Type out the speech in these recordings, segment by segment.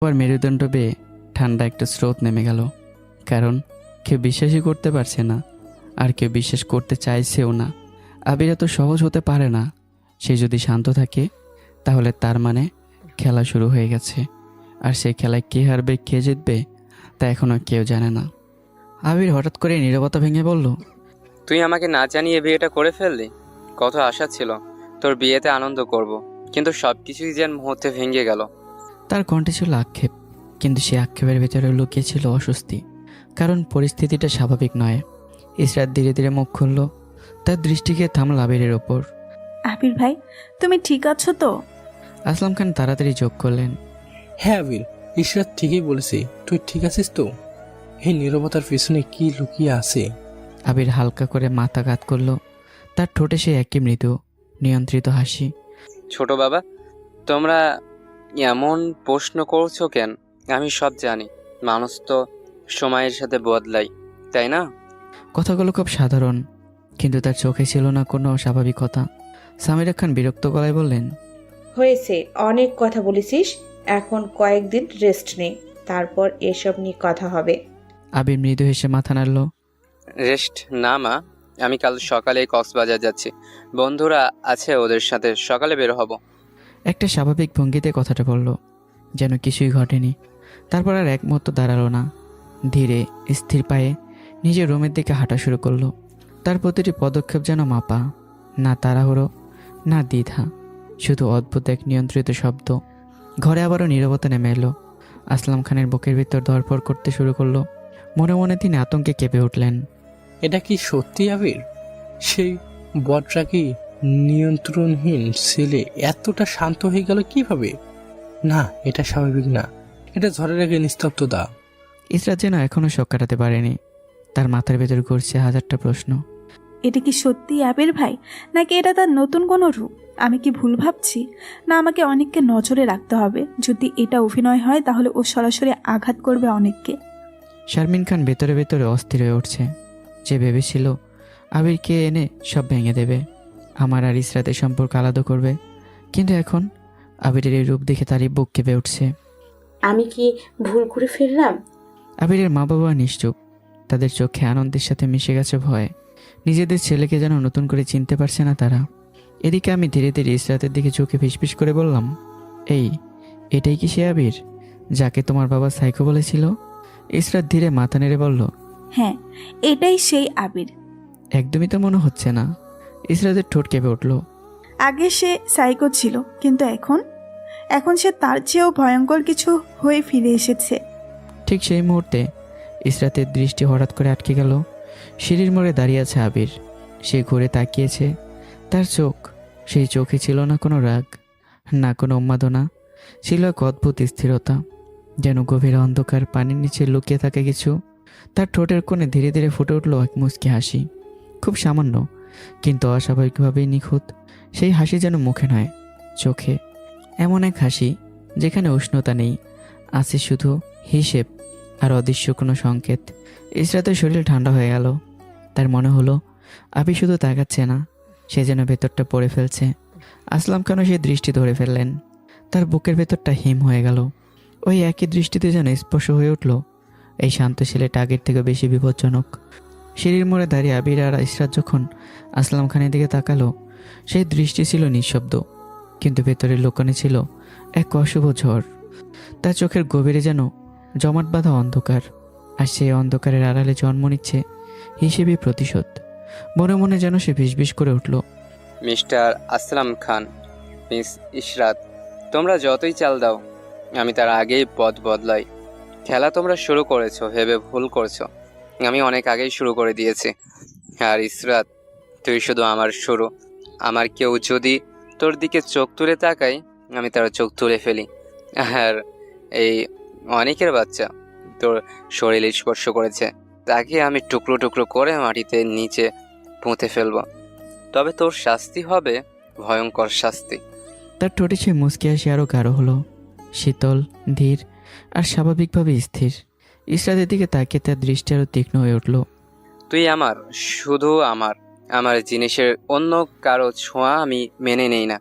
আবার মেরুদণ্ড বেয়ে ঠান্ডা একটা স্রোত নেমে গেল। কারণ কেউ বিশ্বাসই করতে পারছে না, আর কেউ বিশ্বাস করতে চাইছেও না। আবির এত সহজ হতে পারে না। সে যদি শান্ত থাকে তাহলে তার মানে খেলা শুরু হয়ে গেছে, আর সেই খেলায় কে হারবে কে জিতবে তা এখনও কেউ জানে না। আবির হঠাৎ করে নীরবতা ভেঙে বলল, তুই আমাকে না জানিয়ে বিয়েটা করে ফেললি। কত আশা ছিল তোর বিয়েতে আনন্দ করব, কিন্তু সব কিছুই যেন মুহূর্তে ভেঙে গেল। তার কণ্ঠে ছিল আক্ষেপ, কিন্তু সে আক্ষেপের ভেতরে লুকিয়ে ছিল অস্বস্তি। কারণ পরিস্থিতিটা স্বাভাবিক নয়। ইসরাত ধীরে ধীরে মুখ খুলল, তার দৃষ্টিকে থামল আবিরের ওপর। আবির ভাই, তুমি ঠিক আছো তো? আসলাম খান তাড়াতাড়ি যোগ করলেন, হ্যাঁ আবির, ইশরাত ঠিকই বলেছে। তুই ঠিক আছিস তো? এই নীরবতার পিছনে কি লুকিয়ে আছে? আবির হালকা করে মাথা কাত করল। তার ঠোঁটে সে একই মৃদু নিয়ন্ত্রিত হাসি। ছোট বাবা, তোমরা এমন প্রশ্ন করছো কেন? আমি সব জানি। মানুষ তো সময়ের সাথে বদলাই, তাই না? কথাগুলো খুব সাধারণ, কিন্তু তার চোখে ছিল না কোনো অস্বাভাবিকতা। সামিরা খান বিরক্ত গলায় বললেন, হয়েছে, অনেক কথা বলেছিস। এখন কয়েকদিন রেস্ট নে, তারপর এসব নিয়ে কথা হবে। আবির মৃদু হেসে মাথা নাড়ল। রেস্ট না মা, আমি কাল সকালে কক্সবাজার যাচ্ছি। বন্ধুরা আছে, ওদের সাথে সকালে বের হব। একটা স্বাভাবিক ভঙ্গিতে কথাটা বলল, যেন কিছুই ঘটেনি। তারপর আর এক মুহূর্ত দাঁড়ালো না। ধীরে স্থির পায়ে নিজের রুমের দিকে হাঁটা শুরু করলো। তার প্রতিটি পদক্ষেপ যেন মাপা, না তাড়াহুড়ো না দ্বিধা, শুধু অদ্ভুত এক নিয়ন্ত্রিত শব্দ। ঘরে আবারও নীরবতা নেমে এলো। আসলাম খানের বুকের ভিতর ধরফর করতে শুরু করলো। মনে মনে তিনি আতঙ্কে কেঁপে উঠলেন। এটা কি সত্যি আবির? সেই বটরা কি নিয়ন্ত্রণহীন ছেলে এতটা শান্ত হয়ে গেল কিভাবে? না, এটা স্বাভাবিক না। এটা ঝড়ের আগে নিস্তব্ধতা। ইসরাত যেন এখনও শোক কাটাতে পারেনি। তার মাথার ভেতর ঘুরছে হাজারটা প্রশ্ন। এটা কি সত্যি আবির ভাই, নাকি এটা তার নতুন কোনো রূপ? আমি কি ভুল ভাবছি? না আমাকে অনেককে নজরে রাখতে হবে? যদি এটা অভিনয় হয় তাহলে ও সরাসরি আঘাত করবে অনেককে। শারমিন খান ভেতরে ভেতরে অস্থির হয়ে উঠছে। যে ভেবেছিল আবিরকে এনে সব ভেঙে দেবে, আমার আর ইসরাতের সম্পর্ক আলাদা করবে, কিন্তু এখন আবিরের এই রূপ দেখে তারই বুক কেঁপে উঠছে। আমি কি ভুল করে ফেললাম? আবিরের মা বাবা নিশ্চুপ। তাদের চোখে আনন্দের সাথে মিশে গেছে ভয়। নিজেদের ছেলেকে যেন নতুন করে চিনতে পারছে না তারা। এদিকে আমি ধীরে ধীরে ইসরাতের দিকে চোখে ফিসফিস করে বললাম, এটাই কি সে আবির যাকে তোমার বাবা সাইকো বলেছিল? ইসরাত ধীরে মাথা নেড়ে বলল, হ্যাঁ, এটাই সেই আবির। একদমই তো মনে হচ্ছে না। ইসরাতের ঠোঁট কেঁপে উঠল। আগে সে সাইকো ছিল, কিন্তু এখন এখন সে তার চেয়েও ভয়ঙ্কর কিছু হয়ে ফিরে এসেছে। ঠিক সেই মুহূর্তে ইসরাতের দৃষ্টি হঠাৎ করে আটকে গেল। সিঁড়ির মোড়ে দাঁড়িয়ে আছে আবির। সে ঘুরে তাকিয়েছে। তার চোখ, সেই চোখে ছিল না কোনো রাগ, না কোনো উন্মাদনা, ছিল এক অদ্ভুত স্থিরতা, যেন গভীর অন্ধকার পানির নিচে লুকিয়ে থাকে কিছু। তার ঠোঁটের কোণে ধীরে ধীরে ফুটে উঠল এক মুচকি হাসি। খুব সামান্য, কিন্তু অস্বাভাবিকভাবেই নিখুঁত। সেই হাসি যেন মুখে নয়, চোখে। এমন এক হাসি যেখানে উষ্ণতা নেই, আছে শুধু হিসেব আর অদৃশ্য কোনো সংকেত। ইসরাতের শরীর ঠান্ডা হয়ে গেল। তার মনে হলো আবির শুধু তাকাচ্ছে না, সে যেন ভেতরটা পড়ে ফেলছে। আসলাম খানও সে দৃষ্টি ধরে ফেললেন। তার বুকের ভেতরটা হিম হয়ে গেল। ওই একই দৃষ্টিতে যেন স্পর্শ হয়ে উঠল, এই শান্ত ছেলেটা আগের থেকে বেশি বিপজ্জনক। সিঁড়ির মোড়ে দাঁড়িয়ে আবির আর ইসরাত যখন আসলাম খানের দিকে তাকালো, সেই দৃষ্টি ছিল নিঃশব্দ, কিন্তু ভেতরে লুকানো ছিল এক অশুভ ঝড়। তার চোখের গভীরে যেন জমাট বাঁধা অন্ধকার, আর সেই অন্ধকারের আড়ালে জন্ম নিচ্ছে হিসেবে প্রতিশোধ। মনে মনে যেন সে ভিসভিস করে উঠল, মিস্টার আসলাম খান, মিস ইশরাত, তোমরা যতই চাল দাও, আমি তার আগেই পথ বদলাই। খেলা তোমরা শুরু করেছো ভেবে ভুল করছো। আমি অনেক আগেই শুরু করে দিয়েছি। আর ইশরাত, তুই শুধু আমার শুরু। আমার কেউ যদি তোর দিকে চোখ তুলে তাকাই, আমি তার চোখ তুলে ফেলি। আর এই অনেকের বাচ্চা তোর শরীর স্পর্শ করেছে, তাকে আমি টুকরো টুকরো করে মাটিতে নিচে পুঁতে ফেলবো। তবে তোর শাস্তি হবে ভয়ঙ্কর শাস্তি। তার ঠোঁটে সে মুচকি হাসি আরও গাঢ় হলো, শীতল, ধীর আর স্বাভাবিকভাবে স্থির। ইসরাতের দিকে তাকিয়ে তার দৃষ্টি আরও তীক্ষ্ণ হয়ে উঠল। তুই আমার, শুধু আমার। আমার জিনিসের অন্য কারো ছোঁয়া আমি মেনে নেই না।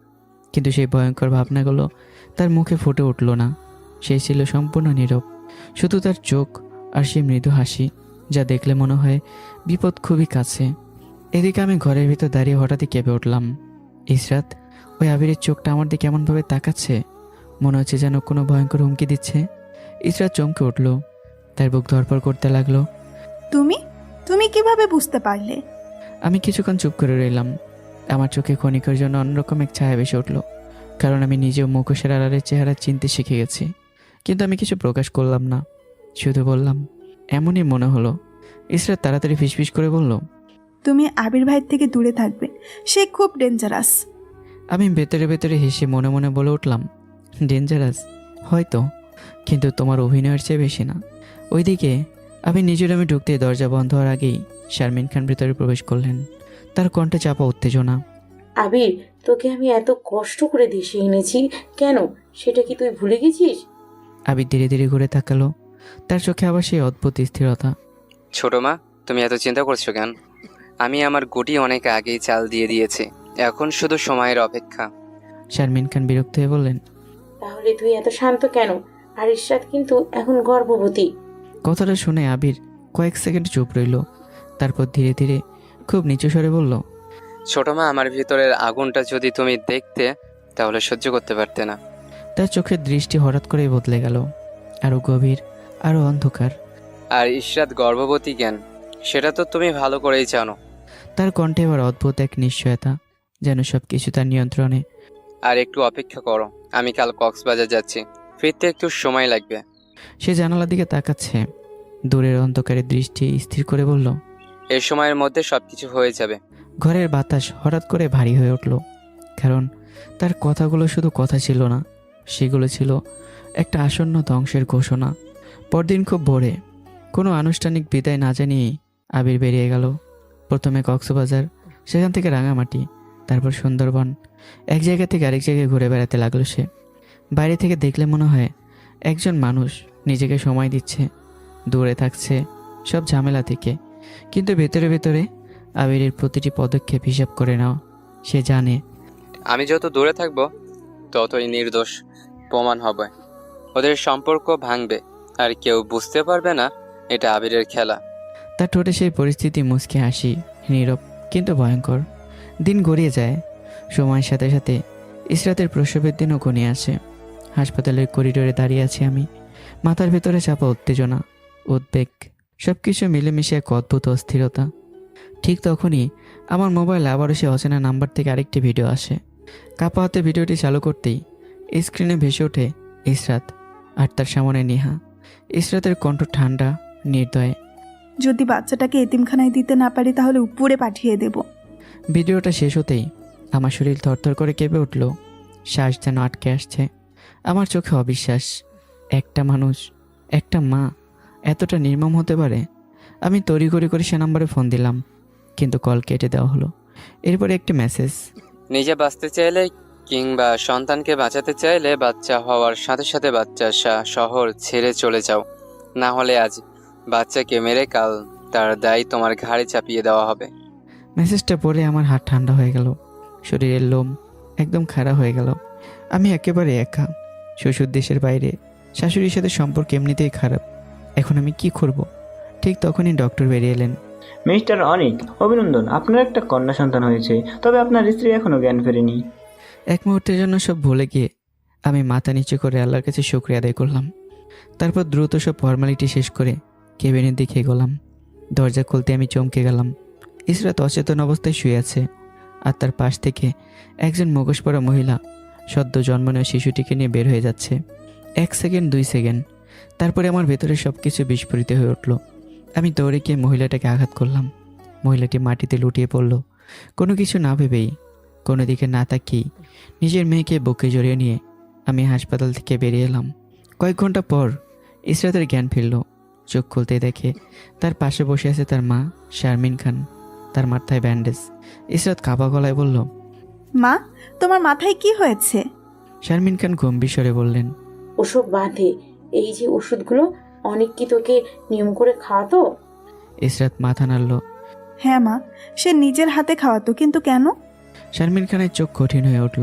কিন্তু সেই ভয়ঙ্কর ভাবনাগুলো তার মুখে ফুটে উঠল না। সে ছিল সম্পূর্ণ নীরব, শুধু তার চোখ আর সেই মৃদু হাসি, যা দেখলে মনে হয় বিপদ খুবই কাছে। এদিকে আমি ঘরের ভিতর দাঁড়িয়ে হঠাৎই কেঁপে উঠলাম। ইসরাত, ওই আবিরের চোখটা আমার দিকে এমনভাবে তাকাচ্ছে, মনে হচ্ছে যেন কোনো ভয়ঙ্কর হুমকি দিচ্ছে। ইসরাত চমকে উঠল, তার বুক ধরপড় করতে লাগলো। তুমি তুমি কিভাবে বুঝতে পারলে? আমি কিছুক্ষণ চুপ করে রইলাম। আমার চোখে ক্ষণিকের জন্য অন্যরকম এক ছায়া ভেসে উঠল, কারণ আমি নিজেও মুখোশের আড়ালের চেহারা চিনতে শিখে গেছি। কিন্তু আমি কিছু প্রকাশ করলাম না, শুধু বললাম, এমনই মনে হলো। ইসরাত তাড়াতাড়ি ফিসফিস করে বলল, তুমি আবির ভাইয়ের থেকে দূরে থাকবে, সে খুব ডেঞ্জারাস। আমি ভেতরে ভেতরে হেসে মনে মনে বলে উঠলাম, ডেঞ্জারাস হয়তো, কিন্তু তোমার অভিনয়ের চেয়ে বেশি না। ওইদিকে আমি নিজের রুমে ঢুকতেই দরজা বন্ধ হওয়ার আগেই শারমিন খান ভেতরে প্রবেশ করলেন। তার কণ্ঠে চাপা উত্তেজনা। আবির, তোকে আমি এত কষ্ট করে দেশে এনেছি কেন, সেটা কি তুই ভুলে গেছিস? আবির ধীরে ধীরে ঘুরে তাকালো, তার চোখে আবার সেই অদ্ভুত স্থিরতা। ছোট মা, তুমি এত চিন্তা করছো কেন? আমি আমার গুটি অনেক আগেই চাল দিয়ে দিয়েছি, এখন শুধু সময়ের অপেক্ষা। শারমিন খান বিরক্ত হয়ে বললেন, তাহলে তুই এত শান্ত কেন? আর ইশরাত কিন্তু এখন গর্ভবতী। কথাটা শুনে আবির কয়েক সেকেন্ড চুপ রইল, তারপর ধীরে ধীরে খুব নিচু স্বরে বলল, ছোট মা, আমার ভিতরের আগুনটা যদি তুমি দেখতে তাহলে সহ্য করতে পারতে না। তার চোখের দৃষ্টি হঠাৎ করেই বদলে গেল, আরো গভীর, আরো অন্ধকার। আর ইশরাত গর্ভবতী কেন সেটা তো তুমি ভালো করেই জানো। তার কণ্ঠে এবার অদ্ভুত এক নিশ্চয়তা, যেন সবকিছু তার নিয়ন্ত্রণে। আর একটু অপেক্ষা করো, আমি কাল কক্সবাজার যাচ্ছি, ফিরতে একটু সময় লাগবে। সে জানালার দিকে তাকাচ্ছে, দূরের অন্ধকারের দৃষ্টি স্থির করে বলল, এই সময়ের মধ্যে সবকিছু হয়ে যাবে। ঘরের বাতাস হঠাৎ করে ভারী হয়ে উঠল, কারণ তার কথাগুলো শুধু কথা ছিল না, সেগুলো ছিল একটা আসন্ন ধ্বংসের ঘোষণা। পরদিন খুব ভোরে, কোনো আনুষ্ঠানিক বিদায় না জানিয়েই আবির বেরিয়ে গেল। প্রথমে কক্সবাজার, সেখান থেকে রাঙামাটি, তারপর সুন্দরবন। এক জায়গা থেকে আরেক জায়গায় ঘুরে বেড়াতে লাগলো সে। বাইরে থেকে দেখলে মনে হয় একজন মানুষ নিজেকে সময় দিচ্ছে, দূরে থাকছে সব ঝামেলা থেকে, কিন্তু ভেতরে ভেতরে আবিরের প্রতিটি পদক্ষেপ হিসাব করে নাও। সে জানে আমি যত দূরে থাকবো ততই নির্দোষ প্রমাণ হবে, ওদের সম্পর্ক ভাঙবে, আর কেউ বুঝতে পারবে না এটা আবিরের খেলা। তার ঠোঁটে সেই পরিস্থিতি মুচকি হাসি, নীরব কিন্তু ভয়ঙ্কর। দিন গড়িয়ে যায়, সময়ের সাথে সাথে ইসরাতের প্রসবের দিনও ঘনিয়ে আসে। হাসপাতালের করিডোরে দাঁড়িয়ে আছি আমি, মাথার ভেতরে চাপা উত্তেজনা, উদ্বেগ, সব কিছু মিলেমিশে এক অদ্ভুত অস্থিরতা। ঠিক তখনই আমার মোবাইল আবারও সে অচেনা নাম্বার থেকে আরেকটি ভিডিও আসে। কাপা হাতে ভিডিওটি চালু করতেই স্ক্রিনে ভেসে ওঠে ইসরাত, আর তার সামনে নেহা। ইসরাতের কণ্ঠ ঠান্ডা, নির্দয়। যদি বাচ্চাটাকে এতিমখানায় দিতে না পারি তাহলে উপরে পাঠিয়ে দেব। ভিডিওটা শেষ হতেই আমার শরীর থরথর করে কেঁপে উঠল, শ্বাস যেন আটকে আসছে। আমার চোখে অবিশ্বাস, একটা মানুষ, একটা মা এতটা নির্মম হতে পারে। আমি তড়িঘড়ি করে সে নাম্বারে ফোন দিলাম, কিন্তু কল কেটে দেওয়া হলো। এরপরে একটি মেসেজ, নিজে বাঁচতে চাইলে কিংবা সন্তানকে বাঁচাতে চাইলে বাচ্চা হওয়ার সাথে সাথে বাচ্চা শহর ছেড়ে চলে যাও, না হলে আজ বাচ্চাকে মেরে কাল তার দায় তোমার ঘাড়ে চাপিয়ে দেওয়া হবে। মেসেজটা পড়ে আমার হাত ঠান্ডা হয়ে গেল, শরীরের লোম একদম খাড়া হয়ে গেল। আমি একেবারে একা, শ্বশুর দেশের বাইরে, শাশুড়ির সাথে সম্পর্ক এমনিতেই খারাপ। এখন আমি কি করব? ঠিক তখনই ডক্টর বেরিয়ে এলেন। মিস্টার অনিক, অভিনন্দন, আপনার একটা কন্যা সন্তান হয়েছে, তবে আপনার স্ত্রী এখনো জ্ঞান ফেরেনি। এক মুহূর্তের জন্য সব ভুলে গিয়ে আমি মাথা নিচু করে আল্লাহর কাছে শুকরিয়া আদায় করলাম। তারপর দ্রুত সব ফর্মালিটি শেষ করে কেবিনের দিকে এগোলাম। দরজা খুলতে আমি চমকে গেলাম। ইসরাত অচেতন অবস্থায় শুয়ে আছে, আর তার পাশ থেকে একজন মুখোশ পরা মহিলা সদ্য জন্মানো শিশুটিকে নিয়ে বের হয়ে যাচ্ছে। 1 সেকেন্ড, 2 সেকেন্ড, তারপরে আমার ভেতরে সব কিছু বিস্ফোরিত হয়ে উঠল। আমি দৌড়ে গিয়ে মহিলাটাকে আঘাত করলাম। মহিলাটি মাটিতে লুটিয়ে পড়ল। কোনো কিছু না ভেবেই, কোনো দিকে না তাকিয়েই নিজের মেয়েকে বুকে জড়িয়ে নিয়ে আমি হাসপাতাল থেকে বেরিয়ে এলাম। কয়েক ঘন্টা পর ইসরাতের জ্ঞান ফিরল। চোখ খুলতে দেখে তার পাশে বসে আছে তার মা শারমিন খান, তার মাথায় ব্যান্ডেজ। ইসরাত কাঁপা গলায় বলল, মা, তোমার মাথায় কি হয়েছে? শারমিন খান গম্ভীর স্বরে বললেন, ওসব বাঁধে, এই যে ওষুধগুলো অনেক কি তোকে নিয়ম করে খাওয়াতো? ইসরাত মাথা নাড়ল। হ্যাঁ মা, সে নিজের হাতে খাওয়াতো, কিন্তু কেন? শারমিন খানের চোখ কঠিন হয়ে উঠল।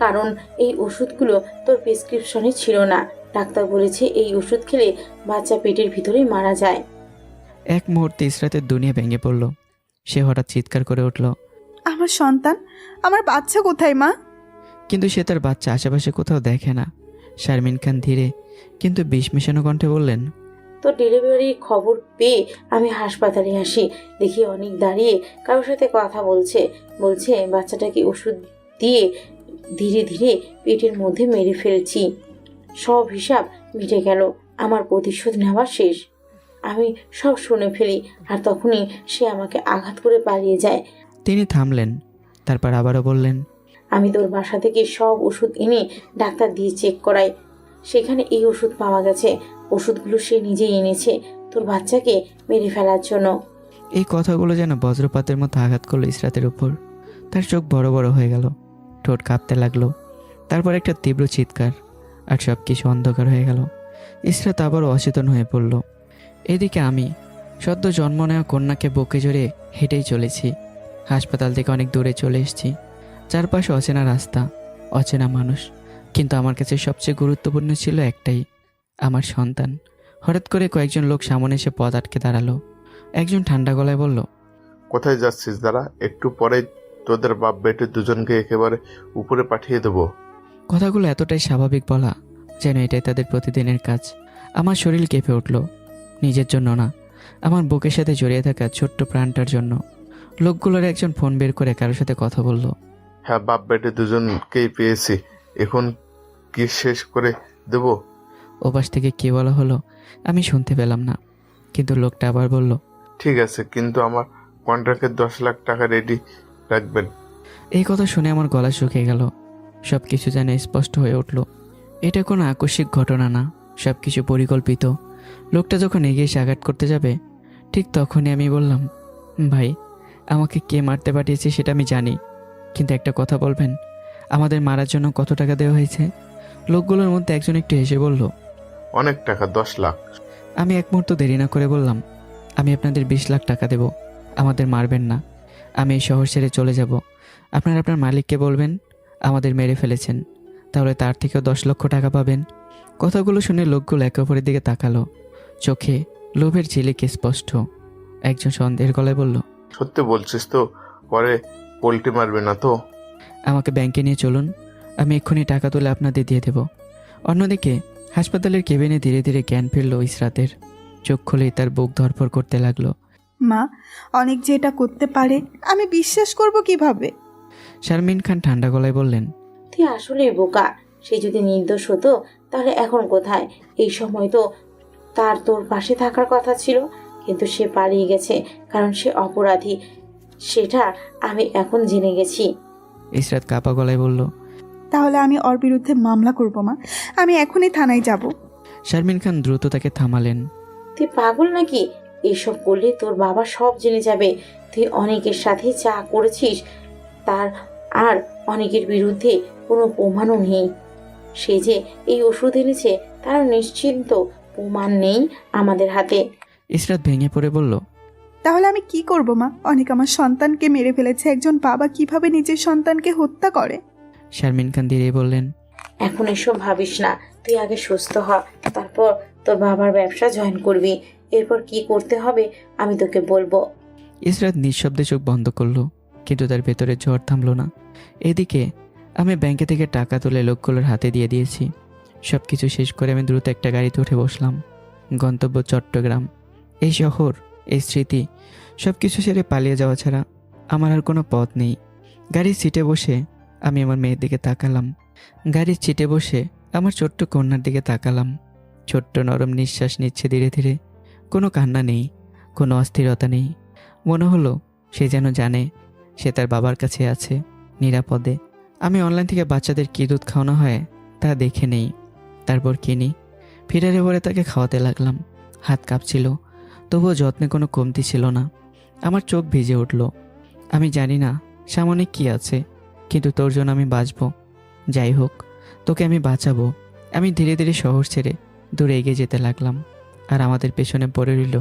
কারণ এই ওষুধগুলো তোর প্রেসক্রিপশনে ছিল না, ডাক্তার বলেছে এই ওষুধ খেলে বাচ্চা পেটের ভিতরেই মারা যায়। এক মুহূর্তে ইসরাতের দুনিয়া ভেঙে পড়ল। সে হঠাৎ চিৎকার করে উঠল। আমার সন্তান, আমার বাচ্চা কোথায় মা? কিন্তু সে তার বাচ্চা আশেপাশে কোথাও দেখে না। শারমিন খান ধীরে কিন্তু বিষ মেশানো কণ্ঠে বললেন, তো ডেলিভারির খবর পেয়ে আমি হাসপাতালে আসি, দেখি অনেক দাঁড়িয়ে কারোর সাথে কথা বলছে বাচ্চাটাকে ওষুধ দিয়ে ধীরে ধীরে পেটের মধ্যে মেরে ফেলছি। সব হিসাব মিটে গেল, আমার প্রতিশোধ নেওয়া শেষ। আমি সব শুনে ফেলি, আর তখনই সে আমাকে আঘাত করে পালিয়ে যায়। তিনি থামলেন, তারপর আবারও বললেন, আমি তোর বাসা থেকে সব ওষুধ এনে ডাক্তার দিয়ে চেক করাই, সেখানে এই ওষুধ পাওয়া গেছে। ওষুধগুলো সে নিজেই এনেছে তোর বাচ্চাকে মেরে ফেলার জন্য। এই কথাগুলো যেন বজ্রপাতের মতো আঘাত করলো ইসরাতের উপর। তার চোখ বড় বড় হয়ে গেল, ঠোঁট কাঁপতে লাগলো। তারপর একটা তীব্র চিৎকার, আর সব কিছু অন্ধকার হয়ে গেল। ইসরাত আবারও অচেতন হয়ে পড়ল। এদিকে আমি সদ্য জন্ম নেওয়া কন্যাকে বুকে জড়িয়ে হেঁটেই চলেছি। হাসপাতাল থেকে অনেক দূরে চলে এসেছি। চারপাশে অচেনা রাস্তা, অচেনা মানুষ, কিন্তু আমার কাছে সবচেয়ে গুরুত্বপূর্ণ ছিল একটাই, আমার সন্তান। হঠাৎ করে কয়েকজন লোক সামনে এসে পথ আটকে দাঁড়ালো। একজন ঠান্ডা গলায় বলল, কোথায় যাচ্ছিস দাঁড়া, একটু পরে তোদের বাপ বেটে দুজনকে একেবারে উপরে পাঠিয়ে দেবো। কথাগুলো এতটাই স্বাভাবিক বলা যেন এটাই তাদের প্রতিদিনের কাজ। আমার শরীর কেঁপে উঠল, নিজের জন্য না, আমার বুকের সাথে জড়িয়ে থাকা ছোট্ট প্রাণটার জন্য। লোকগুলোর একজন ফোন বের করে কারোর সাথে কথা বলল। হ্যাঁ, বাপ বেটে দুজনকেই পেয়েছি, এখন কি শেষ করে দেবো? ওপাশ থেকে কে বলা হলো আমি শুনতে পেলাম না, কিন্তু লোকটা আবার বলল, ঠিক আছে, কিন্তু আমার কন্ট্রাক্টের 10 লাখ টাকা রেডি রাখবেন। এই কথা শুনে আমার গলা শুকিয়ে গেল। সব কিছু যেন স্পষ্ট হয়ে উঠল। এটা কোনো আকস্মিক ঘটনা না, সব কিছু পরিকল্পিত। লোকটা যখন এগিয়ে এসে আঘাত করতে যাবে, ঠিক তখনই আমি বললাম, ভাই, আমাকে কে মারতে পাঠিয়েছে সেটা আমি জানি, কিন্তু একটা কথা বলবেন, আমাদের মারার জন্য কত টাকা দেওয়া হয়েছে? লোকগুলোর মধ্যে একজন একটু হেসে বলল, অনেক টাকা, 10 লাখ। আমি এক মুহূর্ত দেরি না করে বললাম, আমি আপনাদের 20 লাখ টাকা দেব, আমাদের মারবেন না। আমি এই শহর ছেড়ে চলে যাব। আপনারা আপনার মালিককে বলবেন আমাদের মেরে ফেলেছেন, তাহলে তার থেকেও 10 লক্ষ টাকা পাবেন। কথাগুলো শুনে লোকগুলো একে অপরের দিকে তাকালো, চোখে লোভের ঝিলিক স্পষ্ট। একজন সন্দেহের গলায় বলল, সত্যি বলছিস তো? পরে পোল্টি মারবে না তো? আমাকে ব্যাংকে নিয়ে চলুন, আমি এক্ষুনি টাকা তুলে আপনাদের দিয়ে দেব। অন্যদিকে হাসপাতালের কেবিনে ধীরে ধীরে জ্ঞান ফিরল ইসরাতের। চোখ খুলেই তার বুক ধরফর করতে লাগলো। মা, অনেক যে এটা করতে পারে আমি বিশ্বাস করব কিভাবে? শারমিন খান ঠান্ডা গলায় বললেন, তুই আসলেই বোকা। সে যদি নির্দোষ হতো তাহলে এখন কোথায়? এই সময় তো তার তোর পাশে থাকার কথা ছিল, কিন্তু সে পালিয়ে গেছে কারণ সে অপরাধী, সেটা আমি এখন জেনে গেছি। ইসরাত কাপা গলায় বলল। তাহলে আমি ওর বিরুদ্ধে মামলা করব মা, আমি এখনই থানায় যাব। শারমিন খান দ্রুত তাকে থামালেন। তুই পাগল নাকি? এসব করলে তোর বাবা সব জেনে যাবে। তুই অনেকের সাথে যা করেছিস তার আর অনেকের বিরুদ্ধে কোনো প্রমাণও নেই। সে যে এই ওষুধ এনেছে তার নিশ্চিন্ত প্রমাণ নেই আমাদের হাতে। ইসরাত ভেঙে পড়ে বলল, তাহলে আমি কি করব মা? অনেক আমার সন্তানকে মেরে ফেলেছে। একজন বাবা কিভাবে নিজের সন্তানকে হত্যা করে? শারমিন খান ধীরে বললেন, এখন এসব ভাবিস না, তুই আগে সুস্থ হ, তারপর তোর বাবার ব্যবসা জয়েন করবি। এরপর কি করতে হবে আমি তোকে বলবো। ইসরাত নিঃশব্দে চোখ বন্ধ করলো, কিন্তু তার ভেতরে ঝড় থামলো না। এদিকে আমি ব্যাংকে থেকে টাকা তুলে লোকগুলোর হাতে দিয়ে দিয়েছি। সব কিছু শেষ করে আমি দ্রুত একটা গাড়িতে উঠে বসলাম। গন্তব্য চট্টগ্রাম। এই শহর, এই স্মৃতি, সব কিছু ছেড়ে পালিয়ে যাওয়া ছাড়া আমার আর কোনো পথ নেই। গাড়ির সিটে বসে আমি আমার মেয়ের দিকে তাকালাম। গাড়ির সিটে বসে আমার ছোট্ট কন্যার দিকে তাকালাম। ছোট্ট নরম নিঃশ্বাস নিচ্ছে ধীরে ধীরে। কোনো কান্না নেই, কোনো অস্থিরতা নেই। মনে হলো সে যেন জানে সে তার বাবার কাছে আছে, নিরাপদে। আমি অনলাইন থেকে বাচ্চাদের কী দুধ খাওয়ানো হয় তা দেখে নেই, তারপর কিনি। ফিরারে ভরে তাকে খাওয়াতে লাগলাম। হাত কাঁপছিল, তবুও যত্নে কোনো কমতি ছিল না। আমার চোখ ভিজে উঠল। আমি জানি না সামনে কি আছে, কিন্তু তোর জন্য আমি বাঁচব। যাই হোক, তোকে আমি বাঁচাবো। আমি ধীরে ধীরে শহর ছেড়ে দূরে এগিয়ে যেতে লাগলাম। আর আমাদের পেছনে পড়ে রইল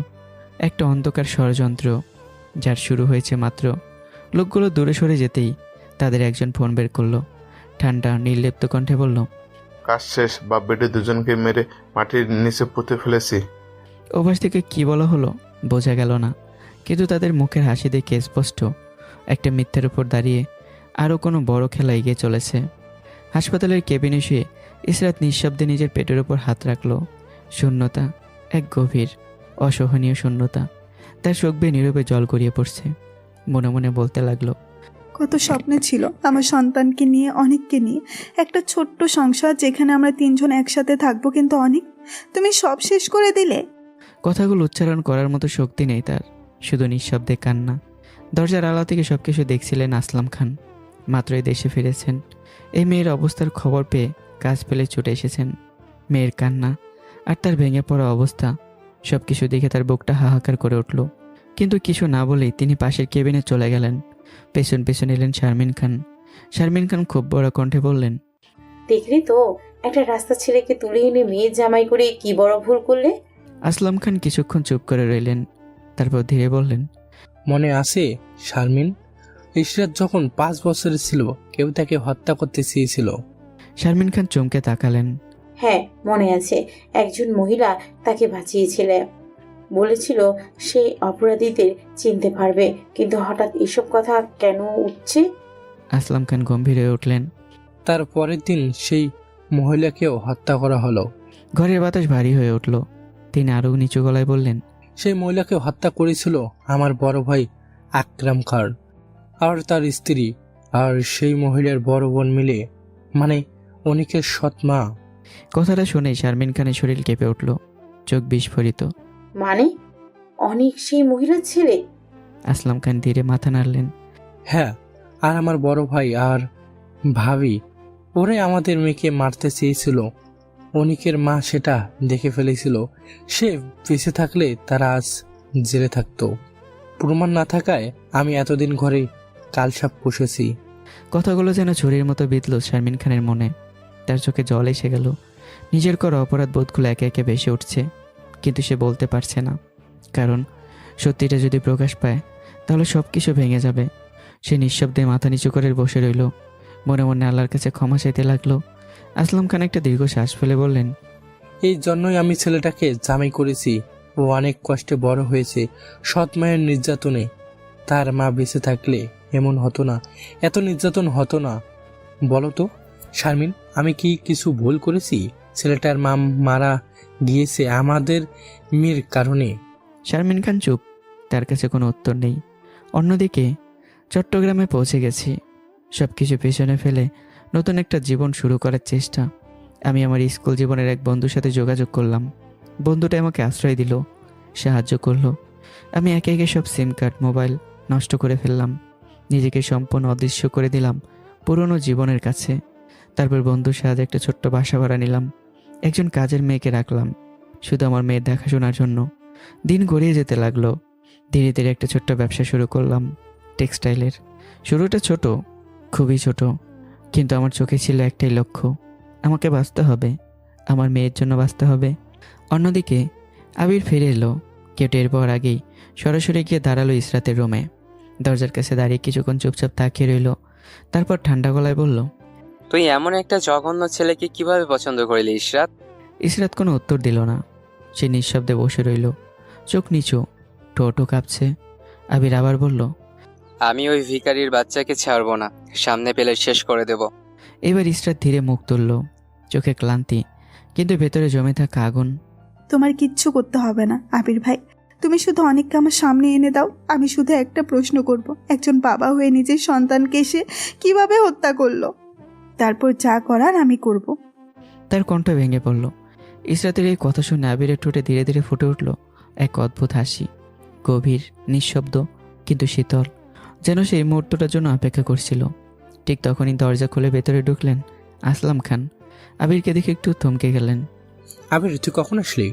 একটা অন্ধকার ষড়যন্ত্র, যার শুরু হয়েছে মাত্র। লোকগুলো দূরে সরে যেতেই তাদের একজন ফোন বের করলো। ঠান্ডা নির্লিপ্ত কণ্ঠে বলল, কাজ শেষ, বাপ বেটে দুজনকে মেরে মাটির নিচে পুঁতে ফেলেছি। ওপাশ থেকে কি বলা হলো বোঝা গেল না, কিন্তু তাদের মুখের হাসি দেখে স্পষ্ট একটা মিথ্যার উপর দাঁড়িয়ে আরও কোনো বড় খেলা এগিয়ে চলেছে। হাসপাতালের কেবিনে শুয়ে ইসরাত নিঃশব্দে নিজের পেটের উপর হাত রাখল। শূন্যতা, এক গভীর অসহনীয় শূন্যতা। তার চোখ বেয়ে নীরবে জল গড়িয়ে পড়ছে। মনে মনে বলতে লাগলো, কত স্বপ্ন ছিল আমার সন্তানকে নিয়ে, অনেককে নিয়ে, একটা ছোট্ট সংসার যেখানে আমরা তিনজন একসাথে থাকবো, কিন্তু অনেক তুমি সব শেষ করে দিলে। কথাগুলো উচ্চারণ করার মতো শক্তি নেই তার, শুধু নিঃশব্দে কান্না। দরজার আড়াল থেকে সবকিছু দেখছিলেন আসলাম খান। মাত্রই দেশে ফিরেছেন। এই মেয়ের অবস্থার খবর পেয়ে কাজ ফেলে ছুটে এসেছেন। মেয়ের কান্না আর তার ভেঙে পড়া অবস্থা সবকিছু দেখে তার বুকটা হাহাকার করে উঠল। কিন্তু কিছু না বলেই তিনি পাশের কেবিনে চলে গেলেন। পেছন পেছন এলেন শারমিন খান। শারমিন খান খুব বড় কণ্ঠে বললেন, দেখলি তো, একটা রাস্তা ছেলেকে তুলে এনে মেয়ের জামাই করে কি বড় ভুল করলে। আসলাম খান কিছুক্ষণ চুপ করে রইলেন, তারপর ধীরে বললেন, মনে আছে শারমিন, ইশরাত যখন 5 বছরের ছিল কেউ তাকে হত্যা করতে চেয়েছিল। শারমিন খান চমকে তাকালেন। হ্যাঁ মনে আছে, একজন মহিলা তাকে বাঁচিয়েছিল, বলেছিল সে অপরাধীদের চিনতে পারবে, কিন্তু হঠাৎ এসব কথা কেন উঠছে। আসলাম খান গম্ভীর হয়ে উঠলেন। তার পরের দিন সেই মহিলাকেও হত্যা করা হলো। ঘরের বাতাস ভারী হয়ে উঠল। তিনি আরও নিচু গলায় বললেন, সেই মহিলাকে হত্যা করেছিল আমার বড় ভাই আকরাম খান আর তার স্ত্রী আর সেই মহিলার বড় বোন মিলে, মানে অনিকের সৎ মা। কথাটা শুনে শারমিন খানের শরীর কেঁপে উঠল, চোখ বিস্ফোরিত। মানে অনেক সেই মহিলার ছেলে? আসলাম খান ধীরে মাথা নাড়লেন। হ্যাঁ, আর আমার বড় ভাই আর ভাবি, ওরে আমাদের মেয়েকে মারতে চেয়েছিল। অনিকের মা সেটা দেখে ফেলেছিল। সে বেঁচে থাকলে তারা আজ জেলে থাকতো। প্রমাণ না থাকায় আমি এতদিন ঘরে কালসাপ পুষেছি। কথাগুলো যেন ছুরির মতো বিঁধল শারমিন খানের মনে। তার চোখে জল এসে গেল। নিজের করা অপরাধ বোধগুলো একে একে ভেসে উঠছে, কিন্তু সে বলতে পারছে না, কারণ সত্যিটা যদি প্রকাশ পায় তাহলে সব কিছু ভেঙে যাবে। সে নিঃশব্দে মাথা নিচু করে বসে রইল, মনে মনে আল্লাহর কাছে ক্ষমা চাইতে লাগলো। আসলাম খান একটা দীর্ঘ শ্বাস ফেলে বললেন, এই জন্যই আমি ছেলেটাকে জামাই করেছি। ও অনেক কষ্টে বড় হয়েছে, সৎ মায়ের নির্যাতনে। তার মা বেঁচে থাকলে এমন হতো না, এত নির্যাতন হতো না। বলো তো শারমিন, আমি কি কিছু ভুল করেছি? ছেলেটার মা মারা গিয়েছে আমাদের মেয়ের কারণে। শারমিন খান চুপ, তার কাছে কোনো উত্তর নেই। অন্যদিকে চট্টগ্রামে পৌঁছে গেছি, সব কিছু পেছনে ফেলে নতুন একটা জীবন শুরু করার চেষ্টা। আমি আমার স্কুল জীবনের এক বন্ধুর সাথে যোগাযোগ করলাম। বন্ধুটা আমাকে আশ্রয় দিল, সাহায্য করলো। আমি একে একে সব সিম কার্ড, মোবাইল নষ্ট করে ফেললাম। নিজেকে সম্পূর্ণ অদৃশ্য করে দিলাম পুরনো জীবনের কাছে। তারপর বন্ধুর সাহায্যে একটা ছোট্ট বাসা ভাড়া নিলাম। একজন কাজের মেয়েকে রাখলাম, শুধু আমার মেয়ের দেখাশোনার জন্য। দিন গড়িয়ে যেতে লাগলো। ধীরে ধীরে একটা ছোট্ট ব্যবসা শুরু করলাম, টেক্সটাইলের। শুরুটা ছোট, খুবই ছোট, কিন্তু আমার চোখে ছিল একটাই লক্ষ্য, আমাকে বাঁচতে হবে, আমার মেয়ের জন্য বাঁচতে হবে। অন্যদিকে আবির ফিরে এলো। কেউ টের পাওয়ার আগেই সরাসরি গিয়ে দাঁড়ালো ইসরাতের রুমে। দরজার কাছে দাঁড়িয়ে কিছুক্ষণ চুপচাপ তাকিয়ে রইল, তারপর ঠান্ডা গলায় বলল, তুই এমন একটা জঘন্য ছেলেকে কিভাবে পছন্দ করলি ইশরাত? ইসরাত কোনো উত্তর দিল না। সে নিঃশব্দে বসে রইল, চোখ নিচু, ঠোঁটও কাঁপছে। আবির আবার বলল, আমি ওই ভিখারির বাচ্চাকে ছাড়বো না, সামনে পেলে শেষ করে দেব। এবার ইসরাত ধীরে মুখ তুলল, চোখে ক্লান্তি, কিন্তু ভেতরে জমে থাকা আগুন। তোমার কিচ্ছু করতে হবে না আবির ভাই, তুমি শুধু অনেককে আমার সামনে এনে দাও। আমি শুধু একটা প্রশ্ন করব, একজন বাবা হয়ে নিজের সন্তানকে সে কিভাবে হত্যা করলো? তারপর যা করার আমি করব। তার কণ্ঠ ভেঙে পড়ল। ইসরাতের এই কথা শুনে আবিরের ঠোঁটে ধীরে ধীরে ফুটে উঠল এক অদ্ভুত হাসি, গভীর, নিঃশব্দ, কিন্তু শীতল, যেন সেই মুহূর্তটার জন্য অপেক্ষা করছিল। ঠিক তখনই দরজা খুলে ভেতরে ঢুকলেন আসলাম খান। আবিরকে দেখে একটু থমকে গেলেন। আবির, তুই কখন আসলি?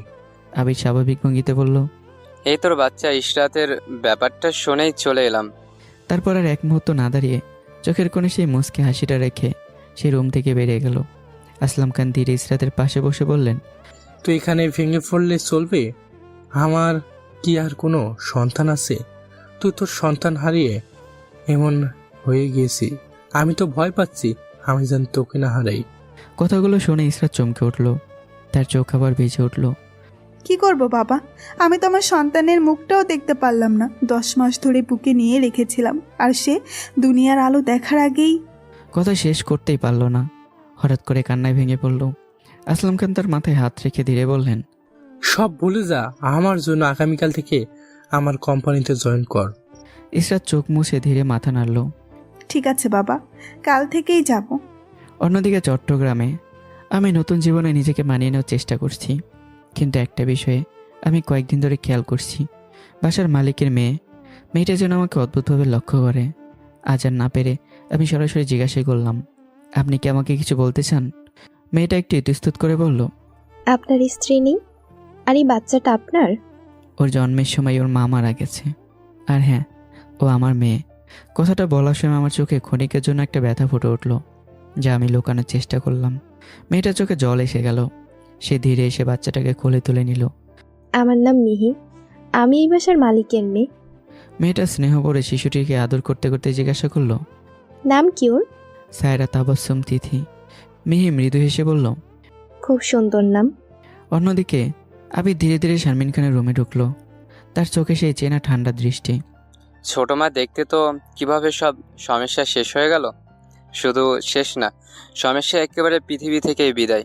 আবির স্বাভাবিক ভঙ্গিতে বলল, এই তোর বাচ্চা ইশরাতের ব্যাপারটা শুনেই চলে এলাম। তারপর আর এক মুহূর্ত না দাঁড়িয়ে চোখের কোণে সেই মুচকে হাসিটা রেখে সে রুম থেকে বেরিয়ে গেল। আসলাম খান ধীরে ইসরাতের পাশে বসে বললেন, তুই এখানে ভেঙে পড়লে চলবে? আমার কি আর কোনো সন্তান আছে? তুই তোর সন্তান হারিয়ে এমন হয়ে গিয়েছি। আমি তো ভয় পাচ্ছি, আমি যেন তোকে না হারাই। কথাগুলো শুনে ইসরাত চমকে উঠল। তার চোখ আবার ভিজে উঠল। কি করব বাবা, আমি তো আমার সন্তানের মুখটাও দেখতে পারলাম না। 10 মাস ধরে বুকে নিয়ে রেখেছিলাম, আর সে দুনিয়ার আলো দেখার আগেই। কথা শেষ করতেই পারল না, হঠাৎ করে কান্নায় ভেঙে পড়ল। আসলাম খান তার মাথায় হাত রেখে ধীরে বললেন, সব ভুলে যা, আমার জন্য আগামীকাল থেকে আমার কোম্পানিতে জয়েন কর। ইসরাত চোখ মুছে ধীরে মাথা নাড়ল। ঠিক আছে বাবা, কাল থেকেই যাব। অন্যদিকে চট্টগ্রামে আমি নতুন জীবনে নিজেকে মানিয়ে নেওয়ার চেষ্টা করছি, কিন্তু একটা বিষয়ে আমি কয়েকদিন ধরে খেয়াল করছি। বাসার মালিকের মেয়েটা যেন আমাকে অদ্ভুতভাবে লক্ষ্য করে। আজ আর না পেরে আমি সরাসরি জিজ্ঞাসা করলাম, আপনি কি আমাকে কিছু বলতে চান? মেয়েটা একটু ইতস্তত করে বলল, আপনার স্ত্রী নেই? আর এই বাচ্চাটা আপনার? ওর জন্মের সময় ওর মা মারা গেছে। আর হ্যাঁ, ও আমার মেয়ে। কথাটা বলার সময় আমার চোখে ক্ষণিকের জন্য একটা ব্যথা ফুটে উঠল, যা আমি লুকানোর চেষ্টা করলাম। মেয়েটার চোখে জল এসে গেল। সে ধীরে এসে বাচ্চাটাকে কোলে তুলে নিল। আমার নাম মিহি, আমি এই বাসার মালিকের মেয়ে। মেয়েটা স্নেহ করে শিশুটিকে আদর করতে করতে জিজ্ঞাসা করলো, নাম কি ওর? সায়রা তাবাসসুম তিথি। মিহি মৃদু হেসে বলল। খুব সুন্দর নাম। অন্যদিকে আবির ধীরে ধীরে শারমিন খানের রুমে ঢুকলো। তার চোখে সেই চেনা ঠান্ডা দৃষ্টি। ছোট মা, দেখতে তো কিভাবে সব সমস্যা শেষ হয়ে গেল। শুধু শেষ না, সমস্যা একেবারে পৃথিবী থেকেই বিদায়।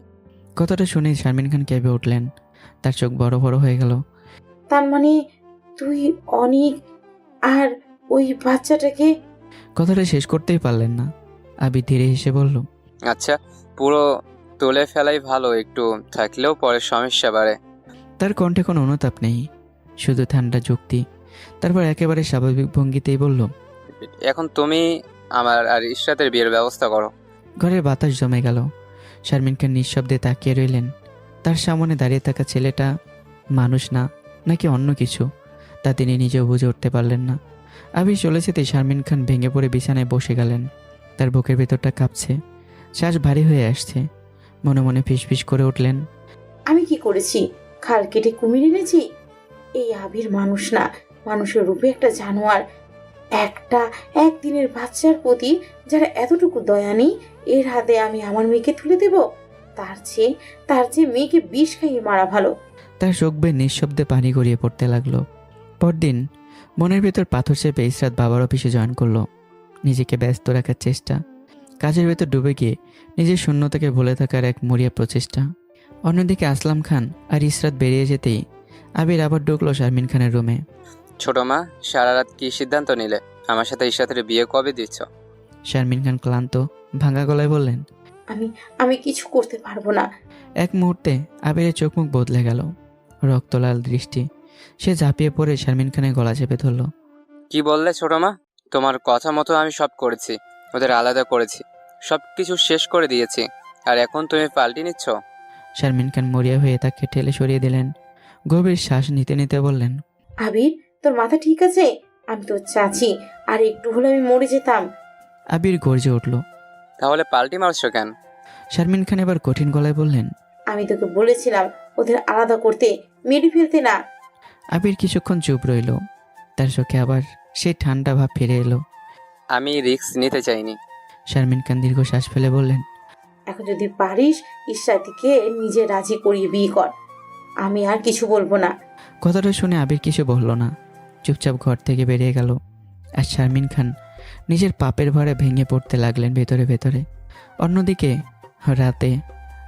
কথাটা শুনে শারমিন খান কেঁপে উঠলেন। তার চোখ বড় বড় হয়ে গেল। তার মানে তুই অনেক আর ওই বাচ্চাটাকে? কথাটা শেষ করতেই পারলেন না। আবির ধীরে হেসে বলল, আচ্ছা, পুরো তুলে ফেলাই ভালো, একটু থাকলেও পরে সমস্যা বাড়ে। তার কণ্ঠে কোনো অনুতাপ নেই, শুধু ঠান্ডা যুক্তি। তারপর একেবারে স্বাভাবিক ভঙ্গিতেই বলল, এখন তুমি আমার আর ইশরাতের বিয়ের ব্যবস্থা করো। ঘরের বাতাস জমে গেল। শারমিন খান নিঃশব্দে তাকিয়ে রইলেন। তার সামনে দাঁড়িয়ে থাকা ছেলেটা মানুষ না, নাকি অন্য কিছু, তা তিনি নিজেও বুঝে উঠতে পারলেন না। আবির চলে যেতেই শারমিন খান ভেঙে পড়ে বিছানায় বসে গেলেন। তার বুকের ভেতরটা কাঁপছে, শ্বাস ভারী হয়ে আসছে। মনে মনে ফিসফিস করে উঠলেন, আমি কি করেছি? খাল কেটে কুমির এনেছি? এই আবির মানুষ না, মানুষের রূপে একটা জানোয়ার। একদিনের বাচ্চার প্রতি যারা এতটুকু দয়া নেই, এর হাতে আমি আমার মেয়েকে তুলে দেব? তার চেয়ে মেয়েকে বিষ খাইয়ে মারা ভালো। তার চোখ বেয়ে নিঃশব্দে পানি গড়িয়ে পড়তে লাগলো। পরদিন মনের ভেতর পাথর চেপে ইসরাত বাবার অফিসে জয়েন করলো। নিজেকে ব্যস্ত রাখার চেষ্টা, কাজের ভেতর ডুবে গিয়ে নিজের শূন্যতাকে ভুলে থাকার এক মরিয়া প্রচেষ্টা। অন্যদিকে আসলাম খান আর ইসরাত বেরিয়ে যেতেই আবির আবার ঢুকলো শারমিন খানের রুমে। ছোট মা, সারা রাত কি সিদ্ধান্ত নিলে? আমার সাথে ইশরাতের বিয়ে কবে দিচ্ছ? শারমিন খান ক্লান্ত ভাঙা গলায় বললেন, আমি কিছু করতে পারবো না। এক মুহূর্তে আবিরের চোখ মুখ বদলে গেল। রক্তলাল দৃষ্টি। সে ঝাঁপিয়ে পড়ে শারমিন খানের গলা চেপে ধরল। কি বললে ছোট মা? তোমার কথা মতো আমি সব করেছি, ওদের আলাদা করেছি, সব কিছু শেষ করে দিয়েছি, আর এখন তুমি পাল্টি নিচ্ছ? শারমিন খান মরিয়া হয়ে তাকে ঠেলে সরিয়ে দিলেন। গভীর শ্বাস নিতে নিতে বললেন, আবির, তোর মাথা ঠিক আছে? আমি তোর চাচি, আর একটু হলে আমি মরে যেতাম। আবির গর্জে উঠল। তাহলে পাল্টি মারছো কেন? শারমিন খান এবার কঠিন গলায় বললেন, আমি তোকে বলেছিলাম ওদের আলাদা করতে, মেরে ফেলতে না। আবির কিছুক্ষণ চুপ রইল। তার চোখে আবার সেই ঠান্ডা ভাব ফিরে এলো। আমি রিস্ক নিতে চাইনি। শারমিন খান দীর্ঘ শ্বাস ফেলে বললেন, এখন যদি পারিস ঈশ্বরকে নিজে রাজি করিয়ে বিয়ে কর, আমি আর কিছু বলবো না। কথাটা শুনে আবির কিছু বলল না, চুপচাপ ঘর থেকে বেরিয়ে গেল। আর শারমিন খান নিজের পাপের ভারে ভেঙে পড়তে লাগলেন ভেতরে ভেতরে। অন্যদিকে রাতে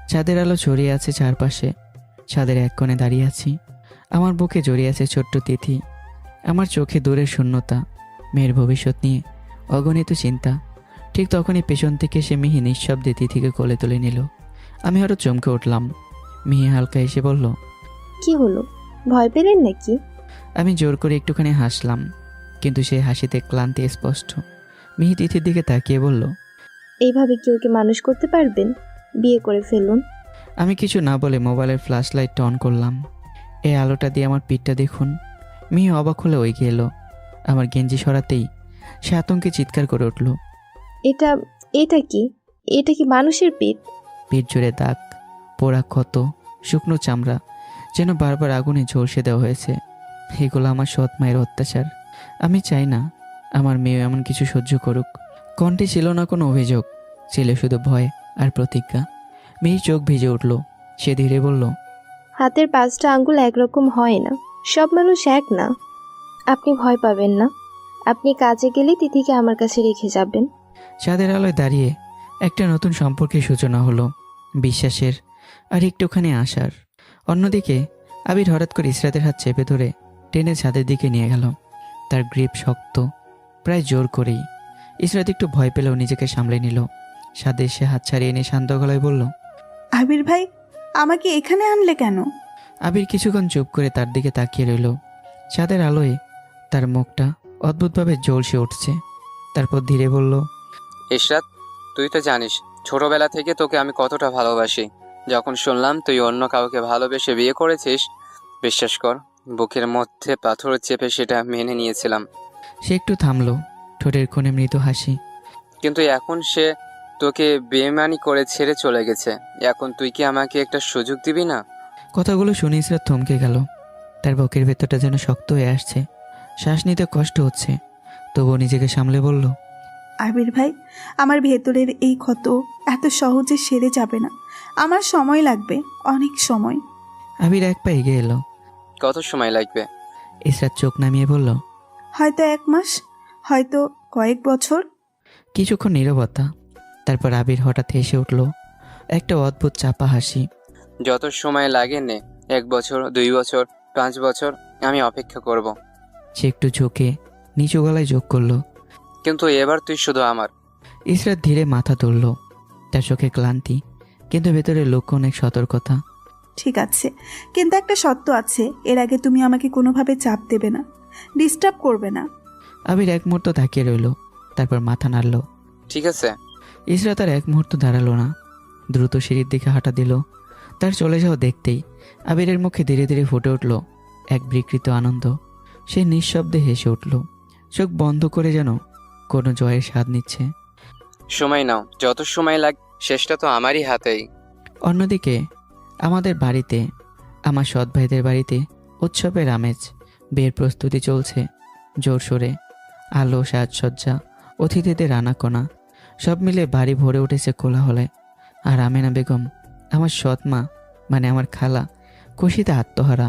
চাঁদের আলো ছড়িয়ে আছে চারপাশে। ছাদের এক কোণে দাঁড়িয়ে আছি। আমার বুকে জড়িয়ে আছে ছোট্ট তিথি। আমার চোখে দূরের শূন্যতা, মেয়ের ভবিষ্যৎ নিয়ে অগণিত চিন্তা। ঠিক তখনই পেছন থেকে সে মিহি নিঃশব্দে তিথিকে কোলে তুলে নিল। আমি আরও চমকে উঠলাম। মিহি হালকা এসে বলল, কি হলো, ভয় পেলেন নাকি? আমি জোর করে একটুখানি হাসলাম, কিন্তু সেই হাসিতে ক্লান্তি স্পষ্ট। মিহি তিথির দিকে তাকিয়ে বলল, এইভাবে কি ওকে মানুষ করতে পারবেন? বিয়ে করে ফেলুন। আমি কিছু না বলে মোবাইলের ফ্ল্যাশ লাইটটা অন করলাম। এই আলোটা দিয়ে আমার পিঠটা দেখুন। মিহি অবাক হলে এগিয়ে এলো। আমার গেঞ্জি সরাতেই সে আতঙ্কে চিৎকার করে উঠল। এটা এটা কি এটা কি মানুষের পিঠ? পিঠ জুড়ে দাগ, পোড়া ক্ষত, শুকনো চামড়া, যেন বারবার আগুনে ঝলসে দেওয়া হয়েছে। এগুলো আমার সৎ মায়ের অত্যাচার। আমি চাই না আমার মেয়ে এমন কিছু সহ্য করুক। কণ্ঠে ছিল না কোনো অভিযোগ, ছিল শুধু ভয় আর প্রতিজ্ঞা। মিহি চোখ ভিজে উঠল। সে ধীরে বলল, হাতের 5টা আঙ্গুল একরকম হয় না, সব মানুষ এক না। আপনি ভয় পাবেন না, আপনি কাজে গেলে তিথিকে আমার কাছে রেখে যাবেন। চাঁদের আলোয় দাঁড়িয়ে একটা নতুন সম্পর্কের সূচনা হলো, বিশ্বাসের আর একটুখানি আশার। অন্যদিকে আবির হঠাৎ করে ইসরাতের হাত চেপে ধরে টেনে ছাদের দিকে নিয়ে গেল। তার গ্রিপ শক্ত, প্রায় জোর করেই। ইসরাত একটু ভয় পেলেও নিজেকে সামলে নিল। ছাদে সে হাত ছাড়িয়ে এনে শান্ত গলায় বলল, আবির ভাই, আমাকে এখানে আনলে কেন? আবির কিছুক্ষণ চুপ করে তার দিকে তাকিয়ে রইল। চাঁদের আলোয় তার মুখটা অদ্ভুতভাবে জ্বলসে উঠছে। তারপর ধীরে বলল, ইশরাত, তুই তো জানিস ছোটবেলা থেকে তোকে আমি কতটা ভালোবাসি। যখন শুনলাম তুই অন্য কাউকে ভালোবেসে বিয়ে করেছিস, বিশ্বাস কর বুকের মধ্যে পাথর চেপে সেটা মেনে নিয়েছিলাম। সে একটু থামলো, ঠোঁটের কোণে মৃদু হাসি। কিন্তু এখন সে তোকে বেইমানি করে ছেড়ে চলে গেছে। এখন তুই কি আমাকে একটা সুযোগ দিবি না? কথাগুলো শুনে ইসরাত থমকে গেল। তার বুকের ভেতরটা যেন শক্ত হয়ে আসছে, শ্বাস নিতে কষ্ট হচ্ছে। তবুও নিজেকে সামলে বলল, আবির ভাই, আমার ভেতরের এই ক্ষত এত সহজে সেরে যাবে না, আমার সময় লাগবে, অনেক সময়। আবির এক পা এগিয়ে এলো। কত সময় লাগবে? ইসরাত চোখ নামিয়ে বলল, হয়তো 1 মাস, হয়তো কয়েক বছর। কিছুক্ষণ নীরবতা। তারপর আবির হঠাৎ হেসে উঠল, একটা অদ্ভুত চাপা হাসি। যত সময় লাগে নে, 1 বছর, 2 বছর, 5 বছর, আমি অপেক্ষা করব। সে একটু ঝুঁকে নিচু গলায় যোগ করলো, কিন্তু এবার তুই শুধু আমার। ইসরাত ধীরে মাথা তুলল। তার চোখে ক্লান্তি, কিন্তু ভেতরে লক্ষ্য অনেক সতর্কতা। ঠিক আছে, কিন্তু একটা শর্ত আছে, এর আগে তুমি আমাকে কোনোভাবে চাপ দেবে না, ডিস্টার্ব করবে না। আবির এক মুহূর্ত তাকিয়ে রইল, তারপর মাথা নাড়ল। ঠিক আছে? ইসরাত আর এক মুহূর্ত দাঁড়ালো না, দ্রুত সিঁড়ির দিকে হাঁটা দিল। তার চলে যাওয়া দেখতেই আবিরের মুখে ধীরে ধীরে ফুটে উঠল এক বিকৃত আনন্দ। সে নিঃশব্দে হেসে উঠল, চোখ বন্ধ করে যেন কোনো জয়ের স্বাদ নিচ্ছে। সময় নাও, যত সময় লাগ, শেষটা তো আমারই হাতেই। অন্যদিকে আমাদের বাড়িতে, আমার সৎ ভাইদের বাড়িতে উৎসবের আমেজ। বিয়ের প্রস্তুতি চলছে জোরসোরে। আলো, সাজসজ্জা, অতিথিদের আনাকোনা, সব মিলে বাড়ি ভরে উঠেছে কোলাহলে। আর আমেনা বেগম, আমার সৎ মা, মানে আমার খালা, খুশিতে আত্মহারা।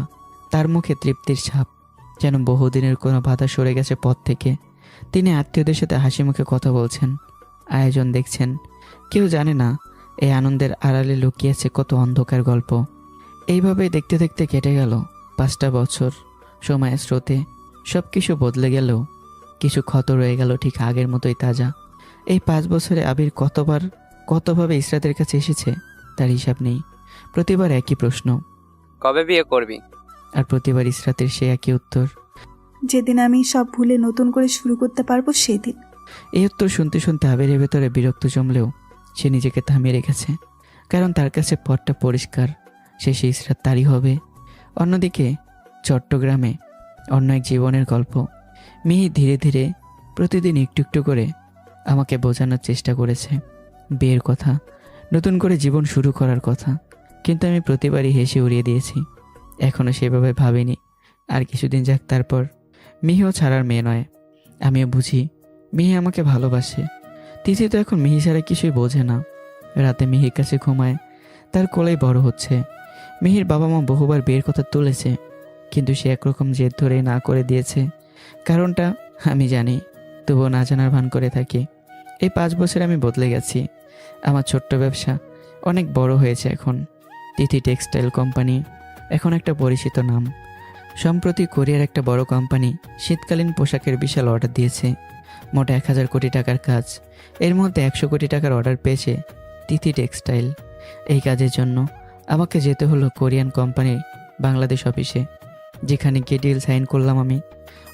তার মুখে তৃপ্তির ছাপ, যেন বহুদিনের কোনো বাধা সরে গেছে পথ থেকে। তিনি আত্মীয়দের সাথে হাসি মুখে কথা বলছেন, আয়োজন দেখছেন। কেউ জানে না এই আনন্দের আড়ালে লুকিয়েছে কত অন্ধকার গল্প। এইভাবেই দেখতে দেখতে কেটে গেল 5টা বছর। সময়ের স্রোতে সব কিছু বদলে গেলেও কিছু ক্ষত রয়ে গেল ঠিক আগের মতোই তাজা। এই 5 বছরে আবির কতভাবে ইসরাতের কাছে এসেছে তার হিসাব নেই। প্রতিবার একই প্রশ্ন, কবে বিয়ে করবি? আর প্রতিবার ইসরাতের সে একই উত্তর, যেদিন আমি সব ভুলে নতুন করে শুরু করতে পারবো সেদিন। এই উত্তর শুনতে শুনতে আবিরের ভেতরে বিরক্ত জমলেও সে নিজেকে থামিয়ে রেখেছে, কারণ তার কাছে পথটা পরিষ্কার, শেষে ইসরাত তারই হবে। অন্যদিকে চট্টগ্রামে অন্য এক জীবনের গল্প। মিহি ধীরে ধীরে প্রতিদিন একটু একটু করে আমাকে বোঝানোর চেষ্টা করেছে বিয়ের কথা, নতুন করে জীবন শুরু করার কথা। কিন্তু আমি প্রতিবারই হেসে উড়িয়ে দিয়েছি। এখনও সেভাবে ভাবিনি। আর কিছুদিন যাক, তারপর। মিহিও ছাড়ার মেয়ে নয়, আমিও বুঝি মিহি আমাকে ভালোবাসে। তিথি তো এখন মিহি ছাড়া কিছুই বোঝে না। রাতে মিহির কাছে ঘুমায়, তার কোলেই বড় হচ্ছে। মিহির বাবা মা বহুবার বিয়ের কথা তুলেছে, কিন্তু সে একরকম জেদ ধরে না করে দিয়েছে। কারণটা আমি জানি, তবুও না জানার ভান করে থাকি। এই 5 বছরে আমি বদলে গেছি। আমার ছোট্ট ব্যবসা অনেক বড় হয়েছে এখন। তিথি টেক্সটাইল কোম্পানি এখন একটা পরিচিত নাম। সম্প্রতি কোরিয়ার একটা বড় কোম্পানি শীতকালীন পোশাকের বিশাল অর্ডার দিয়েছে, মোট 1000 কোটি টাকার কাজ। এর মধ্যে 100 কোটি টাকার অর্ডার পেয়েছে তিথি টেক্সটাইল। এই কাজের জন্য আমাকে যেতে হলো কোরিয়ান কোম্পানির বাংলাদেশ অফিসে, যেখানে গিয়ে ডিল সাইন করলাম আমি।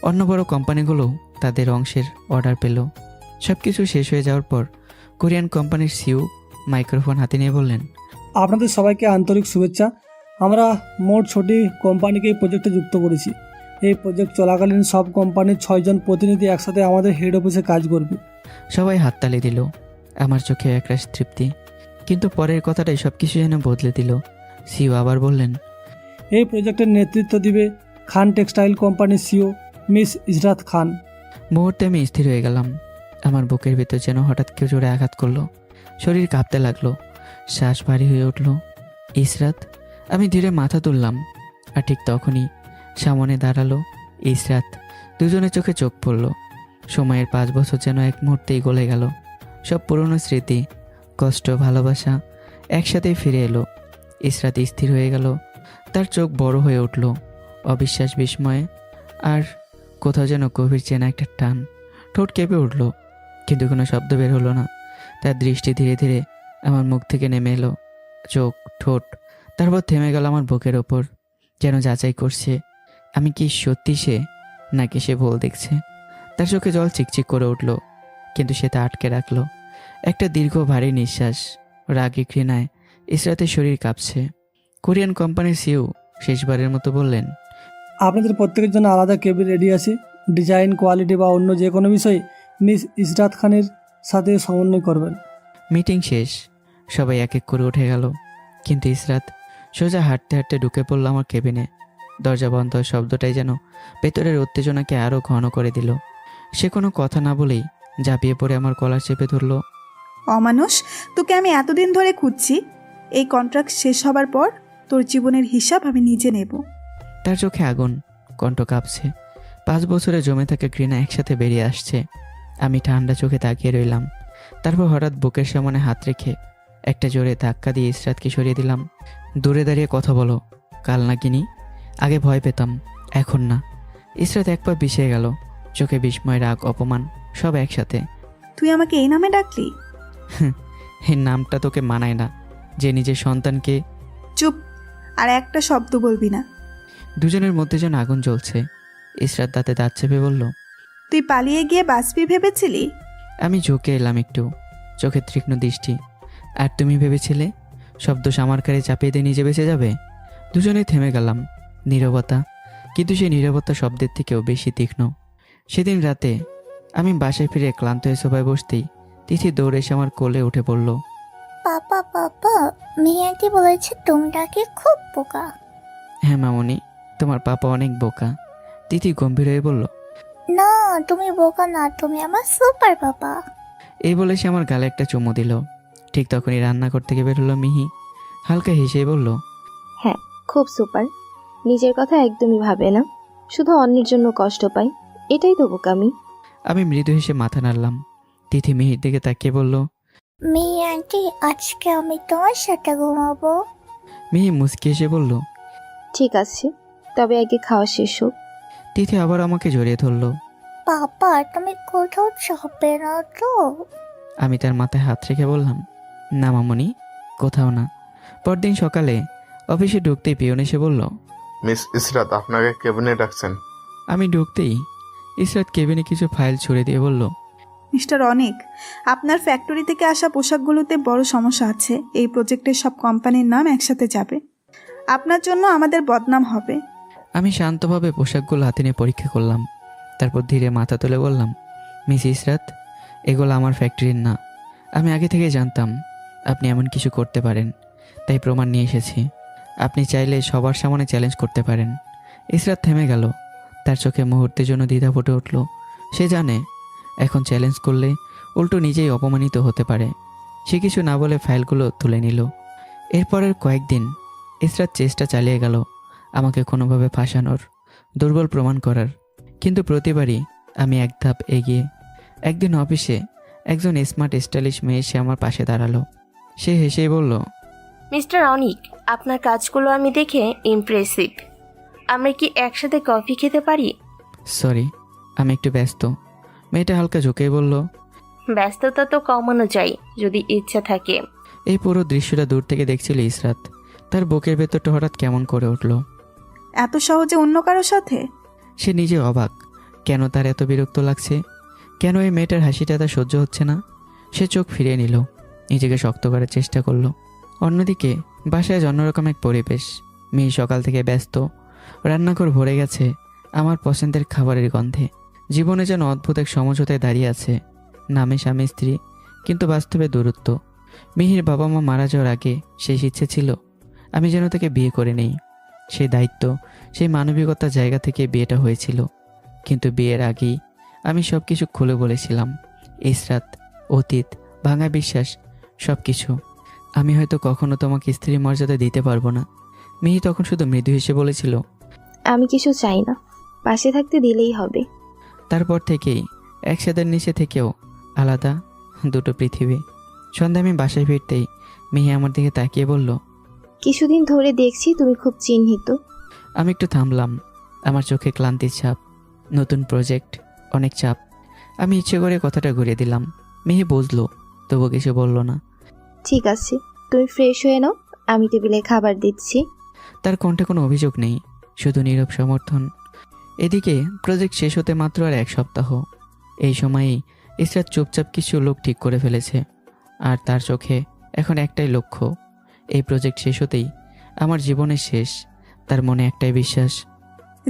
অন্য বড় কোম্পানিগুলোও তাদের অংশের অর্ডার পেল। সব কিছু শেষ হয়ে যাওয়ার পর কোরিয়ান কোম্পানির সিইও মাইক্রোফোন হাতে নিয়ে বললেন, আপনাদের সবাইকে আন্তরিক শুভেচ্ছা। আমরা মোট 6টি কোম্পানিকে এই প্রজেক্টে যুক্ত করেছি। এই প্রজেক্ট চলাকালীন সব কোম্পানির 6 জন প্রতিনিধি একসাথে আমাদের হেড অফিসে কাজ করবে। সবাই হাততালি দিল। আমার চোখে একরাশ তৃপ্তি। কিন্তু পরের কথাটাই সব কিছু যেন বদলে দিল। সিইও আবার বললেন, এই প্রজেক্টের নেতৃত্ব দিবে খান টেক্সটাইল কোম্পানির সিইও মিস ইসরাত খান। মুহূর্তে আমি স্থির হয়ে গেলাম। আমার বুকের ভিতর যেন হঠাৎ কেউ জোরে আঘাত করলো। শরীর কাঁপতে লাগলো। শ্বাস ভারী হয়ে উঠল। ইসরাত। আমি ধীরে মাথা তুললাম, আর ঠিক তখনই সামনে দাঁড়ালো ইসরাত। দুজনের চোখে চোখ পড়ল। সময়ের 5 বছর যেন এক মুহূর্তেই গলে গেল। সব পুরনো স্মৃতি, কষ্ট, ভালোবাসা একসাথেই ফিরে এলো। ইসরাত স্থির হয়ে গেল, তার চোখ বড় হয়ে উঠল, অবিশ্বাস, বিস্ময়ে, আর কোথাও যেন গভীর চেনা একটা টান। ঠোঁট কেঁপে উঠল, কিন্তু কোনো শব্দ বের হলো না। তার দৃষ্টি ধীরে ধীরে আমার মুখ থেকে নেমে এলো, চোখ, ঠোঁট, তারপর থেমে গেল আমার বুকের ওপর, যেন যাচাই করছে আমি কি সত্যি সে, নাকি সে ভুল দেখছে। তার চোখে জল চিকচিক করে উঠল, কিন্তু সে তা আটকে রাখলো। একটা দীর্ঘ ভারী নিঃশ্বাস। রাগে ঘৃণায় ইসরাতের শরীর কাঁপছে। কোরিয়ান কোম্পানির সিইও শেষবারের মতো বললেন, আপনাদের প্রত্যেকের জন্য আলাদা কেবিন রেডি আছে। ডিজাইন, কোয়ালিটি বা অন্য যে কোনো বিষয়ে মিস ইসরাত খানের সাথে সমন্বয় করবেন। মিটিং শেষ, সবাই এক এক করে উঠে গেল, কিন্তু ইসরাত সোজা হাঁটতে হাঁটতে ঢুকে পড়ল আমার কেবিনে। দরজা বন্ধ হওয়ার শব্দটাই যেন ভেতরের উত্তেজনাকে আরও ঘন করে দিল। সে কোনো কথা না বলেই ঝাঁপিয়ে পড়ে আমার কলার চেপে ধরল। অমানুষ, তোকে আমি এতদিন ধরে খুঁজছি। এই কন্ট্রাক্ট শেষ হবার পর তোর জীবনের হিসাব আমি নিজে নেব। তার চোখে আগুন, কণ্ঠ কাঁপছে। 5 বছরে জমে থাকা ঘৃণা একসাথে বেরিয়ে আসছে। আমি ঠান্ডা চোখে তাকিয়ে রইলাম। তারপর হঠাৎ বুকের সামনে হাত রেখে একটা জোরে ধাক্কা দিয়ে ইসরাতকে সরিয়ে দিলাম। দূরে দাঁড়িয়ে কথা বলো, কাল না কিনি আগে ভয় পেতাম, এখন না। ইসরাত এক পা পিছিয়ে গেল, চোখে বিস্ময়, রাগ, অপমান সব একসাথে। তুই আমাকে এই নামে ডাকলি? এই নামটা তোকে মানায় না, যে নিজের সন্তানকে। চুপ, আর একটা শব্দ বলবি না। দুজনের মধ্যে যেন আগুন জ্বলছে। ইসরাত দাঁতে দাঁত চেপে বলল, তুই পালিয়ে গিয়ে বাঁচবি ভেবেছিলি? আমি ঝুঁকে এলাম একটু, চোখে তীক্ষ্ণ দৃষ্টি। আর তুমি ভেবেছিলে সব দোষ আমার কারে চাপিয়ে দিয়ে নিজে বেঁচে যাবে? দুজনে থেমে গেলাম। নীরবতা, কিন্তু সেই নীরবতা শব্দের থেকেও বেশি তীক্ষ্ণ। সেদিন রাতে আমি বাসায় ফিরে ক্লান্ত হয়ে সোফায় বসতেই তিথি দৌড়ে এসে আমার কোলে উঠে পড়ল। পাপা পাপা, মিয়াকে বলেছে তোমরা কি খুব বোকা। হ্যাঁ মামনি, তোমার পাপা অনেক বোকা। তিথি গম্ভীর হয়ে বলল, না তুমি বোকা না, তুমি আমার সুপার পাপা। এই বলে সে আমার গালে একটা চুমু দিল। ঠিক তখনই রান্নাঘর থেকে বের হলো মিহি। হালকা হেসেই বলল, হ্যাঁ, খুব সুপার। নিজের কথা একদমই ভাবে না, শুধু অন্যের জন্য কষ্ট পায়, এটাই তো বোকামি। আমি মৃদু হেসে মাথা নাড়লাম। তিথি মিহির দিকে তাকিয়ে বলল, মিয়াকে আজকে আমি তোমার সাথে ঘুমাবো। মিহি মুচকি এসে বলল, ঠিক আছে, তবে আগে খাওয়া শেষ হোক। তিথি আবার আমাকে জড়িয়ে ধরল। পাপা তুমি কোথাও যাবে না তো? আমি তার মাথায় হাত রেখে বললাম, না মামনি, কোথাও না। পরদিন সকালে অফিসে ঢুকতেই পিয়ন এসে বলল, মিস ইসরাত আপনাকে কেবিনে ডাকছেন। আমি ঢুকতেই ইসরাত কেবিনে কিছু ফাইল ছুড়ে দিয়ে বলল, মিস্টার অনেক, আপনার ফ্যাক্টরি থেকে আসা পোশাকগুলোতে বড় সমস্যা আছে। এই প্রজেক্টের সব কোম্পানির নাম একসাথে যাবে। আপনার জন্য আমাদের বদনাম হবে। আমি শান্তভাবে পোশাকগুলো হাতে নিয়ে পরীক্ষা করলাম। তারপর ধীরে মাথা তুলে বললাম, মিস ইসরাত, এগুলো আমার ফ্যাক্টরির না। আমি আগে থেকে জানতাম আপনি এমন কিছু করতে পারেন, তাই প্রমাণ নিয়ে এসেছি। আপনি চাইলে সবার সামনে চ্যালেঞ্জ করতে পারেন। ইসরাত থেমে গেল, তার চোখে মুহূর্তের জন্য দ্বিধা ফুটে উঠল। সে জানে এখন চ্যালেঞ্জ করলে উল্টো নিজেই অপমানিত হতে পারে। সে কিছু না বলে ফাইলগুলো তুলে নিল। এরপরের কয়েকদিন ইসরাত চেষ্টা চালিয়ে গেল আমাকে কোনোভাবে ফাঁসানোর, দুর্বল প্রমাণ করার। কিন্তু প্রতিবারই আমি এক ধাপ এগিয়ে। একদিন অফিসে একজন স্মার্ট স্টাইলিশ মেয়ে এসে আমার পাশে দাঁড়ালো। সে হেসেই বলল, মিস্টার অনিক, আপনার কাজগুলো আমি দেখে ইমপ্রেসিভ। আমরা কি একসাথে কফি খেতে পারি? সরি, আমি একটু ব্যস্ত। মেয়েটা হালকা ঝুঁকেই বলল, ব্যস্ততা তো কমানো যায় যদি ইচ্ছা থাকে। এই পুরো দৃশ্যটা দূর থেকে দেখছিল ইসরাত। তার বুকের ভেতরটা হঠাৎ কেমন করে উঠল। এত সহজে অন্য কারোর সাথে? সে নিজে অবাক, কেন তার এত বিরক্ত লাগছে, কেন এই মেয়েটার হাসিটা তার সহ্য হচ্ছে না। সে চোখ ফিরিয়ে নিল, নিজেকে শক্ত করার চেষ্টা করলো। অন্যদিকে বাসায় অন্যরকম এক পরিবেশ। মেয়ে সকাল থেকে ব্যস্ত, রান্নাঘর ভরে গেছে আমার পছন্দের খাবারের গন্ধে। জীবনে যেন অদ্ভুত এক সমঝোতায় দাঁড়িয়ে আছে। নামে স্বামী স্ত্রী, কিন্তু বাস্তবে দূরত্ব। মিহির বাবা মা মারা যাওয়ার আগে শেষ ইচ্ছে ছিল আমি যেন তাকে বিয়ে করে নেই। সেই দায়িত্ব, সেই মানবিকতার জায়গা থেকে বিয়েটা হয়েছিল। কিন্তু বিয়ের আগেই আমি সব কিছু খুলে বলেছিলাম। ইসরাত, অতীত, ভাঙা বিশ্বাস, সব কিছু। আমি হয়তো কখনো তোমাকে স্ত্রীর মর্যাদা দিতে পারবো না। মিহি তখন শুধু মৃদু হেসে বলেছিল, আমি কিছু চাই না, পাশে থাকতে দিলেই হবে। তারপর থেকেই একসাথে নিচে থেকেও আলাদা দুটো পৃথিবী। সন্ধ্যা আমি বাসায় ফিরতেই মিহি আমার দিকে তাকিয়ে বলল, কিছুদিন ধরে দেখছি তুমি খুব চিহ্নিত। আমি একটু থামলাম। আমার চোখে ক্লান্তির ছাপ, নতুন প্রজেক্ট, অনেক চাপ। আমি ইচ্ছে করে কথাটা ঘুরিয়ে দিলাম। মিহি বুঝলো, তবু কিছু বলল না। ঠিক আছে, তুমি ফ্রেশ হয়ে নাও, আমি টেবিলে খাবার দিচ্ছি। তার কণ্ঠে কোনো অভিযোগ নেই, শুধু নীরব সমর্থন। এদিকে প্রজেক্ট শেষ হতে মাত্র আর 1 সপ্তাহ। এই সময়েই ইসরাত চুপচাপ কিছু লোক ঠিক করে ফেলেছে, আর তার চোখে এখন একটাই লক্ষ্য, এই প্রজেক্ট শেষ হতেই আমার জীবনের শেষ। তার মনে একটাই বিশ্বাস,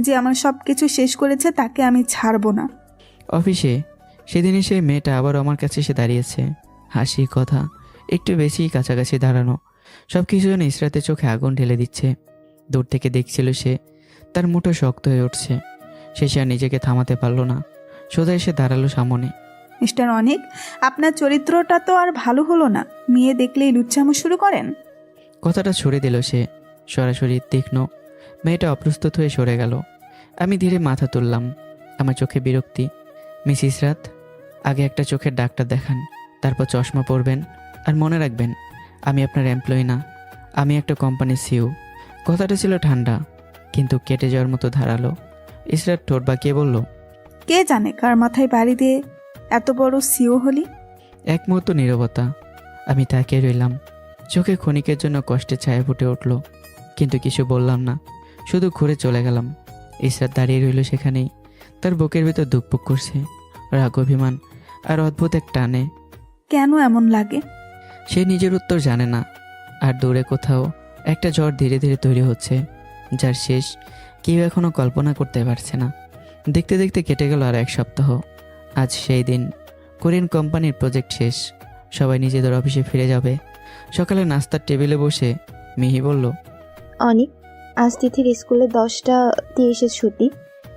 যে আমার সব কিছু শেষ করেছে তাকে আমি ছাড়বো না। অফিসে সেদিনই সেই মেয়েটা আবার আমার কাছে এসে দাঁড়িয়েছে। হাসি, কথা একটু বেশিই কাছাকাছি দাঁড়ানো, সব কিছু যেন ইসরাতের চোখে আগুন ঢেলে দিচ্ছে। দূর থেকে দেখছিল সে, তার মুঠো শক্ত হয়ে উঠছে। সে আর নিজেকে থামাতে পারল না, সোজা এসে দাঁড়ালো সামনে। মিস্টার অনিক, আপনার চরিত্রটা তো আর ভালো হলো না, মেয়ে দেখলেই লুচ্চামো শুরু করেন। কথাটা ছড়ে দিল সে, সরাসরি তীক্ষ্ণ। মেয়েটা অপ্রস্তুত হয়ে সরে গেল। আমি ধীরে মাথা তুললাম, আমার চোখে বিরক্তি। মিস ইসরাত, আগে একটা চোখের ডাক্তার দেখান, তারপর চশমা পরবেন। আর মনে রাখবেন, আমি আপনার এমপ্লয়ি না, আমি একটা কোম্পানির সিইও। কথাটা ছিল ঠান্ডা, কিন্তু কেটে যাওয়ার মতো ধারালো। ইসরাত ঠোঁট বাঁকিয়ে বলল, কে জানে কার মাথায় বাড়ি দিয়ে এত বড় সিও হলি। এক মুহূর্ত নীরবতা। আমি তাকিয়ে রইলাম, চোখে ক্ষণিকের জন্য কষ্টে ছায়া ফুটে উঠল, কিন্তু কিছু বললাম না, শুধু ঘুরে চলে গেলাম। ইসরাত দাঁড়িয়ে রইল সেখানেই, তার বুকের ভিতর ধুকপুক করছে রাগ, অভিমান আর অদ্ভুত এক টানে। কেন এমন লাগে? সে নিজের উত্তর জানে না। আর দূরে কোথাও একটা ঝড় ধীরে ধীরে তৈরি হচ্ছে, যার শেষ কেউ এখনো কল্পনা করতে পারছে না। দেখতে দেখতে কেটে গেল আর 1 সপ্তাহ। আজ সেই দিন, কোরিয়ান কোম্পানির প্রজেক্ট শেষ, সবাই নিজেদের অফিসে ফিরে যাবে। সকালে নাস্তার টেবিলে বসে মিহি বলল, অনিক, আজ তিথির স্কুলে 10:30 ছুটি।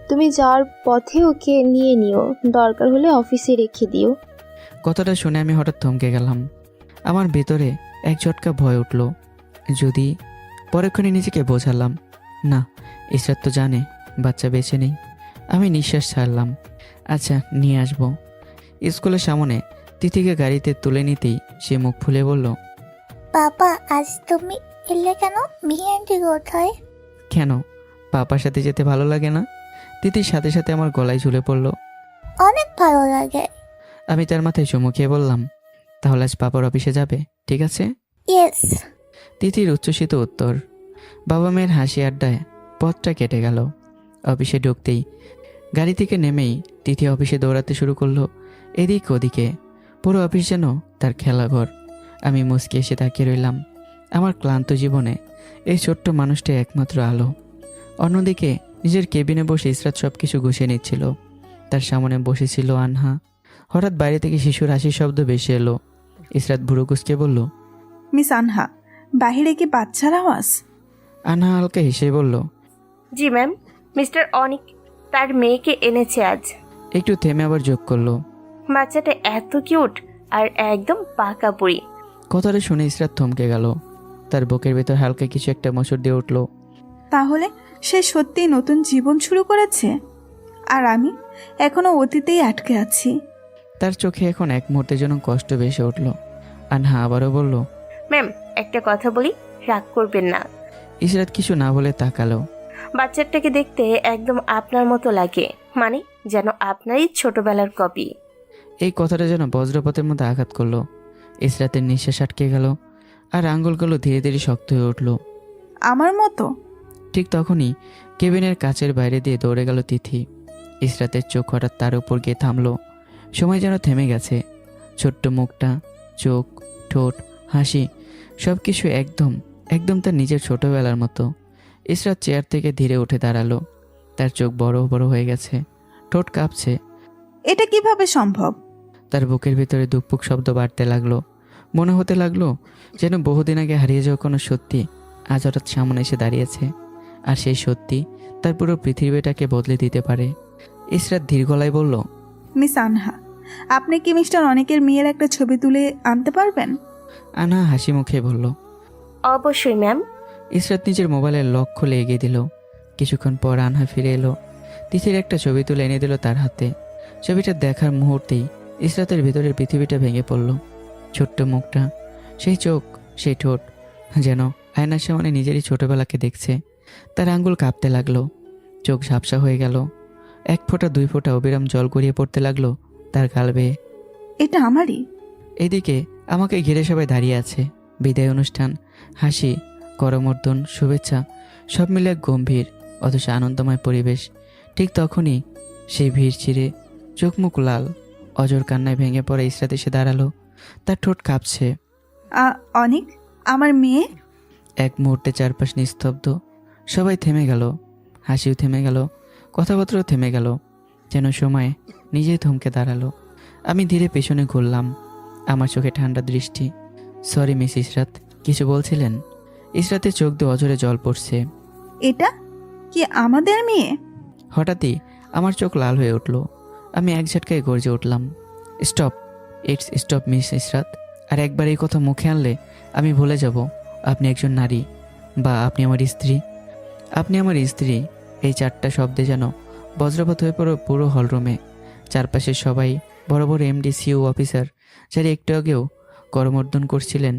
তুমি যাওয়ার পথে ওকে নিয়ে নিও, দরকার হলে অফিসে রেখে দিও। কথাটা শুনে আমি হঠাৎ থমকে গেলাম। আমার ভেতরে এক ঝটকা ভয় উঠল। যদি, পরক্ষণে নিজেকে বোঝালাম, না, ইসরাত তো জানে বাচ্চা বেঁচে নেই। আমি নিঃশ্বাস ছাড়লাম। আচ্ছা, নিয়ে আসবো। স্কুলের সামনে তিথিকে গাড়িতে তুলে নিতেই সে মুখ ফুলে বলল, বাবা, আজ তুমি এলে কেন? মিহি আন্টি কোথায়? কেন, পাপার সাথে যেতে ভালো লাগে না? তিথির সাথে সাথে আমার গলায় ঝুলে পড়ল। অনেক ভালো লাগে। আমি তার মাথায় চুমু খেয়ে বললাম, তাহলে আজ পাপার অফিসে যাবে, ঠিক আছে? ইয়েস। তিথির উচ্ছ্বসিত উত্তর। বাবা মেয়ের হাসি আড্ডায় পথটা কেটে গেল। অফিসে ঢুকতেই, গাড়ি থেকে নেমেই তিথি অফিসে দৌড়াতে শুরু করলো, এদিক ওদিকে। পুরো অফিস যেন তার খেলাঘর। আমি মুচকি এসে তাকিয়ে রইলাম। আমার ক্লান্ত জীবনে এই ছোট্ট মানুষটাই একমাত্র আলো। অন্যদিকে নিজের কেবিনে বসে ইসরাত সব কিছু গুছিয়ে নিচ্ছিল। তার সামনে বসেছিল আনহা। হঠাৎ বাইরে থেকে শিশুর হাসির শব্দ ভেসে এলো। ইসরাত ভুরু কুঁচকে বলল, মিস আনহা, বাহিরে কি বাচ্চার আওয়াজ? আনহা হালকা হেসে বলল, জি ম্যাম, মিস্টার অনিক তার মেয়েকে এনেছে আজ। একটু থেমে আবার যোগ করলো, বাচ্চাটা এত কিউট আর একদম পাকা পুরি। কথাটা শুনে ইসরাত থমকে গেল। তার বুকের ভেতর হালকা কিছু একটা মোচড় দিয়ে উঠল। তাহলে সে সত্যিই নতুন জীবন শুরু করেছে, আর আমি এখনো অতীতেই আটকে আছি। তার চোখে এখন এক মুহূর্তের জন্য কষ্ট ভেসে উঠল। আনহা আবারও বলল, ম্যাম, একটা কথা বলি, রাগ করবেন না। ইসরাত কিছু না বলে তাকালো। বাচ্চাটাকে দেখতে একদম আপনার মতো লাগে, মানে যেন আপনারই ছোটবেলার কপি। এই কথাটা যেন বজ্রপাতের মধ্যে আঘাত করলো। ইসরাতের নিঃশ্বাস আটকে গেল, আর আঙ্গুলগুলো ধীরে ধীরে শক্ত হয়ে উঠল। আমার মতো? ঠিক তখনই কেবিনের কাচের বাইরে দিয়ে দৌড়ে গেল তিথি। ইসরাতের চোখ হঠাৎ তার উপর গিয়ে থামলো। সময় যেন থেমে গেছে। ছোট্ট মুখটা, চোখ, ঠোঁট, হাসি, সব কিছু একদম একদম তার নিজের ছোটবেলার মতো। ইসরাত চেয়ার থেকে ধীরে উঠে দাঁড়ালো। তার চোখ বড় বড় হয়ে গেছে, ঠোঁট কাঁপছে। এটা কিভাবে সম্ভব? তার বুকের ভিতরে দুপুক শব্দ বাড়তে লাগলো। মনে হতে লাগলো যেন বহুদিন আগে হারিয়ে যাওয়া কোনো সত্যি আজ হঠাৎ সামনে এসে দাঁড়িয়েছে, আর সেই সত্যি তার পুরো পৃথিবীটাকে বদলে দিতে পারে। ইসরাত ধীর গলায় বলল, মিস আনহা, আপনি কি মিস্টার অনেকের মেয়ের একটা ছবি তুলে আনতে পারবেন? আনহা হাসি মুখে বলল, অবশ্যই ম্যাম। ইসরাত নিজের মোবাইলের লক খুলে এগিয়ে দিল। কিছুক্ষণ পর আনহা ফিরে এলো। তিথির একটা ছবি তুলে এনে দিল তার হাতে। ছবিটা দেখার মুহূর্তেই ইসরাতের ভিতরের পৃথিবীটা ভেঙে পড়ল। ছোট্ট মুখটা, সেই চোখ, সেই ঠোঁট, যেন আয়নার সামনে নিজেরই ছোটবেলাকে দেখছে। তার আঙ্গুল কাঁপতে লাগলো, চোখ ঝাপসা হয়ে গেল। এক ফোঁটা দুই ফোঁটা অবিরাম জল গড়িয়ে পড়তে লাগলো তার গাল বেয়ে। এটা আমারই। এইদিকে আমাকে ঘিরে সবাই দাঁড়িয়ে আছে। বিদায় অনুষ্ঠান, হাসি, করমর্দন, শুভেচ্ছা সব মিলে এক গম্ভীর অথচ আনন্দময় পরিবেশ। ঠিক তখনই সেই ভিড় চিরে চোখ মুখ লাল, অজর কান্নায় ভেঙে পড়ে ইসরাত এসে দাঁড়ালো। তার ঠোঁট কাঁপছে। অনেক, আমার মেয়ে। এক মুহূর্তে চারপাশ নিস্তব্ধ। সবাই থেমে গেল, হাসিও থেমে গেল, কথাবার্তাও থেমে গেল, যেন সময় নিজেই থমকে দাঁড়ালো। আমি ধীরে পেছনে ঘুরলাম, আমার চোখে ঠান্ডা দৃষ্টি। সরি মিস ইসরাত, কিছু বলছিলেন? ইসরাতের চোখ দিয়ে অজরে জল পড়ছে। এটা কি আমাদের মেয়ে? হঠাৎই আমার চোখ লাল হয়ে উঠল। আমি এক ঝটকায় গর্জে উঠলাম, stop, it's stop miss Israt. আর একবার এই কথা মুখে আনলে আমি ভুলে যাব আপনি একজন নারী, বা আপনি আমার স্ত্রী। আপনি আমার স্ত্রী, এই চারটা শব্দে যেন বজ্রপাত হয়ে পড়ো পুরো হলরুমে। চারপাশের সবাই, বড় বড় এমডি, সিইও, অফিসার যারা একটু আগেও করমর্দন করছিলেন,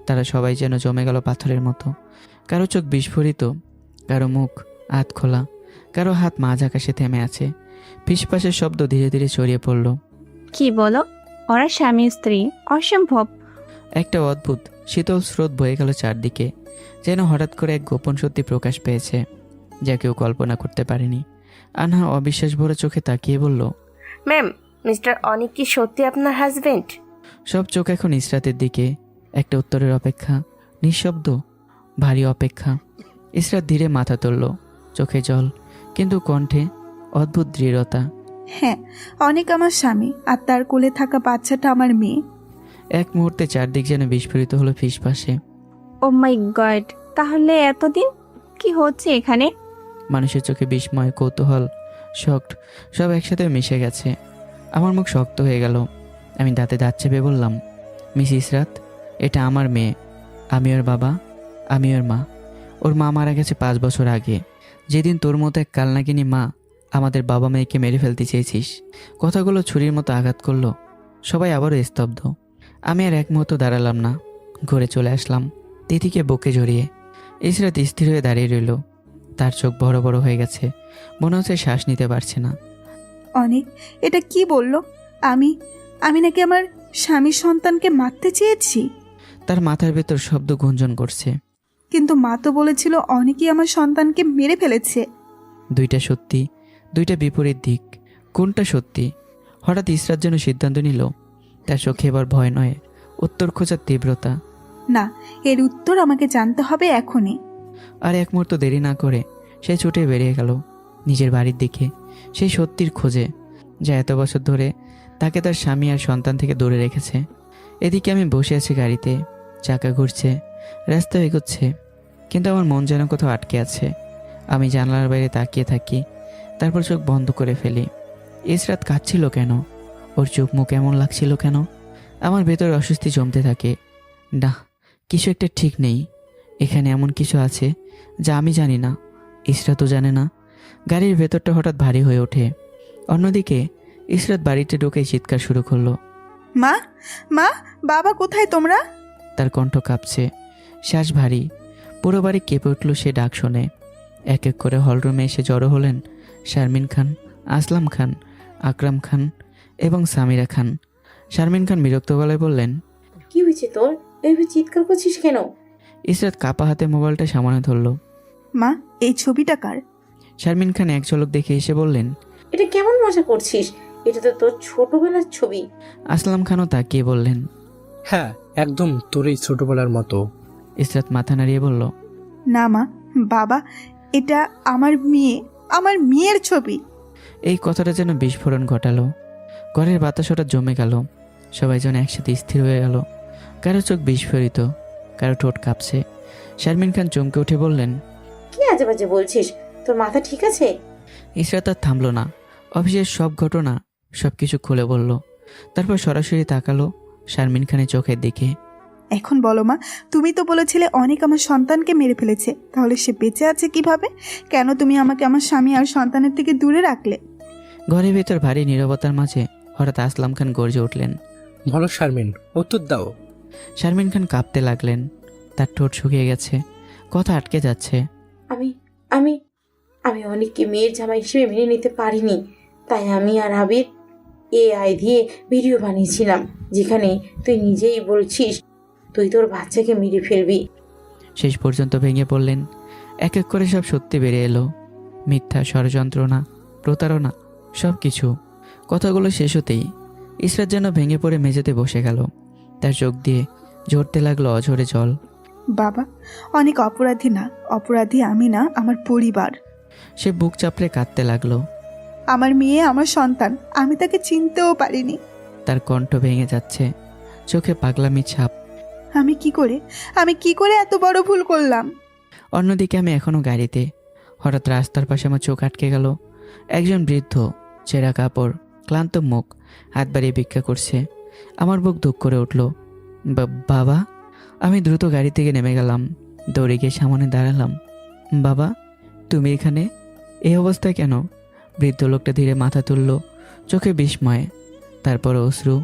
তারা সবাই যেন জমে গেল পাথরের মতো। কারো চোখ বিস্ফোরিত, কারো মুখ হাত খোলা, কারো হাত মাঝ আকাশে থেমে আছে। ফিসফাসের শব্দ ধীরে ধীরে ছড়িয়ে পড়ল। কি বলো? ওরা স্বামী স্ত্রী? অসম্ভব। একটা অদ্ভুত শীতল স্রোত বয়ে গেল চারদিকে, যেন হঠাৎ করে এক গোপন সত্যি প্রকাশ পেয়েছে, যা কেউ কল্পনা করতে পারেনি। আনহা অবিশ্বাস ভরা চোখে তাকিয়ে বলল, ম্যাম, মিস্টার অনিক কি সত্যি আপনার হাজবেন্ড? সব চোখ এখন ইসরাতের দিকে, একটা উত্তরের অপেক্ষা, নিঃশব্দ, ভারী অপেক্ষা। ইসরাত ধীরে মাথা তুলল, চোখে জল, কিন্তু কণ্ঠে অদ্ভুত দৃঢ়তা। হ্যাঁ, অনেক আমার স্বামী, আর তার কোলে থাকা বাচ্চাটা আমার মেয়ে। এক মুহূর্তে চারদিক যেন বিস্ফোরিত হলো ফিসফাসে। ও মাই গড, তাহলে এতদিন কি হচ্ছে এখানে? মানুষের চোখে বিস্ময়, কৌতূহল, শক্ট সব একসাথে মিশে গেছে। আমার মুখ শক্ত হয়ে গেল। আমি দাঁতে দাঁত চেপে বললাম, মিস ইসরাত, এটা আমার মেয়ে। আমি ওর বাবা, আমি ওর মা। ওর মা মারা গেছে 5 বছর আগে, যেদিন তোর মতো এক কালনাগিনী মা আমাদের বাবা মেয়েকে মেরে ফেলতে চেয়েছিস। কথাগুলো ছুরির মতো আঘাত করলো। সবাই আবারও স্তব্ধ। আমি আর এক মুহূর্ত দাঁড়ালাম না, ঘরে চলে আসলাম, তিথিকে বুকে জড়িয়ে। ইসরাত স্থির হয়ে দাঁড়িয়ে রইল। তার চোখ বড় বড় হয়ে গেছে, মনে হচ্ছে শ্বাস নিতে পারছে না। অনেক, এটা কি বললো? আমি নাকি আমার স্বামীর সন্তানকে মারতে চেয়েছি? তার মাথার ভেতর শব্দ গুঞ্জন করছে। কিন্তু মা তো বলেছিল অনেকই আমার সন্তানকে মেরে ফেলেছে। দুইটা সত্যি, দুইটা বিপরীত দিক। কোনটা সত্যি? হঠাৎ ইসরাত যেন সিদ্ধান্ত নিল। তার চোখে এবার ভয় নয়, উত্তর খোঁজার তীব্রতা। না, এর উত্তর আমাকে জানতে হবে এখনই। আর এক মুহূর্ত দেরি না করে সে ছুটে বেরিয়ে গেল নিজের বাড়ির দিকে, সেই সত্যির খোঁজে, যা এত বছর ধরে তাকে তার স্বামী আর সন্তান থেকে দূরে রেখেছে। এদিকে আমি বসে আছি গাড়িতে, চাকা ঘুরছে, রাস্তা এগোচ্ছে, কিন্তু আমার মন যেন কোথাও আটকে আছে। আমি জানলার বাইরে তাকিয়ে থাকি, তারপর চোখ বন্ধ করে ফেলি। ইসরাত কাঁদছিল কেন? ওর চোখ মুখ এমন লাগছিল কেন? আমার ভেতর অস্বস্তি জমতে থাকে। না, কিছু একটা ঠিক নেই। এখানে এমন কিছু আছে যা আমি জানি না, ইসরাতও জানে না। গাড়ির ভেতরটা হঠাৎ ভারী হয়ে ওঠে। অন্যদিকে ইসরাত বাড়িতে ঢুকে চিৎকার শুরু করলো, মা, মা, বাবা কোথায় তোমরা? তার কণ্ঠ কাঁপছে, শ্বাস ভারী। পুরো বাড়ি কেঁপে উঠল সে ডাক শুনে। এক এক করে হলরুমে এসে জড়ো হলেন শারমিন খান, আসলাম খান, আকরাম খান এবং সামিরা খান। শারমিন খান বিরক্ত গলায় বললেন, কি হয়েছে তোর? এভাবে চিৎকার করছিস কেন? ইসরাত কাপা হাতে মোবাইলটা সামনে ধরল। মা, এই ছবিটা কার? শারমিন খান এক ঝলক দেখে এসে বললেন, এটা কেমন মজা করছিস? এটা তো তোর ছোটবেলার ছবি। আসলাম খানও তাকিয়ে বললেন, হ্যাঁ, একদম তোর এই ছোটবেলার মতো। ইসরাত মাথা নাড়িয়ে বলল, না মা, বাবা, এটা আমার মেয়ে, আমার মেয়ের ছবি। এই কথাটা যেন বিস্ফোরণ ঘটালো। ঘরের বাতাস হঠাৎ জমে গেল। সবাই যেন একসাথে স্থির হয়ে গেল। কারো চোখ বিস্ফোরিত, কারো ঠোঁট কাঁপছে। শারমিন খান চমকে উঠে বললেন, কি আজে বাজে বলছিস? তোর মাথা ঠিক আছে? ইসরাত আর থামল না। অফিসের সব ঘটনা সব কিছু খুলে বলল। তারপর সরাসরি তাকালো শারমিন খানের চোখের দিকে। এখন বলো মা, তুমি তো বলেছিলে অনেক আমার সন্তানকে মেরে ফেলেছে, তাহলে সে বেঁচে আছে কিভাবে? কেন তুমি আমাকে আমার স্বামী আর সন্তানের থেকে দূরে রাখলে? ঘরের ভেতর ভারী নীরবতার মাঝে হঠাৎ আসলাম খান গর্জে উঠলেন। বলো শারমিন, উত্তর দাও। শারমিন খান কাঁপতে লাগলেন। তার ঠোঁট শুকিয়ে গেছে, কথা আটকে যাচ্ছে। আমি আমি আমি অনেককে মেয়ের জামাই হিসেবে মেনে নিতে পারিনি, তাই আমি আর আবির AI দিয়ে ভিডিও বানিয়েছিলাম, যেখানে তুই নিজেই বলছিস তুই তোর বাচ্চাকে মেরে ফেলবি। শেষ পর্যন্ত ভেঙে পড়লেন। এক এক করে সব সত্যি বেরিয়ে এলো। মিথ্যা, ষড়যন্ত্রণা, প্রতারণা, সব কিছু। কথাগুলো শেষ হতেই ইসরাত যেন ভেঙে পড়ে মেঝেতে বসে গেল। তার চোখ দিয়ে ঝরতে লাগলো অঝরে জল। বাবা, অনেক অপরাধী না, অপরাধী আমি না, আমার পরিবার। সে বুক চাপড়ে কাঁদতে লাগলো। আমার মেয়ে, আমার সন্তান, আমি তাকে চিনতেও পারিনি। তার কণ্ঠ ভেঙে যাচ্ছে, চোখে পাগলামি ছাপ। আমি কি করে এত বড় ভুল করলাম? অন্যদিকে আমি এখনো গাড়িতে। হঠাৎ রাস্তার পাশে আমার চোখ আটকে গেল। একজন বৃদ্ধ, ছেঁড়া কাপড়, ক্লান্ত মুখ, হাত বাড়িয়ে ভিক্ষা করছে। আমার বুক ধুক করে উঠল। বাবা! আমি দ্রুত গাড়ি থেকে নেমে গেলাম, দৌড়ে গিয়ে সামনে দাঁড়ালাম। বাবা, তুমি এখানে? এই অবস্থায় কেন? বৃদ্ধ লোকটা ধীরে মাথা তুলল, চোখে বিস্ময়, তারপর অশ্রু।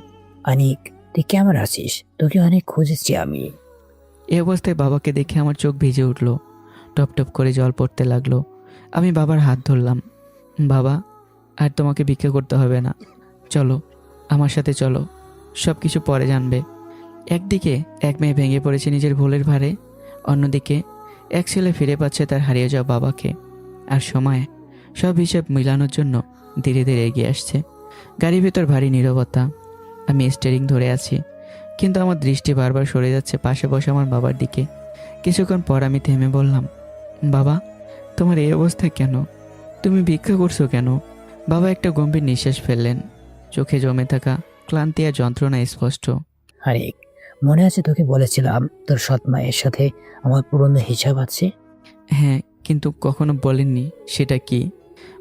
অনিক, তুই কেমন আছিস? তোকে অনেক খুঁজেছি আমি। এই অবস্থায় বাবাকে দেখে আমার চোখ ভিজে উঠল, টপ টপ করে জল পড়তে লাগলো। আমি বাবার হাত ধরলাম। বাবা, আর তোমাকে ভিক্ষা করতে হবে না, চলো আমার সাথে চলো, সব কিছু পরে জানবে। একদিকে এক মেয়ে ভেঙে পড়েছে নিজের ভুলের ভারে, অন্যদিকে এক ছেলে ফিরে পাচ্ছে তার হারিয়ে যাওয়া বাবাকে। আর সময় সব হিসাব মিলানোর জন্য ধীরে ধীরে এগিয়ে আসছে। গাড়ির ভেতর ভারী নীরবতা। আমি স্টিয়ারিং ধরে আছি, কিন্তু আমার দৃষ্টি বারবার সরে যাচ্ছে পাশে বসে আমার বাবার দিকে। কিছুক্ষণ পর আমি থেমে বললাম, বাবা, তোমার এই অবস্থা কেন? তুমি ভিক্ষা করছো কেন? বাবা একটা গম্ভীর নিঃশ্বাস ফেললেন, চোখে জমে থাকা ক্লান্তি আর যন্ত্রণা স্পষ্ট। আরেক, মনে আছে তোকে বলেছিলাম তোর সৎ মায়ের সাথে আমার পুরনো হিসাব আছে? হ্যাঁ, কিন্তু কখনো বলেননি সেটা কি।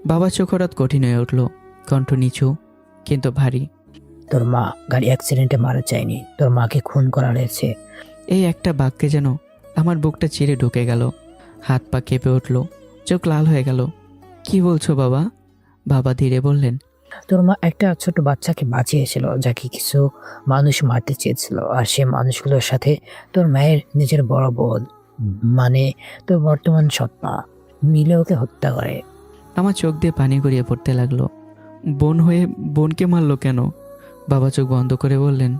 বাবার চোখ হঠাৎ কঠিন হয়ে উঠল, কণ্ঠ নিচু কিন্তু ভারী। তোর মা গাড়ি অ্যাক্সিডেন্টে মারা যায়নি, তোর মাকে খুন করা হয়েছে। এই একটা বাক্যে যেন আমার বুকটা চিরে ঢুকে গেল। হাত পা কেঁপে উঠল, চোখ লাল হয়ে গেল। কি বলছো বাবা? বাবা ধীরে বললেন, তোর মা একটা ছোট বাচ্চাকে বাঁচিয়েছিল, যাকে কিছু মানুষ মারতে চেয়েছিল, আর সে মানুষগুলোর সাথে তোর মায়ের নিজের বড় বোন, মানে তোর বর্তমান সৎ মা, মিলে ওকে হত্যা করে। আমার চোখ দিয়ে পানি গড়িয়ে পড়তে লাগলো। বোন হয়ে বোনকে মারলো কেন? বাবা চোখ বন্ধ করে বললেন,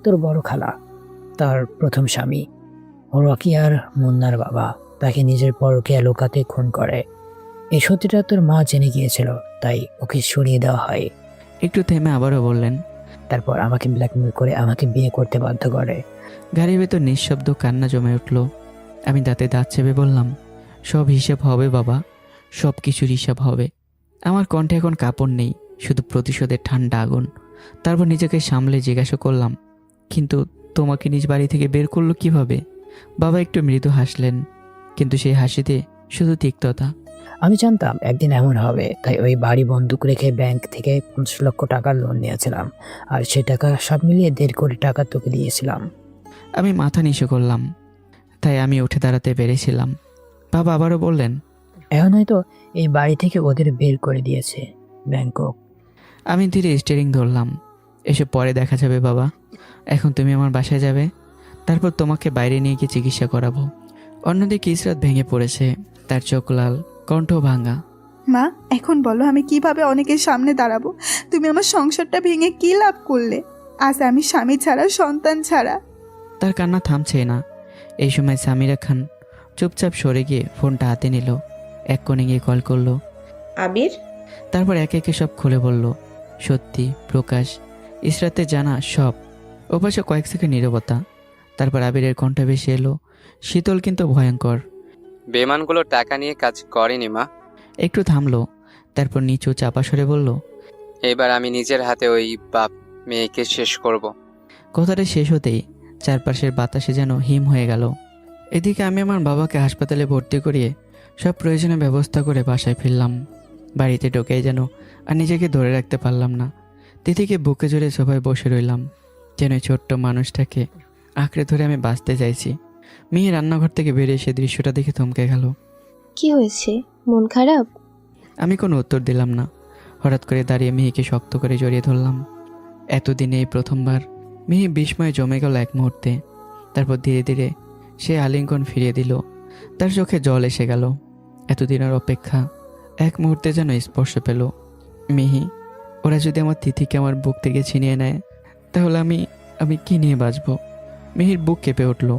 তোর বড় খালা, তার প্রথম স্বামী রকি আর মুন্নার বাবা, তাকে নিজের পরকে লুকাতে খুন করে। এই সত্যিটা তোর মা জেনে গিয়েছিল, তাই ওকে সরিয়ে দেওয়া হয়। একটু থেমে আবারও বললেন, তারপর আমাকে ব্ল্যাকমেল করে আমাকে বিয়ে করতে বাধ্য করে। গাড়ির ভেতর নিঃশব্দ কান্না জমে উঠল। আমি দাঁতে দাঁত চেপে বললাম, সব হিসেব হবে বাবা, সব কিছুর হিসাব হবে। আমার কণ্ঠে এখন কাপড় নেই, শুধু প্রতিশোধের ঠান্ডা আগুন। তারপর নিজেকে সামলে জিজ্ঞাসা করলাম, কিন্তু তোমাকে নিজ বাড়ি থেকে বের করলো কিভাবে? বাবা একটু মৃদু হাসলেন, কিন্তু সেই হাসিতে শুধু তিক্ততা। আমি জানতাম একদিন এমন হবে, তাই ওই বাড়ি বন্দুক রেখে ব্যাংক থেকে 50 লক্ষ টাকা লোন নিয়েছিলাম, আর সে টাকা সব মিলিয়ে 1.5 কোটি টাকা তোকে দিয়েছিলাম। আমি মাথা নিচু করলাম, তাই আমি উঠে দাঁড়াতে পেরেছিলাম। বাবা আবারও বললেন, এখন হয়তো এই বাড়ি থেকে ওদের বের করে দিয়েছে ব্যাংকক। আমি ধীরে স্টিয়ারিং ধরলাম। এসব পরে দেখা যাবে বাবা, এখন তুমি আমার বাসায় যাবে, তারপর তোমাকে বাইরে নিয়ে গিয়ে চিকিৎসা করাবো। অন্যদিকে ইসরাত ভেঙে পড়েছে, তার চোখ লাল, কণ্ঠ ভাঙা। মা, এখন বলো আমি কিভাবে অনেকের সামনে দাঁড়াবো? তুমি আমার সংসারটা ভেঙে কি লাভ করলে? আজ আমি স্বামী ছাড়া, সন্তান ছাড়া। তার কান্না থামছে না। এই সময় সামিরা খান চুপচাপ সরে গিয়ে ফোনটা হাতে নিল, এক কোণে গিয়ে কল করলো। আবির? তারপর একে একে সব খুলে বলল, সত্যি, প্রকাশ, ইসরাতের জানা সব। ওপাশে কয়েক সেকেন্ড নীরবতা, তারপর আবিরের কণ্ঠ ভেসে এলো, শীতল কিন্তু ভয়ঙ্কর। বেমানগুলো টাকা নিয়ে কাজ করেনি মা। একটু থামলো, তারপর নিচু চাপা সরে বলল, এবার আমি নিজের হাতে ওই বাপ মেয়েকে শেষ করব। কথাটা শেষ হতেই চারপাশের বাতাসে যেন হিম হয়ে গেল। এদিকে আমি আমার বাবাকে হাসপাতালে ভর্তি করিয়ে সব প্রয়োজনীয় ব্যবস্থা করে বাসায় ফিরলাম। বাড়িতে ঢোকেই যেন আর নিজেকে ধরে রাখতে পারলাম না। তিথিকে বুকে জড়িয়ে সবাই বসে রইলাম, যেন ছোট্ট মানুষটাকে আঁকড়ে ধরে আমি বাঁচতে চাইছি। মিহি রান্নাঘর থেকে বেরিয়ে সে দৃশ্যটা দেখে থমকে গেল। কি হয়েছে? মন খারাপ? আমি কোনো উত্তর দিলাম না। হঠাৎ করে দাঁড়িয়ে মিহিকে শক্ত করে জড়িয়ে ধরলাম। এতদিনে এই প্রথমবার। মিহি বিস্ময়ে জমে গেল এক মুহূর্তে। তারপর ধীরে ধীরে সে আলিঙ্গন ফিরিয়ে দিল। তার চোখে জল এসে গেল। এতদিনের অপেক্ষা এক মুহূর্তে যেন স্পর্শ পেল। মিহি, ওরা যদি আমার তিথিকে আমার বুক থেকে ছিনিয়ে নেয়, তাহলে আমি কি নিয়ে বাঁচব? মিহির বুক কেঁপে উঠল।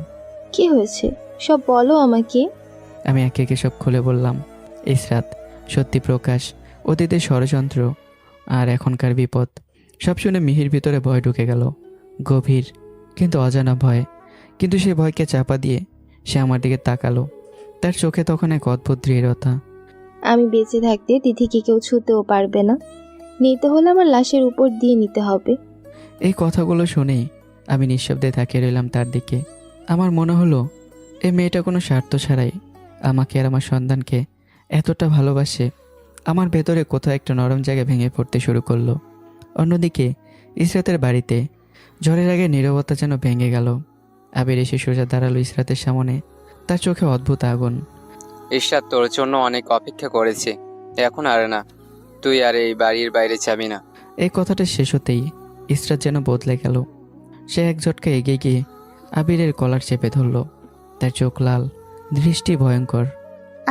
কি হয়েছে সব বলো আমাকে। আমি একে একে সব খুলে বললাম। ইসরাত, সত্যি প্রকাশ, অতীতের ষড়যন্ত্র আর এখনকার বিপদ। সব শুনে মিহির ভিতরে ভয় ঢুকে গেল। গভীর কিন্তু অজানা ভয়। কিন্তু সে ভয়কে চাপা দিয়ে সে আমার দিকে তাকালো। তার চোখে তখন এক অদ্ভুত দৃঢ়তা। আমি বেঁচে থাকতে তিথিকে কেউ ছুঁতেও পারবে না। নিতে হলে আমার লাশের উপর দিয়ে নিতে হবে। এই কথাগুলো শুনেই আমি নিঃশব্দে তাকিয়ে রইলাম তার দিকে। আমার মনে হলো এই মেয়েটা কোনো স্বার্থ ছাড়াই আমাকে আর আমার সন্তানকে এতটা ভালোবাসে। আমার ভেতরে কোথাও একটা নরম জায়গায় ভেঙে পড়তে শুরু করলো। অন্যদিকে ইসরাতের বাড়িতে ঝড়ের আগে নীরবতা যেন ভেঙে গেল। আবির এসে সোজা দাঁড়ালো ইসরাতের সামনে। তার চোখে অদ্ভুত আগুন। ইশরাত, তোর জন্য অনেক অপেক্ষা করেছি, এখন আর না। তুই আর এই বাড়ির বাইরে যাবি না। এই কথাটা শেষ হতেই ইসরাত যেন বদলে গেল। সে এক ঝটকা এগিয়ে গিয়ে আবিরের কলার চেপে ধরল। তার চোখ লাল, দৃষ্টি ভয়ঙ্কর।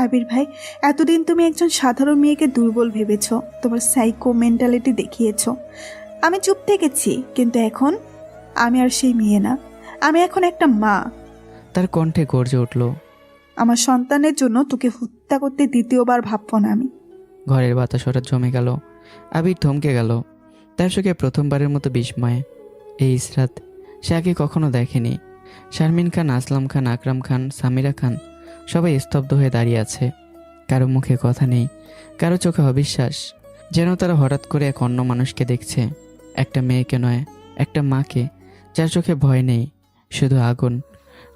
আবির ভাই, এতদিন তুমি একজন সাধারণ মেয়েকে দুর্বল ভেবেছ, তোমার সাইকো মেন্টালিটি দেখিয়েছ। আমি চুপ থেকেছি, কিন্তু এখন আমি আর সেই মেয়ে না। আমি এখন একটা মা। তার কণ্ঠে গর্জে উঠল। আমার সন্তানের জন্য তোকে হত্যা করতে দ্বিতীয়বার ভাববো না আমি। ঘরের বাতাস হঠাৎ জমে গেল। আবির থমকে গেল। তার চোখে প্রথমবারের মতো বিস্ময়। এই ইসরাত সে আগে কখনো দেখেনি। শারমিন খান, আসলাম খান, আকরাম খান, সামিরা খান সবাই স্তব্ধ হয়ে দাঁড়িয়ে আছে। কারো মুখে কথা নেই, কারো চোখে অবিশ্বাস। যেন তারা হঠাৎ করে এক অন্য মানুষকে দেখছে। একটা মেয়েকে নয়, একটা মাকে, যার চোখে ভয় নেই, শুধু আগুন।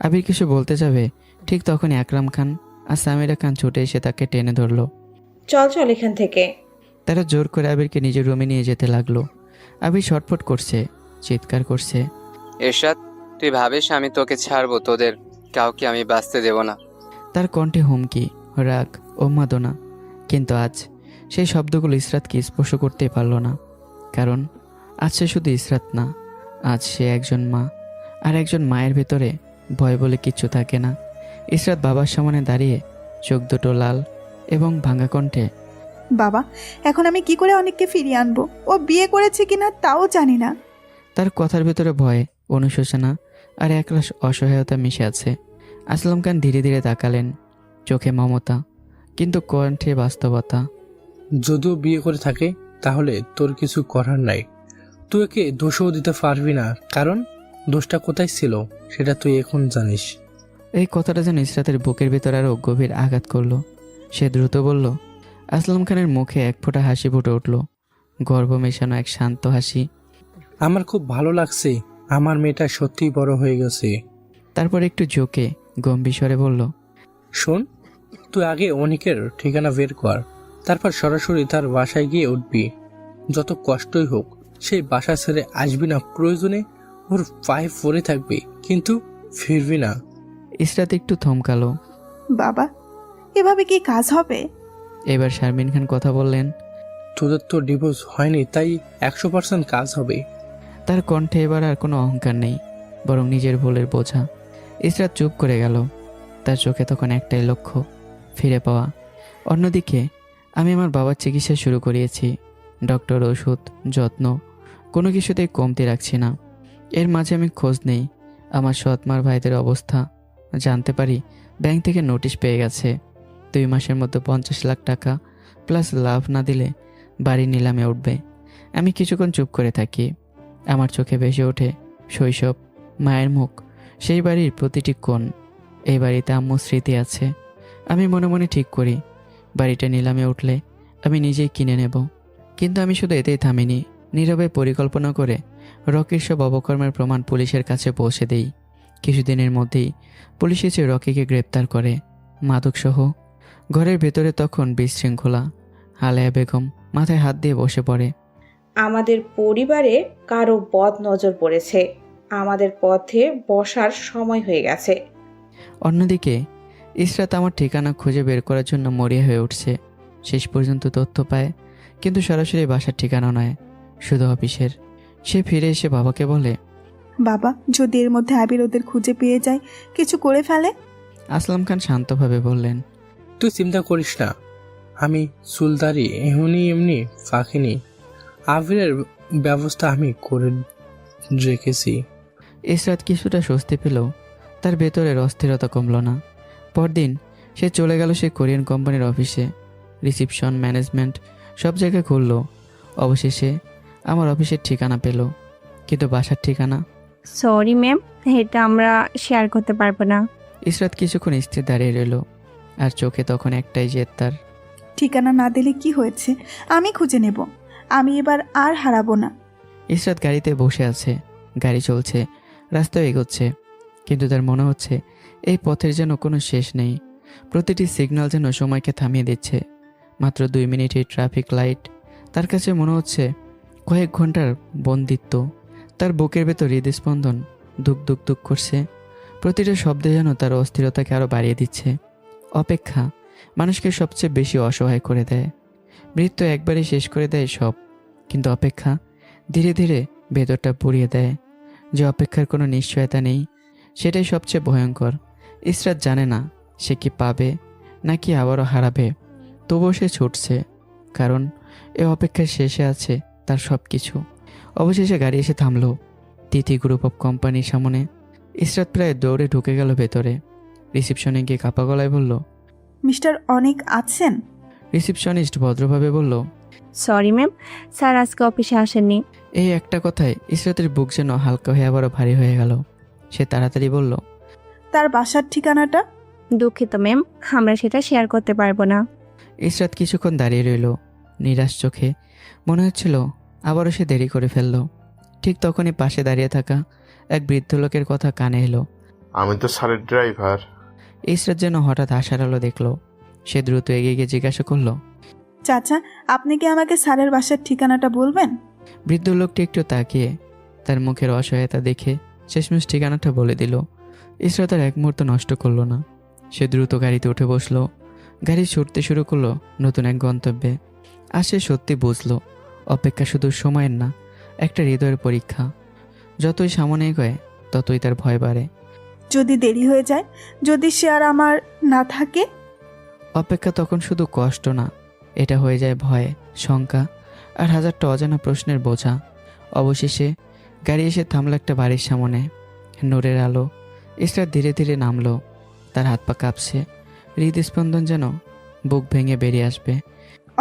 আবির কিছু বলতে যাবে, ঠিক তখনই আকরাম খান আর সামিরা খান ছুটে এসে তাকে টেনে ধরলো। চল চল এখান থেকে। তারা জোর করে আবিরকে নিজের রুমে নিয়ে যেতে লাগলো। আবির ছটফট করছে, চিৎকার করছে। ইশরাত, তুই ভাবিস আমি তোকে ছাড়বো? তোদের কাউকে আমি বাঁচতে দেব না। তার কণ্ঠে হুমকি, রাগ, উন্মাদনা। কিন্তু আজ সেই শব্দগুলো ইসরাতকে স্পর্শ করতেই পারল না। কারণ আজ সে শুধু ইসরাত না, আজ সে একজন মা। আর একজন মায়ের ভেতরে ভয় বলে কিচ্ছু থাকে না। ইসরাত বাবার সামনে দাঁড়িয়ে, চোখ দুটো লাল এবং ভাঙা কণ্ঠে, বাবা, এখন আমি কি করে অনেককে ফিরিয়ে আনবো? ও বিয়ে করেছে কিনা তাও জানি না। তার কথার ভেতরে ভয়, অনুশোচনা আর একরাশ অসহায়তা মিশে আছে। আসলাম খান ধীরে ধীরে তাকালেন, চোখে মমতা কিন্তু কণ্ঠে বাস্তবতা। যদিও বিয়ে করে থাকে তাহলে তোর কিছু করার নাই। তুই একে দোষও দিতে পারবি না, কারণ দোষটা কোথায় ছিল সেটা তুই এখন জানিস। এই কথাটা যেন ইসরাতের বুকের ভেতর আরও গভীর আঘাত করলো। সে দ্রুত বলল। আসলাম খানের মুখে এক ফোঁটা হাসি ফুটে উঠল, গর্ব মেশানো এক শান্ত হাসি। আমার খুব ভালো লাগছে, আমার মেয়েটা সত্যিই বড় হয়ে গেছে। তারপর একটু জোকে গম্ভীর স্বরে বলল, শোন, তুই আগে অনিকের ঠিকানা বের কর, তারপর সরাসরি তার বাসায় গিয়ে উঠবি। যত কষ্টই হোক সেই বাসা ছেড়ে আসবি না। প্রয়োজনে ওর পায়ে পড়ে থাকবি, কিন্তু ফিরবি না। ইসরাত একটু থমকালো। বাবা, এভাবে কি কাজ হবে? এবার শারমিন খান কথা বললেন। তোদের তো ডিভোর্স হয়নি, তাই 100% কাজ হবে। তার কণ্ঠে এবার আর কোনো অহংকার নেই, বরং নিজের ভুলের বোঝা। ইসরাত চুপ করে গেল। তার চোখে তখন একটাই লক্ষ্য, ফিরে পাওয়া। অন্যদিকে আমি আমার বাবার চিকিৎসা শুরু করিয়েছি। ডক্টর, ওষুধ, যত্ন কোনো কিছুতেই কমতি রাখছি না। এর মাঝে আমি খোঁজ নেই আমার সৎমার ভাইদের অবস্থা। জানতে পারি ব্যাংক থেকে নোটিশ পেয়ে গেছে। 2 মাসের মধ্যে 50 লাখ টাকা প্লাস লাভ না দিলে বাড়ি নিলামে উঠবে। আমি কিছুক্ষণ চুপ করে থাকি। আমার চোখে ভেসে ওঠে শৈশব, মায়ের মুখ, সেই বাড়ির প্রতিটি কোণ। এই বাড়িতে আম্মুর স্মৃতি আছে। আমি মনে মনে ঠিক করি বাড়িটা নিলামে উঠলে আমি নিজেই কিনে নেব। কিন্তু আমি শুধু এতেই থামিনি। নীরবে পরিকল্পনা করে রকির সব অবকর্মের প্রমাণ পুলিশের কাছে পৌঁছে দেই। কিছুদিনের মধ্যেই পুলিশ এসে রকিকে গ্রেপ্তার করে, মাদকসহ। ঘরের ভেতরে তখন বিশৃঙ্খলা। আলেয়া বেগম মাথায় হাত দিয়ে বসে পড়ে। আমাদের পরিবারে কারো বদ নজর পড়েছে। আমাদের পথে বসার সময় হয়ে গেছে। অন্যদিকে ইসরাত আমার ঠিকানা খুঁজে বের করার জন্য মরিয়া হয়ে উঠছে। শেষ পর্যন্ত তথ্য পায়, কিন্তু সরাসরি বাসার ঠিকানা নয়, শুধু অফিসের। সে ফিরে এসে বাবাকে বলে, বাবা, যদি এর মধ্যে আবির ওদের খুঁজে পেয়ে যায়, কিছু করে ফেলে? আসলাম খান শান্তভাবে বললেন, তুই চিন্তা করিস না, আমি চুলদারি এমনি ফাঁকিনি। আবিরের ব্যবস্থা আমি করে রেখেছি। ইসরাত কিছুটা স্বস্তি পেল, তার ভেতরের অস্থিরতা কমল না। পরদিন সে চলে গেল সে কোরিয়ান কোম্পানির অফিসে। রিসিপশন, ম্যানেজমেন্ট সব জায়গায় খুলল। অবশেষে আমার অফিসের ঠিকানা পেল, কিন্তু বাসার ঠিকানা। সরি ম্যাম, এটা আমরা শেয়ার করতে পারবো না। ইসরাত কিছুক্ষণ স্থির দাঁড়িয়ে রইল, আর চোখে তখন একটাই জেদ তার। ঠিকানা না দিলে কি হয়েছে? আমি খুঁজে নেব। আমি এবার আর হারাবো না। ইসরাত গাড়িতে বসে আছে, গাড়ি চলছে, রাস্তায় এগোচ্ছে, কিন্তু তার মনে হচ্ছে এই পথের যেন কোনো শেষ নেই। প্রতিটি সিগন্যাল যেন সময়কে থামিয়ে দিচ্ছে। মাত্র 2 মিনিটের ট্রাফিক লাইট তার কাছে মনে হচ্ছে কয়েক ঘন্টার বন্দিত্ব। তার বুকের ভেতর হৃদস্পন্দন দুক দুক দুক করছে। প্রতিটা শব্দে যেন তার অস্থিরতাকে আরও বাড়িয়ে দিচ্ছে। অপেক্ষা মানুষকে সবচেয়ে বেশি অসহায় করে দেয়। মৃত্যু একবারই শেষ করে দেয় সব, কিন্তু অপেক্ষা ধীরে ধীরে ভেতরটা পুড়িয়ে দেয়। যে অপেক্ষার কোনো নিশ্চয়তা নেই, সেটাই সবচেয়ে ভয়ঙ্কর। ইসরাত জানে না সে কি পাবে নাকি আবারও হারাবে, তবুও সে ছুটছে, কারণ এ অপেক্ষার শেষে আছে তার সব কিছু। অবশেষে গাড়ি এসে থামল তিথি গ্রুপ অফ কোম্পানির সামনে। ইসরাত প্রায় দৌড়ে ঢুকে গেল ভেতরে। রিসিপশনে গিয়ে কাপা গলায় বলল, মিস্টার অনেক আছেন? রিসিপশনিস্ট ভদ্রভাবে বলল, সরি ম্যাম, স্যার আজকে অফিসে আসেননি। এই একটা কথায় ইসরাতের বুক যেন হালকা হয়ে আবারও ভারী হয়ে গেল। সে তাড়াতাড়ি বলল, তার বাসার ঠিকানাটা? দুঃখিত ম্যাম, আমরা সেটা শেয়ার করতে পারবো না। ইসরাত কিছুক্ষণ দাঁড়িয়ে রইল নিরাশ চোখে। মনে হচ্ছিল আবারও সে দেরি করে ফেলল। ঠিক তখনই পাশে দাঁড়িয়ে থাকা এক বৃদ্ধ লোকের কথা কানে এলো। আমি তো স্যারের ড্রাইভার। ইসরাত যেন হঠাৎ আশার আলো দেখল। সে দ্রুত এগিয়ে গিয়ে জিজ্ঞাসা করলো, চাচা, আপনি কি আমাকে স্যারের বাসার ঠিকানাটা বলবেন? বৃদ্ধ লোকটি একটু তাকিয়ে তার মুখের অসহায়তা দেখে শেষমেশ ঠিকানাটা বলে দিল। ইসরাত আর এক মুহূর্ত নষ্ট করলো না। সে দ্রুত গাড়িতে উঠে বসলো। গাড়ি ছুটতে শুরু করলো নতুন এক গন্তব্যে। আর সে সত্যি বুঝলো অপেক্ষা শুধু সময়ের না, একটা হৃদয়ের পরীক্ষা। যতই সামনে এগোয় ততই তার ভয় বাড়ে। যদি দেরি হয়ে যায়, যদি সে আর আমার না থাকে? অপেক্ষা তখন শুধু কষ্ট না, এটা হয়ে যায় ভয়, শঙ্কা আর হাজারটা অজানা প্রশ্নের বোঝা। অবশেষে গাড়ি এসে থামলো একটা বাড়ির সামনে। নূরের আলো। ইসরাত ধীরে ধীরে নামলো। তার হাত পা কাঁপছে, হৃদস্পন্দন যেন বুক ভেঙে বেরিয়ে আসবে।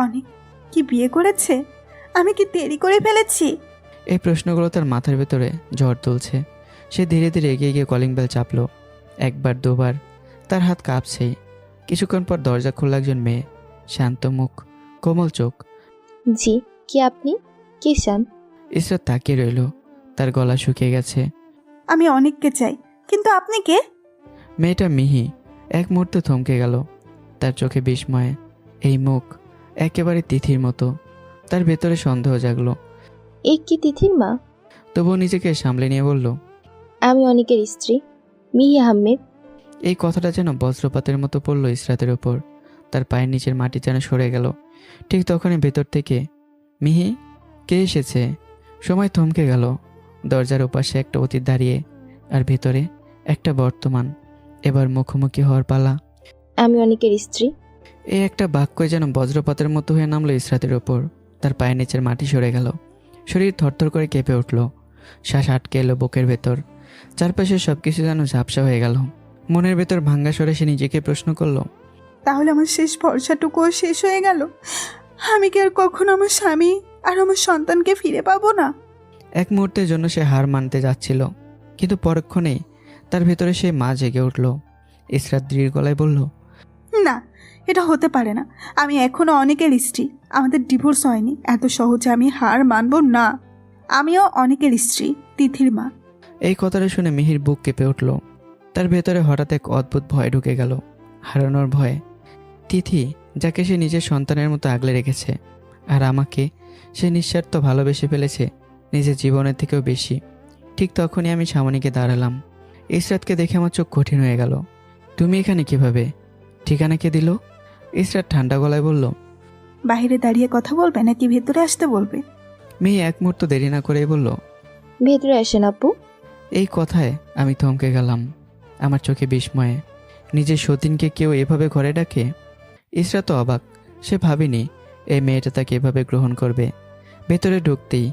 অনেক কি বিয়ে করেছে? আমি কি দেরি করে ফেলেছি? এই প্রশ্নগুলো তার মাথার ভেতরে ঝড় তুলছে। সে ধীরে ধীরে এগিয়ে গিয়ে কলিং বেল চাপলো। একবার দুবার, তার হাত কাঁপছেই। কিছুক্ষণ পর দরজা খুলল একজন মেয়ে, শান্ত মুখ, কোমল চোখ। জি, কি আপনি? কি চান? ইসরাত তাকিয়ে রইল। তার গলা শুকিয়ে গেছে। আমি অনেককে চাই, কিন্তু আপনি কে? মেয়েটা মিহি এক মুহূর্তে থমকে গেল। তার চোখে বিস্ময়ে। এই মুখ একেবারে তিথির মতো। তার ভেতরে সন্দেহ জাগলো। এই কি তিথির মা? তবুও নিজেকে সামলে নিয়ে বলল, আমি অনেকের স্ত্রী, মিহি আহমেদ। এই কথাটা যেন বজ্রপাতের মতো পড়ল ইসরাতের ওপর। তার পায়ের নিচের মাটি যেন সরে গেল। ঠিক তখনই ভেতর থেকে, মিহি, কে এসেছে? সময় থমকে গেল। দরজার ওপাশে একটা অতীত দাঁড়িয়ে, আর ভেতরে একটা বর্তমান। এবার মুখোমুখি হওয়ার পালা। আমি অনেকের স্ত্রী। এই একটা বাক্য যেন বজ্রপাতের মতো হয়ে নামলো ইসরাতের ওপর। তার পায়ের নিচের মাটি সরে গেল। শরীর থরথর করে কেঁপে উঠল। শ্বাস আটকে এলো বুকের ভেতর। চারপাশে সবকিছু যেন ঝাপসা হয়ে গেল। মনের ভেতর ভাঙ্গা স্বরে সে নিজেকে প্রশ্ন করলো, তাহলে আমার শেষ ভরসাটুকুও শেষ হয়ে গেল? আমি কি আর কখনো আমার স্বামী আর আমার সন্তানকে ফিরে পাবো না? এক মুহূর্তের জন্য সে হার মানতে যাচ্ছিল, কিন্তু পরক্ষণেই তার ভেতরে সেই মা জেগে উঠল। ইসরাত দৃঢ় গলায় বলল, না, এটা হতে পারে না। আমি এখনো অনেকের স্ত্রী, আমাদের ডিভোর্স হয়নি। এত সহজে আমি হার মানব না। আমিও অনেকের স্ত্রী, তিথির মা। এই কথাটা শুনে মিহির বুক কেঁপে উঠল। তার ভেতরে হঠাৎ এক অদ্ভুত ভয় ঢুকে গেল, হারানোর ভয়। তিথি, যাকে সে নিজের সন্তানের মতো আগলে রেখেছে, আর আমাকে সে নিঃস্বার্থ ভালোবেসে ফেলেছে নিজের জীবনের থেকেও বেশি। ঠিক তখনই আমি সামনে গিয়ে দাঁড়ালাম। ইসরাতকে দেখে আমার চোখ কঠিন হয়ে গেল। তুমি এখানে কিভাবে? ঠিকানা কে দিল? ইসরাত ঠান্ডা গলায় বলল, বাইরে দাঁড়িয়ে কথা বলবে নাকি ভেতরে আসতে বলবে? মেয়ে এক মুহূর্ত দেরি না করেই বলল, ভেতরে আসেন আপু। এই কথায় আমি থমকে গেলাম। আমার চোখে বিস্ময়ে। নিজের সতীনকে কেউ এভাবে ঘরে ডাকে? ইসরাত তো অবাক। সে ভাবেনি এই মেয়েটা তাকে এভাবে গ্রহণ করবে। ভেতরে ঢুকতেই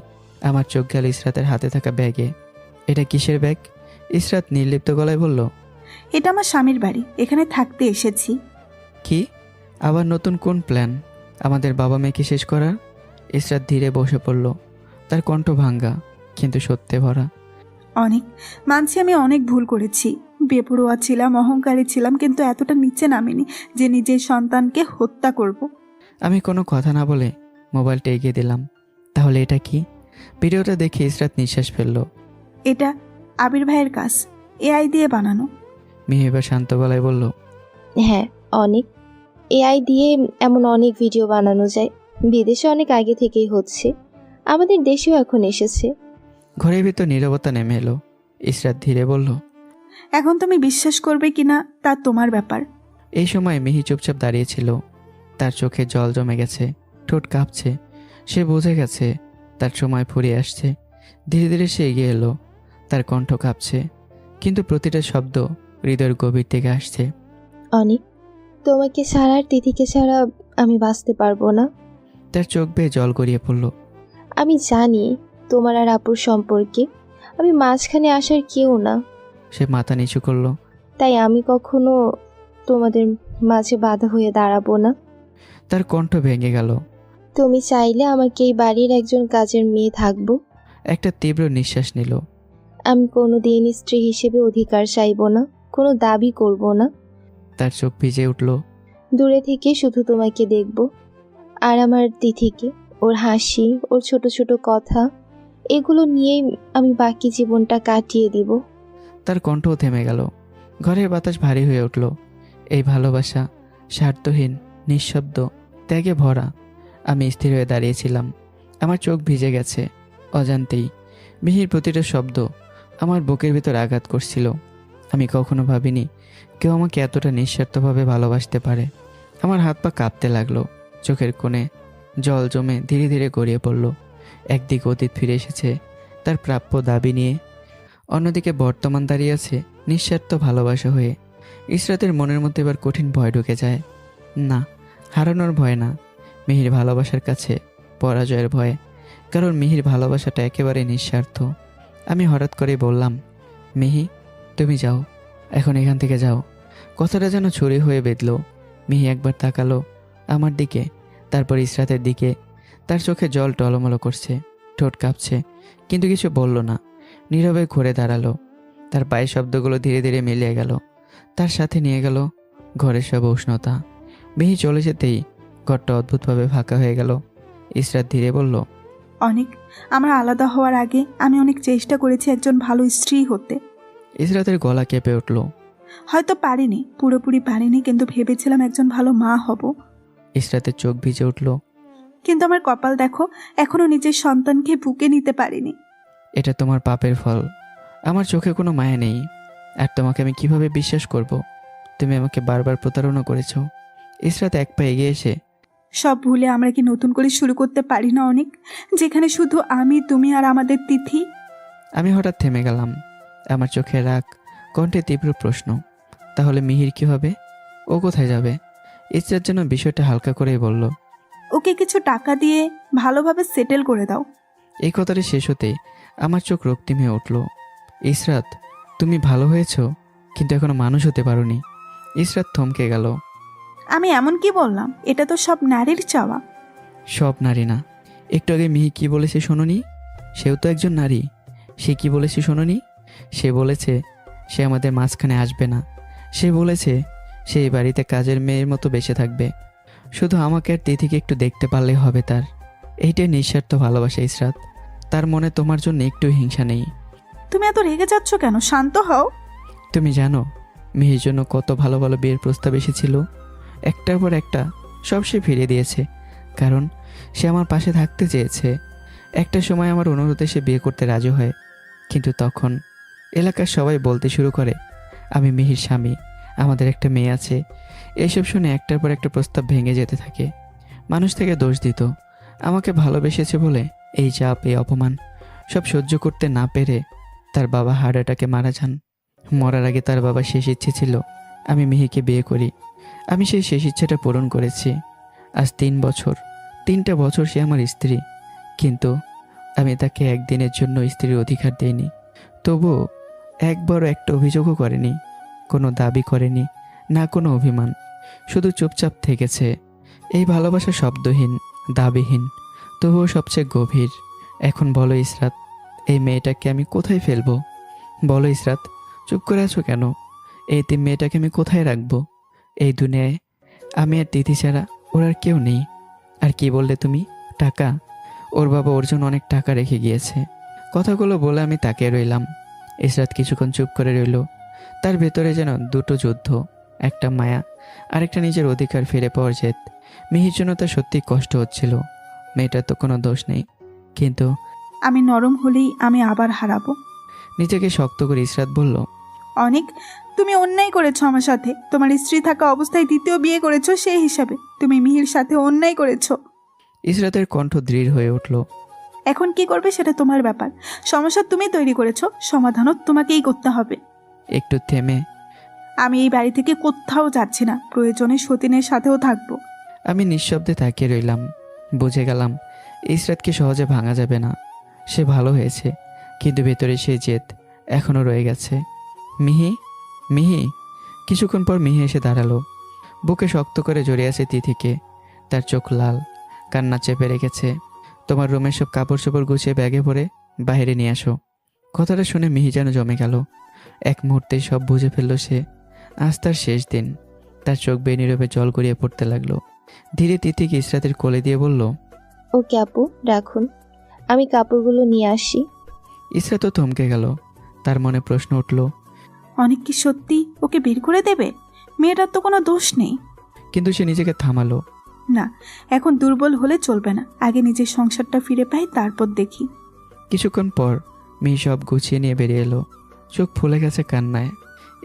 আমার চোখ গেল ইসরাতের হাতে থাকা ব্যাগে। এটা কিসের ব্যাগ? ইসরাত নির্লিপ্ত গলায় বলল, এটা আমার স্বামীর বাড়ি, এখানে থাকতে এসেছি। কি? আবার নতুন কোন প্ল্যান আমাদের বাবা মেয়েকে শেষ করার? ইসরাত ধীরে বসে পড়ল। তার কণ্ঠ ভাঙ্গা কিন্তু সত্যে ভরা। অনেক মানছি, আমি অনেক ভুল করেছি। বেপরোয়া ছিলাম, অহংকারী ছিলাম, কিন্তু এতটা নিচে নামিনি যে নিজের সন্তানকে হত্যা করব। আমি কোনো কথা না বলে মোবাইলটা এগিয়ে দিলাম। তাহলে এটা কি? ভিডিওটা দেখে ইসরাত নিঃশ্বাস ফেলল। এটা আবির ভাইয়ের কাজ, এআই দিয়ে বানানো। মিহিবা শান্ত গলায় বলল, হ্যাঁ অনেক, এআই দিয়ে এমন অনেক ভিডিও বানানো যায়। বিদেশে অনেক আগে থেকেই হচ্ছে, আমাদের দেশেও এখন এসেছে। ঘরের ভিতর নীরবতা নেমে এলো। ইসরাত ধীরে বলল, এখন তুমি বিশ্বাস করবে কিনা তা তোমার ব্যাপার। এই সময় মিহি চুপচাপ দাঁড়িয়েছিল। তার চোখে জল জমে গেছে, ঠোঁট কাঁপছে। সে বুঝে গেছে তার সময় ফুরিয়ে আসছে। ধীরে ধীরে সে এগিয়ে এলো। তার কণ্ঠ কাঁপছে, কিন্তু প্রতিটা শব্দ হৃদয়ের গভীর থেকে আসছে। অনেক, তোমাকে ছাড়া আর তিথিকে ছাড়া আমি বাঁচতে পারবো না। তার চোখ বেয়ে জল গড়িয়ে পড়ল। আমি জানি তোমার আর আপুর সম্পর্কে আমি মাঝখানে আসার কেউ না, সে মাথা নিচু করলো। তাই আমি কখনো তোমাদের মাঝে বাধা হয়ে দাঁড়াবো না। তার কণ্ঠ ভেঙে গেল। তুমি চাইলে আমাকে এই বাড়ির একজন কাজের মেয়ে থাকবো। একটা তীব্র নিঃশ্বাস নিল। আমি কোনো দিন স্ত্রী হিসেবে অধিকার চাইব না, কোনো দাবি করব না। তার চোখ ভিজে উঠল। দূরে থেকে শুধু তোমাকে দেখব, আর আমার তিথিকে, ওর হাসি, ওর ছোট ছোট কথা, এগুলো নিয়েই আমি বাকি জীবনটা কাটিয়ে দিব। তার কণ্ঠও থেমে গেল। ঘরের বাতাস ভারী হয়ে উঠল। এই ভালোবাসা স্বার্থহীন, নিঃশব্দ, ত্যাগে ভরা। আমি স্থির হয়ে দাঁড়িয়েছিলাম। আমার চোখ ভিজে গেছে। অজান্তেই মিহির প্রতিটা শব্দ আমার বুকের ভিতর আঘাত করছিল। আমি কখনো ভাবিনি কেউ আমাকে এতটা নিঃস্বার্থভাবে ভালোবাসতে পারে। আমার হাত পা কাঁপতে লাগলো। চোখের কোণে জল জমে ধীরে ধীরে গড়িয়ে পড়ল। একদিক অতীত ফিরে এসেছে তার প্রাপ্য দাবি নিয়ে, অন্যদিকে বর্তমান দাঁড়িয়ে আছে নিঃস্বার্থ ভালোবাসা হয়ে। ইসরাতের মনের মধ্যে এবার কঠিন ভয় ঢুকে যায়। না, হারানোর ভয় না, মিহির ভালোবাসার কাছে পরাজয়ের ভয়। কারণ মিহির ভালোবাসাটা একেবারে নিঃস্বার্থ। আমি হঠাৎ করেই বললাম, মিহি তুমি যাও, এখন এখান থেকে যাও। কথাটা যেন ছুরি হয়ে বেঁধল। মিহি একবার তাকালো আমার দিকে, তারপর ইসরাতের দিকে। তার চোখে জল টলমলো করছে, ঠোঁট কাঁপছে, কিন্তু কিছু বলল না। নীরবে ঘুরে দাঁড়ালো। তার পায়ের শব্দগুলো ধীরে ধীরে মিলিয়ে গেল। তার সাথে নিয়ে গেল ঘরের সব উষ্ণতা। মিহি চলে যেতেই ঘরটা অদ্ভুতভাবে ফাঁকা হয়ে গেল। ইসরাত ধীরে বলল, অনেক, আমার আলাদা হওয়ার আগে আমি অনেক চেষ্টা করেছি একজন ভালো স্ত্রী হতে। ইসরাতের গলা কেঁপে উঠল। হয়তো পারিনি, পুরোপুরি পারিনি, কিন্তু ভেবেছিলাম একজন ভালো মা হব। ইসরাতের চোখ ভিজে উঠল। কিন্তু আমার কপাল দেখো, এখনো নিজের সন্তানকে বুকে নিতে পারিনি। এটা তোমার পাপের ফল। আমার চোখে কোনো মায়া নেই। আর তোমাকে আমি কিভাবে বিশ্বাস করব? তুমি আমাকে বারবার প্রতারণা করেছো। ইসরাত এক পা এগিয়ে এসে, সব ভুলে আমরা কি নতুন করে শুরু করতে পারি না অনেক, যেখানে শুধু আমি, তুমি আর আমাদের তিথি? আমি হঠাৎ থেমে গেলাম। আমার চোখে রাগ, কণ্ঠে তীব্র প্রশ্ন। তাহলে মিহির কি হবে? ও কোথায় যাবে? ইসরাত যেন বিষয়টা হালকা করেই বলল, ওকে কিছু টাকা দিয়ে ভালোভাবে সেটেল করে দাও। এই কথাটা শেষ হতেই আমার চোখ রক্তিম হয়ে উঠল। ইসরাত, তুমি ভালো হয়েছো, কিন্তু এখনো মানুষ হতে পারোনি। ইসরাত থমকে গেল। আমি এমন কি বললাম? এটা তো সব নারীর চাওয়া। সব নারী না। একটু আগে মিহি কি বলেছে শোনোনি? সেও তো একজন নারী। সে কি বলেছে শোনোনি? সে বলেছে সে আমাদের মাঝখানে আসবে না। সে বলেছে সে এই বাড়িতে কাজের মেয়ের মতো বেঁচে থাকবে। শুধু আমাকে আর তিথিকে একটু দেখতে পারলেই হবে তার। এইটাই নিঃস্বার্থ ভালোবাসা ইসরাত। তার মনে তোমার জন্য একটু হিংসা নেই। তুমি এত রেগে যাচ্ছ কেন? শান্ত হও। তুমি জানো মিহির জন্য কত ভালো ভালো বিয়ের প্রস্তাব এসেছিল। একটার পর একটা সব সে ফিরিয়ে দিয়েছে, কারণ সে আমার পাশে থাকতে চেয়েছে। একটা সময় আমার অনুরোধে সে বিয়ে করতে রাজি হয়। কিন্তু তখন এলাকার সবাই বলতে শুরু করে আমি মিহির স্বামী, আমাদের একটা মেয়ে আছে। এসব শুনে একটার পর একটা প্রস্তাব ভেঙে যেতে থাকে। মানুষ থেকে দোষ দিত, আমাকে ভালোবেসেছে বলে এই চাপ, এই অপমান সব সহ্য করতে না পেরে তার বাবা হার্ট অ্যাটাকে মারা যান। মরার আগে তার বাবার শেষ ইচ্ছে ছিল আমি মিহিকে বিয়ে করি। আমি সেই শেষ ইচ্ছেটা পূরণ করেছি। আজ 3 বছর সে আমার স্ত্রী, কিন্তু আমি তাকে একদিনের জন্য স্ত্রীর অধিকার দেইনি। তবুও একবারও একটা অভিযোগও করেনি, কোনো দাবি করেনি, না কোনো অভিমান, শুধু চুপচাপ থেকেছে। এই ভালোবাসা শব্দহীন, দাবিহীন, তবুও সবচেয়ে গভীর। এখন বলো ইসরাত, এই মেয়েটাকে আমি কোথায় ফেলবো? বলো ইসরাত, চুপ করে আছো কেন? এই মেয়েটাকে আমি কোথায় রাখবো? এই দুনিয়ায় আমি আর তিথি ছাড়া ওর আর কেউ নেই। আর কি বললে তুমি? টাকা? ওর বাবা ওর জন্য অনেক টাকা রেখে গিয়েছে। কথাগুলো বলে আমি তাকিয়ে রইলাম। ইসরাত কিছুক্ষণ চুপ করে রইল। তার ভেতরে যেন দুটো যুদ্ধ, একটা মায়া, আরেকটা নিজের অধিকার ফিরে পাওয়ার জেদ। মিহির জন্য তার সত্যি কষ্ট হচ্ছিল। মেয়েটার তো কোনো দোষ নেই, কিন্তু আমি নরম হলেই আমি আবার হারাবো। নিজেকে শক্ত করে ইসরাত বলল, অনেক, তুমি অন্যায় করেছো আমার সাথে। তোমার স্ত্রী থাকা অবস্থায় দ্বিতীয় বিয়ে করেছো, সেই হিসাবে তুমি মিহির সাথে অন্যায় করেছো। ইসরাতের কণ্ঠ দৃঢ় হয়ে উঠল। এখন কি করবে সেটা তোমার ব্যাপার। সমস্যা তুমি তৈরি করেছো, সমাধানও তোমাকেই করতে হবে। একটু থেমে, আমি এই বাড়ি থেকে কোথাও যাচ্ছি না, প্রয়োজনে সতীনের সাথেও থাকবো। আমি নিঃশব্দে তাকিয়ে রইলাম। বুঝে গেলাম ইসরাতকে সহজে ভাঙা যাবে না। সে ভালো হয়েছে, কিন্তু ভেতরে সেই জেদ এখনও রয়ে গেছে। মিহি, মিহি। কিছুক্ষণ পর মিহি এসে দাঁড়ালো। বুকে শক্ত করে জড়িয়ে আছে তিথিকে। তার চোখ লাল, কান্না চেপে রেখেছে। তোমার রুমের সব কাপড় চোপড় গুছিয়ে ব্যাগে ভরে বাইরে নিয়ে আসো। কথাটা শুনে মিহি যেন জমে গেল। এক মুহূর্তেই সব বুঝে ফেলল সে। আজ তার শেষ দিন। তার চোখ বেয়ে নীরবে জল গড়িয়ে পড়তে লাগলো। ধীরে তিথিকে ইসরাতের কোলে দিয়ে বলল, ওকে আপু, রাখুন, আমি কাপড়গুলো নিয়ে আসি। ইসরাতও থমকে গেল। তার মনে প্রশ্ন উঠল, অনেক কি সত্যি ওকে বের করে দেবে? মেয়েটার তো কোনো দোষ নেই। কিন্তু সে নিজেকে থামালো। না, এখন দুর্বল হলে চলবে না। আগে নিজের সংসারটা ফিরে পাই, তারপর দেখি। কিছুক্ষণ পর মিহি সব গুছিয়ে নিয়ে বেরিয়ে এলো। চোখ ফুলে গেছে কান্নায়।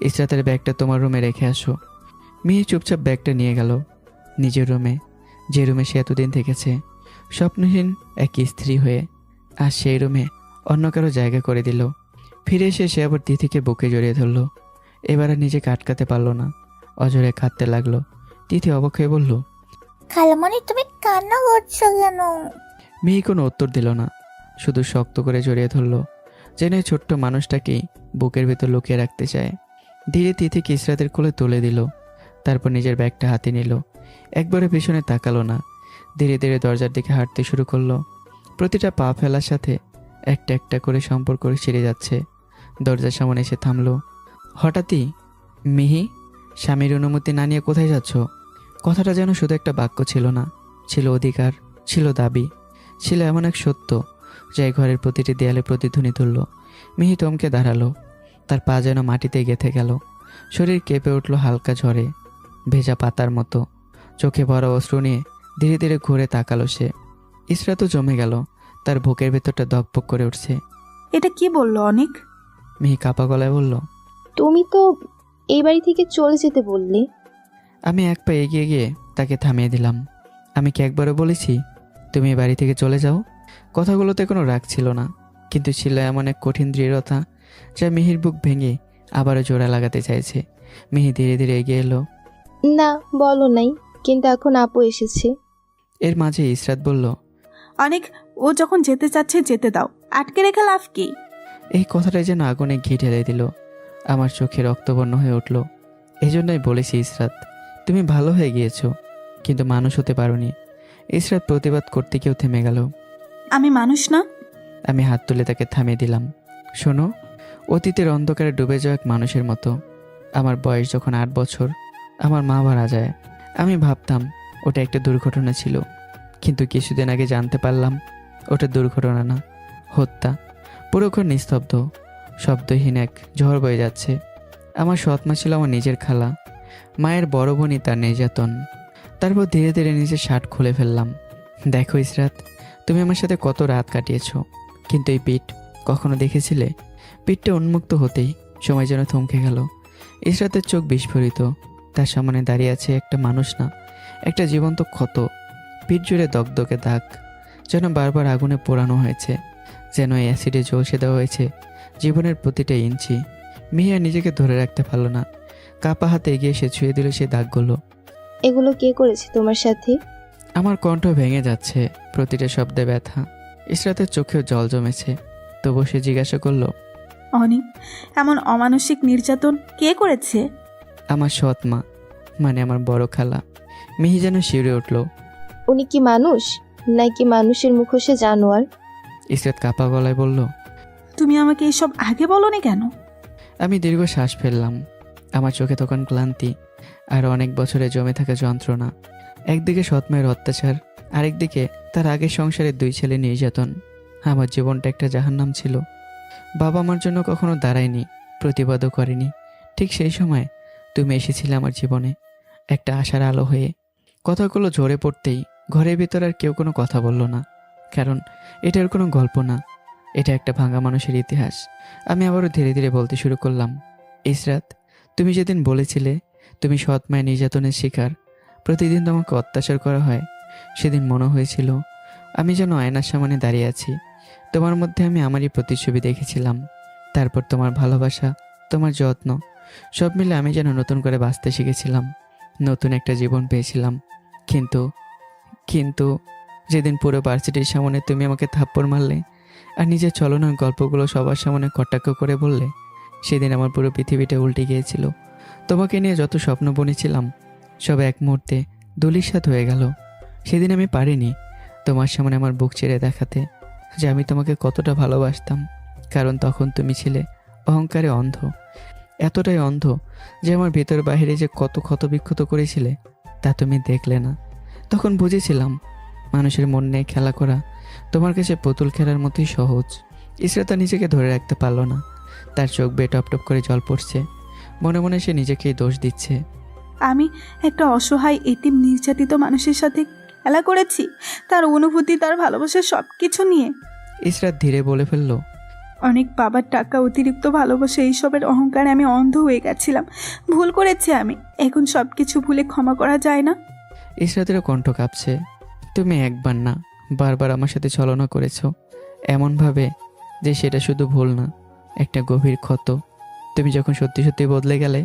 ইসরাতের ব্যাগটা তোমার রুমে রেখে আসো। মিহি চুপচাপ ব্যাগটা নিয়ে গেল নিজের রুমে, যে রুমে সে এতদিন থেকেছে স্বপ্নহীন এক স্ত্রী হয়ে। আর সেই রুমে অন্য কারো জায়গা করে দিল। ফিরে এসে সে আবার তিথিকে বুকে জড়িয়ে ধরলো। এবার আর নিজেকে আটকাতে পারলো না, অজরে কাঁদতে লাগলো। তিথি অবাক হয়ে বলল, খালামণি তুমি কান্না করছো কেন? মিহি কোনো উত্তর দিল না, শুধু শক্ত করে জড়িয়ে ধরলো, যেন এই ছোট্ট মানুষটাকেই বুকের ভেতর লুকিয়ে রাখতে চায়। ধীরে তিথিকে ইসরাতের কোলে তুলে দিল। তারপর নিজের ব্যাগটা হাতে নিল। একবারে পিছনে তাকালো না। ধীরে ধীরে দরজার দিকে হাঁটতে শুরু করলো। প্রতিটা পা ফেলার সাথে একটা একটা করে সম্পর্ক ছিঁড়ে যাচ্ছে। দরজার সামনে এসে থামলো। হঠাৎই, মিহি, স্বামীর অনুমতি না নিয়ে কোথায় যাচ্ছ? কথাটা যেন শুধু একটা বাক্য ছিল না, ছিল অধিকার, ছিল দাবি, ছিল এমন এক সত্য যা ঘরের প্রতিটি দেয়ালে প্রতিধ্বনি তুলল। মিহি থমকে দাঁড়ালো। তার পা যেন মাটিতে গেঁথে গেল। শরীর কেঁপে উঠল হালকা ঝড়ে, ভেজা পাতার মতো। চোখে ভরা অশ্রু নিয়ে ধীরে ধীরে ঘুরে তাকালো সে। ইসরাতও জমে গেল। তার বুকের ভেতরটা দকপক করে উঠছে। এটা কি বললো অনেক? মিহি কাপা গলায় বলল, তুমি তো এই বাড়ি থেকে চলে যেতে বললে। আমি এক পা এগিয়ে গিয়ে তাকে থামিয়ে দিলাম। আমি কি একবারও বলেছি তুমি এই বাড়ি থেকে চলে যাও? কথাগুলোতে কোনো রাগ ছিল না, কিন্তু ছিল এমন এক কঠিন দৃঢ়তা যা মিহির বুক ভেঙে আবারও জোড়া লাগাতে চাইছে। মিহি ধীরে ধীরে এগিয়ে এলো। না, বলো নাই, কিন্তু এখন আপু এসেছে। এর মাঝে ইসরাত বলল, অনেক, ও যখন যেতে চাচ্ছে যেতে দাও, আটকে রেখে লাভ কি? এই কথাটাই যেন আগুনে ঘি ঢেলে দিল। আমার চোখে রক্তবর্ণ হয়ে উঠল। এই জন্যই বলেছি ইসরাত, তুমি ভালো হয়ে গিয়েছো, কিন্তু মানুষ হতে পারোনি। ইসরাত প্রতিবাদ করতে কেউ থেমে গেল। আমি মানুষ না? আমি হাত তুলে তাকে থামিয়ে দিলাম। শোনো, অতীতের অন্ধকারে ডুবে যাওয়া এক মানুষের মতো। আমার বয়স যখন 8 বছর, আমার মা মারা যায়। আমি ভাবতাম ওটা একটা দুর্ঘটনা ছিল, কিন্তু কিছুদিন আগে জানতে পারলাম ওটা দুর্ঘটনা না, হত্যা। পুরো ঘর নিস্তব্ধ, শব্দহীন এক ঝড় বয়ে যাচ্ছে। আমার সৎমা ছিল আমার নিজের খালা, মায়ের বড় বোনই তার নির্যাতন। তারপর ধীরে ধীরে নিজের শার্ট খুলে ফেললাম। দেখো ইসরাত, তুমি আমার সাথে কত রাত কাটিয়েছো, কিন্তু এই পিঠ কখনো দেখেছিলে? পিঠটা উন্মুক্ত হতেই সময় যেন থমকে গেল। ইসরাতের চোখ বিস্ফোরিত। তার সামনে দাঁড়িয়ে আছে একটা মানুষ না, একটা জীবন্ত ক্ষত। পিঠ জুড়ে দগদগে দাগ, যেন বারবার আগুনে পোড়ানো হয়েছে, যেন অ্যাসিডে ঝলসে দেওয়া হয়েছে জীবনের প্রতিটা ইঞ্চি। মিহিয়া নিজেকে ধরে রাখতে পারল না। কাপা হাতে এগিয়ে সে ছুঁয়ে দিল সেই দাগগুলো। এগুলো কে করেছে তোমার সাথে? আমার কণ্ঠ ভেঙে যাচ্ছে, প্রতিটা শব্দে ব্যথা। ইসরাতের চোখেও জল জমেছে। তবু সে জিজ্ঞাসা করলো, অনিক, এমন অমানসিক নির্যাতন কে করেছে? আমার সৎ মা, মানে আমার বড় খালা। মিহি যেন শিউরে উঠল। উনি কি মানুষ নাকি মানুষের মুখোশে জানোয়ার? ইসরাত কাপা গলায় বলল, তুমি আমাকে এসব আগে বলনি কেন? আমি দীর্ঘ শ্বাস ফেললাম। আমার চোখে তখন ক্লান্তি আর অনেক বছরে জমে থাকা যন্ত্রণা। একদিকে সৎমায়ের অত্যাচার, আরেকদিকে তার আগের সংসারের 2 ছেলে নির্যাতন। আমার জীবনটা একটা জাহান্নাম ছিল। বাবা আমার জন্য কখনো দাঁড়ায়নি, প্রতিবাদও করেনি। ঠিক সেই সময় তুমি এসেছিলে আমার জীবনে, একটা আশার আলো হয়ে। কথাগুলো ঝরে পড়তেই ঘরের ভিতর আর কেউ কোনো কথা বলল না, কারণ এটার কোনো গল্প না, এটা একটা ভাঙা মানুষের ইতিহাস। আমি আবারও ধীরে ধীরে বলতে শুরু করলাম, ইসরাত, তুমি যেদিন বলেছিলে তুমি সৎ মায়ের নির্যাতনের শিকার, প্রতিদিন তোমাকে অত্যাচার করা হয়, সেদিন মনে হয়েছিল আমি যেন আয়নার সামনে দাঁড়িয়ে আছি। তোমার মধ্যে আমি আমারই প্রতিচ্ছবি দেখেছিলাম। তারপর তোমার ভালোবাসা, তোমার যত্ন, সব মিলে আমি যেন নতুন করে বাঁচতে শিখেছিলাম, নতুন একটা জীবন পেয়েছিলাম। কিন্তু কিন্তু যেদিন পুরো ভার্সিটির সামনে তুমি আমাকে থাপ্পড় মারলে আর নিজের ছলনার গল্পগুলো সবার সামনে কটাক্ষ করে বললে, সেদিন আমার পুরো পৃথিবীটা উল্টে গিয়েছিল। তোমাকে নিয়ে যত স্বপ্ন বুনেছিলাম সব এক মুহূর্তে ধূলিসাৎ হয়ে গেল। সেদিন আমি পারিনি তোমার সামনে আমার বুক ছেড়ে দেখাতে যে আমি তোমাকে কতটা ভালোবাসতাম, কারণ তখন তুমি ছিলে অহংকারে অন্ধ, এতটাই অন্ধ যে আমার ভেতর বাইরে যে কত ক্ষতবিক্ষত করেছিলে তা তুমি দেখলে না। তখন বুঝেছিলাম মানুষের মন নিয়ে খেলা করা তোমার কাছে পুতুল খেলার মতোই সহজ। ইসরাতা নিজেকে ধরে রাখতে পারল না। তার চোখ বেয়ে টপ টপ করে জল পড়ছে। মনে মনে সে নিজেকেই দোষ দিচ্ছে। আমি একটা অসহায় এতিম নির্যাতিত মানুষের সাথে খেলা করেছি, তার অনুভূতি, তার ভালোবাসা সব কিছু নিয়ে। ইসরাত ধীরে বলে ফেলল, অনেক বাবার টাকা, অতিরিক্ত ভালোবাসা, এইসবের অহংকারে আমি অন্ধ হয়ে গেছিলাম। ভুল করেছি আমি, এখন সব কিছু ভুলে ক্ষমা করা যায় না? ইসরাতেরও কণ্ঠ কাঁপছে। তুমি একবার না বারবার আমার সাথে ছলনা করেছো, এমনভাবে যে সেটা শুধু ভুল না, একটা গভীর ক্ষত। তুমি যখন সত্যি সত্যি বদলে গেলে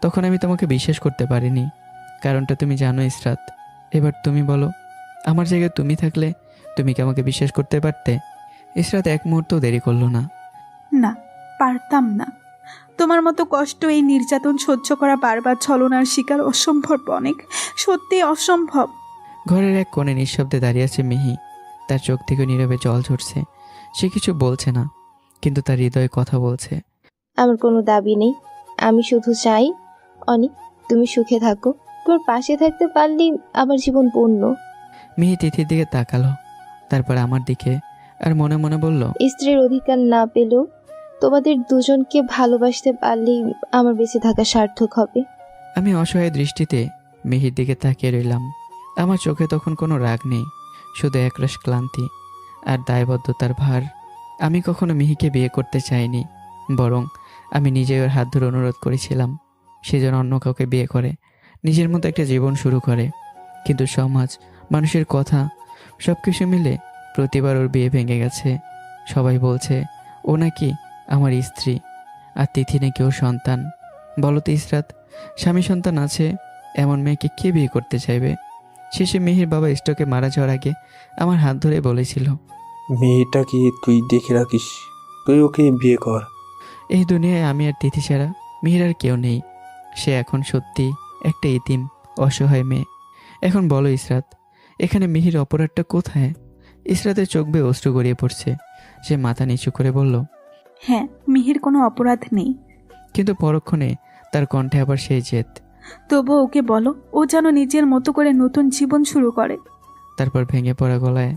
তখন আমি তোমাকে বিশ্বাস করতে পারিনি। কারণটা তুমি জানো ইসরাত। এবার তুমি বলো, আমার জায়গায় তুমি থাকলে তুমি কি আমাকে বিশ্বাস করতে পারতে? ইসরাত এক মুহূর্তও দেরি করলো না। না, পারতাম না। তোমার মতো কষ্ট, এই নির্যাতন সহ্য করা, বারবার ছলনার শিকার, অসম্ভব অনেক, সত্যি অসম্ভব। ঘরের এক কোণে নিঃশব্দে দাঁড়িয়ে আছে মিহি। তার চোখ থেকে নীরবে জল ঝরছে। সে কিছু বলছে না, কিন্তু তার হৃদয়ে কথা বলছে। আমার কোনো দাবি নেই, আমি শুধু চাই অনেক তুমি সুখে থাকো। তোর পাশে থাকতে পারলেই আমার জীবন পূর্ণ। মিহি তিথির দিকে তাকালো, তারপর আমার দিকে, আর মনে মনে বলল, স্ত্রীর অধিকার না পেলেও তোমাদের দুজনকে ভালোবাসতে পারলেই আমার বেঁচে থাকা সার্থক হবে। আমি অসহায় দৃষ্টিতে মিহির দিকে তাকিয়ে রইলাম। আমার চোখে তখন কোনো রাগ নেই, শুধু একরাশ ক্লান্তি আর দায়বদ্ধতার ভার। আমি কখনো মিহিকে বিয়ে করতে চাইনি, বরং আমি নিজেই ওর হাত ধরে অনুরোধ করেছিলাম সে যেন অন্য কাউকে বিয়ে করে, নিজের মতো একটা জীবন শুরু করে। কিন্তু সমাজ, মানুষের কথা, সব কিছু মিলে প্রতিবার ওর বিয়ে ভেঙে গেছে। সবাই বলছে ও নাকি আমার স্ত্রী, আর তিথি নাকি ওর সন্তান। বলো তো ইসরাত, স্বামী সন্তান আছে এমন মেয়েকে কে বিয়ে করতে চাইবে? শেষে মিহির বাবা স্ট্রোকে মারা যাওয়ার আগে আমার হাত ধরে বলেছিল, মেয়েটাকে তুই দেখে রাখিস, তুই ওকে বিয়ে কর। এই দুনিয়ায় আমি আর তিথি ছাড়া মিহির আর কেউ নেই। সে এখন সত্যি একটা ইতিম, অসহায় মেয়ে। এখন বলো ইসরাত, এখানে মিহির অপরাধটা কোথায়? ইসরাতের চোখ বেয়ে অশ্রু গড়িয়ে পড়ছে। সে মাথা নিচু করে বলল, হ্যাঁ, মিহির কোনো অপরাধ নেই। কিন্তু পরক্ষণে তার কণ্ঠে আবার সেই জেদ। তবু ওকে বলো, ও যেন নিজের মতো করে নতুন জীবন শুরু করে। তারপর ভেঙে পড়া গলায়,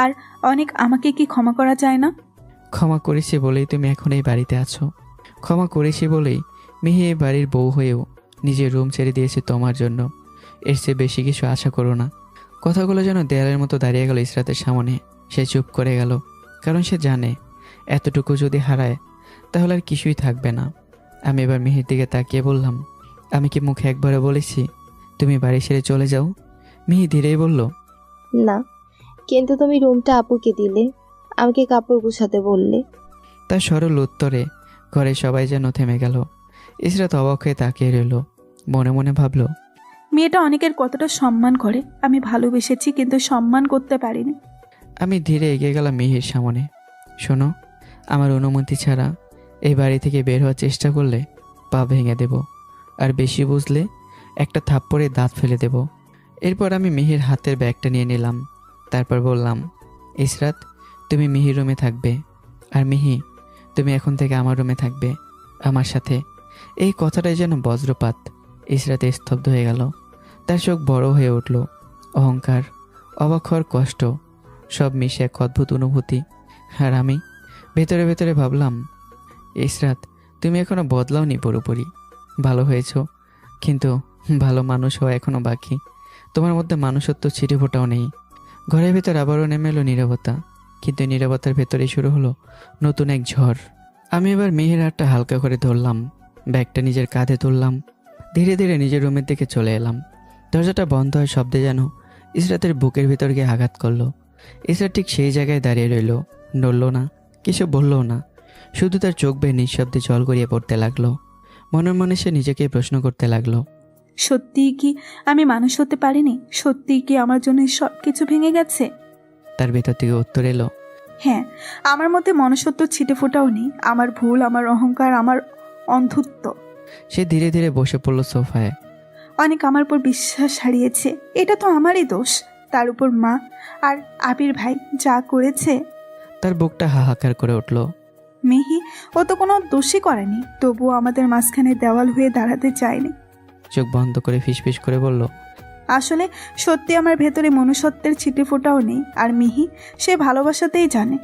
আর অনেক, আমাকে কি ক্ষমা করা যায় না? ক্ষমা করেছি বলেই তুমি এখন এই বাড়িতে আছো। ক্ষমা করেছি বলেই মিহি এই বাড়ির বউ হয়েও নিজের রুম ছেড়ে দিয়েছে তোমার জন্য। এর চেয়ে বেশি কিছু আশা করো না। কথাগুলো যেন দেয়ালের মতো দাঁড়িয়ে গেল ইসরাতের সামনে। সে চুপ করে গেল, কারণ সে জানে এতটুকু যদি হারায় তাহলে আর কিছুই থাকবে না। আমি এবার মিহির দিকে তাকিয়ে বললাম, আমি কি মুখে একবারে বলেছি তুমি বাড়ি ছেড়ে চলে যাও? মিহি ধীরেই বলল, না, কিন্তু তুমি রুমটা আপুকে দিলে, আমাকে কাপড় গুছাতে বললে। তার সরল উত্তরে ঘরে সবাই যেন থেমে গেল। ইসরাত অবাক হয়ে তাকিয়ে রইল, মনে মনে ভাবল, মেয়েটা অনেকের কতটা সম্মান করে। আমি ভালোবেসেছি কিন্তু সম্মান করতে পারিনি। আমি ধীরে এগিয়ে গেলাম মিহির সামনে। শোনো, আমার অনুমতি ছাড়া এই বাড়ি থেকে বের হওয়ার চেষ্টা করলে পা ভেঙে দেব, আর বেশি বুঝলে একটা থাপ্পড়ে দাঁত ফেলে দেব। এরপর আমি মিহির হাতের ব্যাগটা নিয়ে নিলাম। তারপর বললাম, ইসরাত, তুমি মিহির রুমে থাকবে, আর মিহি, তুমি এখন থেকে আমার রুমে থাকবে আমার সাথে। এই কথাটাই যেন বজ্রপাত। ইসরাতে স্তব্ধ হয়ে গেল। তার চোখ বড় হয়ে উঠল। অহংকার, অবাক হওয়ার কষ্ট সব মিশে এক অদ্ভুত অনুভূতি। আর আমি ভেতরে ভেতরে ভাবলাম, ইসরাত, তুমি এখনো বদলাওনি পুরোপুরি। ভালো হয়েছো, কিন্তু ভালো মানুষ হওয়া এখনো বাকি। তোমার মধ্যে মানুষত্ব ছিটে ফোটাও নেই। ঘরের ভেতর আবারও নেমে এলো নীরবতা, কিন্তু নীরবতার ভেতরেই শুরু হলো নতুন এক ঝড়। আমি এবার মেহের হাতটা হালকা করে ধরলাম, ব্যাগটা নিজের কাঁধে তুললাম, ধীরে ধীরে নিজের রুমের দিকে চলে এলাম। দরজাটা বন্ধ হয় শব্দে যেন ইসরাতের বুকের ভিতর গিয়ে আঘাত করলো। ইসরাত ঠিক সেই জায়গায় দাঁড়িয়ে রইল, নড়ল না, কিছু বললও না, শুধু তার চোখ বেয়ে নিঃশব্দে জল গড়িয়ে পড়তে লাগলো। মনে মনে সে নিজেকেই প্রশ্ন করতে লাগলো, সত্যিই কি আমি মানুষ হতে পারিনি? সত্যিই কি আমার জন্য সব কিছু ভেঙে গেছে? তার ভেতর থেকে উত্তর এলো, হ্যাঁ, আমার মধ্যে মনুষ্যত্ব ছিটে ফোটাও নেই। আমার ভুল, আমার অহংকার, আমার অন্ধত্ব। সে ধীরে ধীরে বসে পড়ল সোফায়। অনেক আমার উপর বিশ্বাস হারিয়েছে, এটা তো আমারই দোষ। তার উপর মা আর আবির ভাই যা করেছে। তার বুকটা হাহাকার করে উঠল। মিহি, ও তো কোনো দোষই করেনি, তবুও আমাদের মাঝখানে দেওয়াল হয়ে দাঁড়াতে চায়নি। চোখ বন্ধ করে ফিসফিস করে বলল, আসলে সত্যি আমার ভেতরে মনুষ্যত্বের ছিটে ফোটাও নেই। আর মিহি, সে ভালোবাসাতেই জানে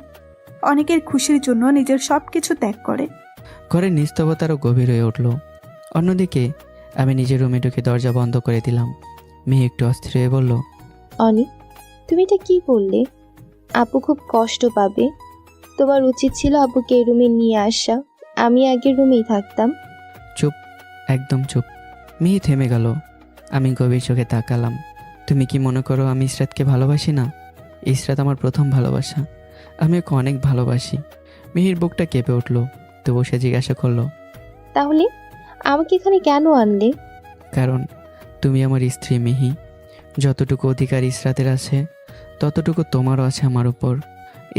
অনেকের খুশির জন্য নিজের সব কিছু ত্যাগ করে। ঘরের নিস্তবতারও গভীর হয়ে উঠল। অন্যদিকে আমি নিজের রুমে ঢুকে দরজা বন্ধ করে দিলাম। মেয়ে একটু অস্থির হয়ে বলল, অনি, তুমি এটা কি করলে? আপু খুব কষ্ট পাবে। তোমার উচিত ছিল আপুকে এই রুমে নিয়ে আসা। আমি আগের রুমেই থাকতাম। চুপ, একদম চুপ। মেয়ে থেমে গেল। আমি গভীর চোখে তাকালাম। তুমি কি মনে করো আমি ইসরাতকে ভালোবাসি না? ইসরাত আমার প্রথম ভালোবাসা। আমি ওকে অনেক ভালোবাসি। মিহির বুকটা কেঁপে উঠল। তবু সে জিজ্ঞাসা করলো, তাহলে আমাকে এখানে কেন আনলে? কারণ তুমি আমার স্ত্রী মিহি। যতটুকু অধিকার ইসরাতের আছে ততটুকু তোমারও আছে আমার উপর।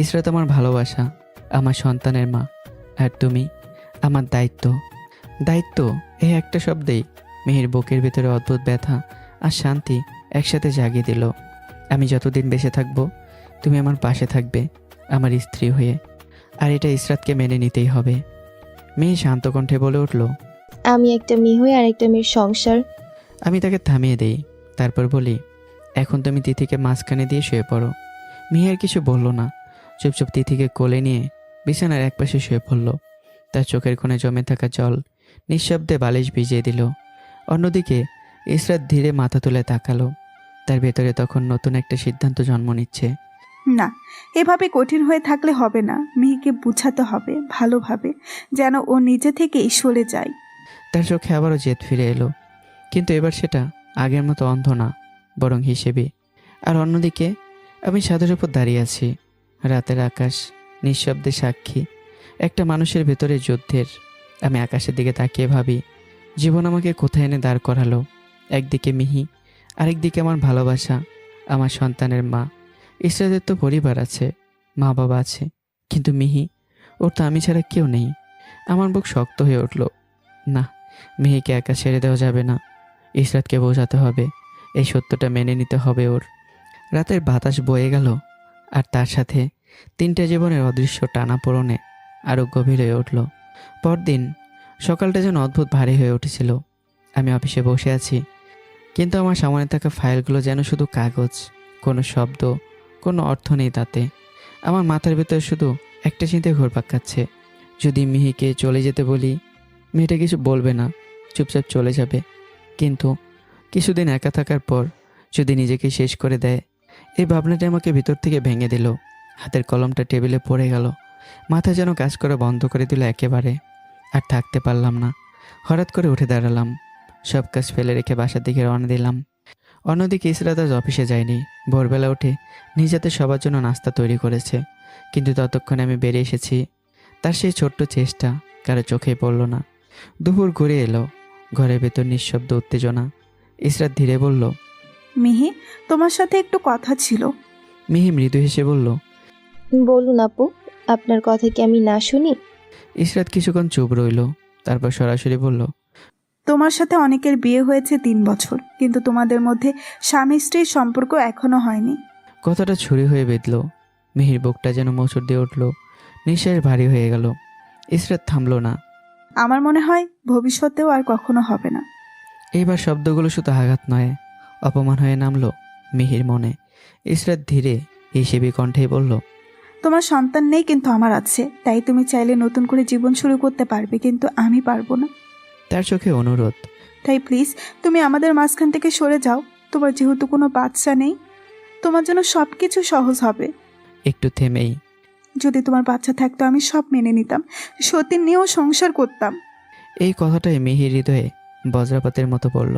ইসরাত আমার ভালোবাসা, আমার সন্তানের মা, আর তুমি আমার দায়িত্ব। দায়িত্ব, এই একটা শব্দেই মিহির বুকের ভিতরে অদ্ভুত ব্যথা আর শান্তি একসাথে জাগিয়ে দিল। আমি যতদিন বেঁচে থাকবো তুমি আমার পাশে থাকবে, আমার স্ত্রী হয়ে। আর এটা ইসরাতকে মেনে নিতেই হবে। মেয়ে শান্ত কণ্ঠে বলে উঠল, আমি একটা মেয়ে হয়ে আর একটা মেয়ের সংসার। আমি তাকে থামিয়ে দেই। তারপর বলি, এখন তুমি তিথিকে মাঝখানে দিয়ে শুয়ে পড়ো। মেয়ে আর কিছু বলল না, চুপচাপ তিথিকে কোলে নিয়ে বিছানার একপাশে শুয়ে পড়ল। তার চোখের কোণে জমে থাকা জল নিঃশব্দে বালিশ ভিজিয়ে দিল। অন্যদিকে ইসরাত ধীরে মাথা তুলে তাকালো। তার ভেতরে তখন নতুন একটা সিদ্ধান্ত জন্ম নিচ্ছে। না, এভাবে কঠিন হয়ে থাকলে হবে না। মিহিকে বুঝাতে হবে ভালোভাবে, যেন ও নিজে থেকেই সরে যায়। তার চোখে আবারও জেদ ফিরে এলো, কিন্তু এবার সেটা আগের মতো অন্ধ না, বরং হিসেবে। আর অন্যদিকে আমি ছাদের উপর দাঁড়িয়ে আছি। রাতের আকাশ নিঃশব্দে সাক্ষী একটা মানুষের ভেতরে যুদ্ধের। আমি আকাশের দিকে তাকিয়ে ভাবি, জীবন আমাকে কোথায় এনে দাঁড় করালো। একদিকে মিহি, আরেকদিকে আমার ভালোবাসা, আমার সন্তানের মা। ইসরাতের তো পরিবার আছে, মা বাবা আছে, কিন্তু মিহি, ওর তো আমি ছাড়া কেউ নেই। আমার বুক শক্ত হয়ে উঠল। না, মিহিকে একা ছেড়ে দেওয়া যাবে না। ইসরাতকে বোঝাতে হবে, এই সত্যটা মেনে নিতে হবে ওর। রাতের বাতাস বয়ে গেল, আর তার সাথে তিনটা জীবনের অদৃশ্য টানাপোড়েনে আরও গভীর হয়ে উঠল। পরদিন সকালটা যেন অদ্ভুত ভারী হয়ে উঠেছিল। আমি অফিসে বসে আছি, কিন্তু আমার সামনে থাকা ফাইলগুলো যেন শুধু কাগজ, কোনো শব্দ, কোনো অর্থ নেই তাতে। আমার মাথার ভেতরে শুধু একটা চিন্তায় ঘুরপাক খাচ্ছে। যদি মিহিকে চলে যেতে বলি, মেয়েটা কিছু বলবে না, চুপচাপ চলে যাবে। কিন্তু কিছুদিন একা থাকার পর যদি নিজেকে শেষ করে দেয়, এই ভাবনাটি আমাকে ভিতর থেকে ভেঙে দিল। হাতের কলমটা টেবিলে পড়ে গেল। মাথা যেন কাজ করা বন্ধ করে দিল একেবারে। আর থাকতে পারলাম না, হঠাৎ করে উঠে দাঁড়ালাম। সব কাজ ফেলে রেখে বাসার দিকে রওনা দিলাম। অন্যদিকে ইসরাত আজ অফিসে যায়নি। ভোরবেলা উঠে নিজেতে সবার জন্য নাস্তা তৈরি করেছে, কিন্তু ততক্ষণে আমি বেরিয়ে এসেছি। তার সেই ছোট্ট চেষ্টা কারো চোখেই পড়ল না। দুপুর ঘুরে এলো, ঘরের ভেতর নিঃশব্দ উত্তেজনা। ইসরাত ধীরে বলল, মিহি, তোমার সাথে একটু কথা ছিল। মিহি মৃদু হেসে বলল, বলুন আপু, আপনার কথা কি আমি না শুনি? ইসরাত কিছুক্ষণ চুপ রইল, তারপর সরাসরি বলল, তোমার সাথে অনেকের বিয়ে হয়েছে 3 বছর, কিন্তু তোমাদের মধ্যে স্বামী স্ত্রীর সম্পর্ক এখনো হয়নি। কথাটা ছুরি হয়ে বেঁধল। মিহির বুকটা যেন মোচড় দিয়ে উঠল, নিঃশ্বাস ভারী হয়ে গেল। ইসরাত থামল না। আমার মনে হয় ভবিষ্যতেও আর কখনো হবে না। এইবার শব্দগুলো শুধু আঘাত নয়, অপমান হয়ে নামলো মিহির মনে। ইসরাত ধীরে হিসেবে কণ্ঠেই বলল, তোমার সন্তান নেই, কিন্তু আমার আছে। তাই তুমি চাইলে নতুন করে জীবন শুরু করতে পারবে, কিন্তু আমি পারবো না। তার চোখে অনুরোধ। তাই প্লিজ তুমি আমাদের মাঝখান থেকে সরে যাও। তোমার যেহেতু কোনো বাচ্চা নেই, তোমার জন্য সব কিছু সহজ হবে। একটু থেমেই, যদি তোমার বাচ্চা থাকতো আমি সব মেনে নিতাম, সতীন নিয়েও সংসার করতাম। এই কথাটাই মিহির হৃদয়ে বজ্রপাতের মতো পড়ল।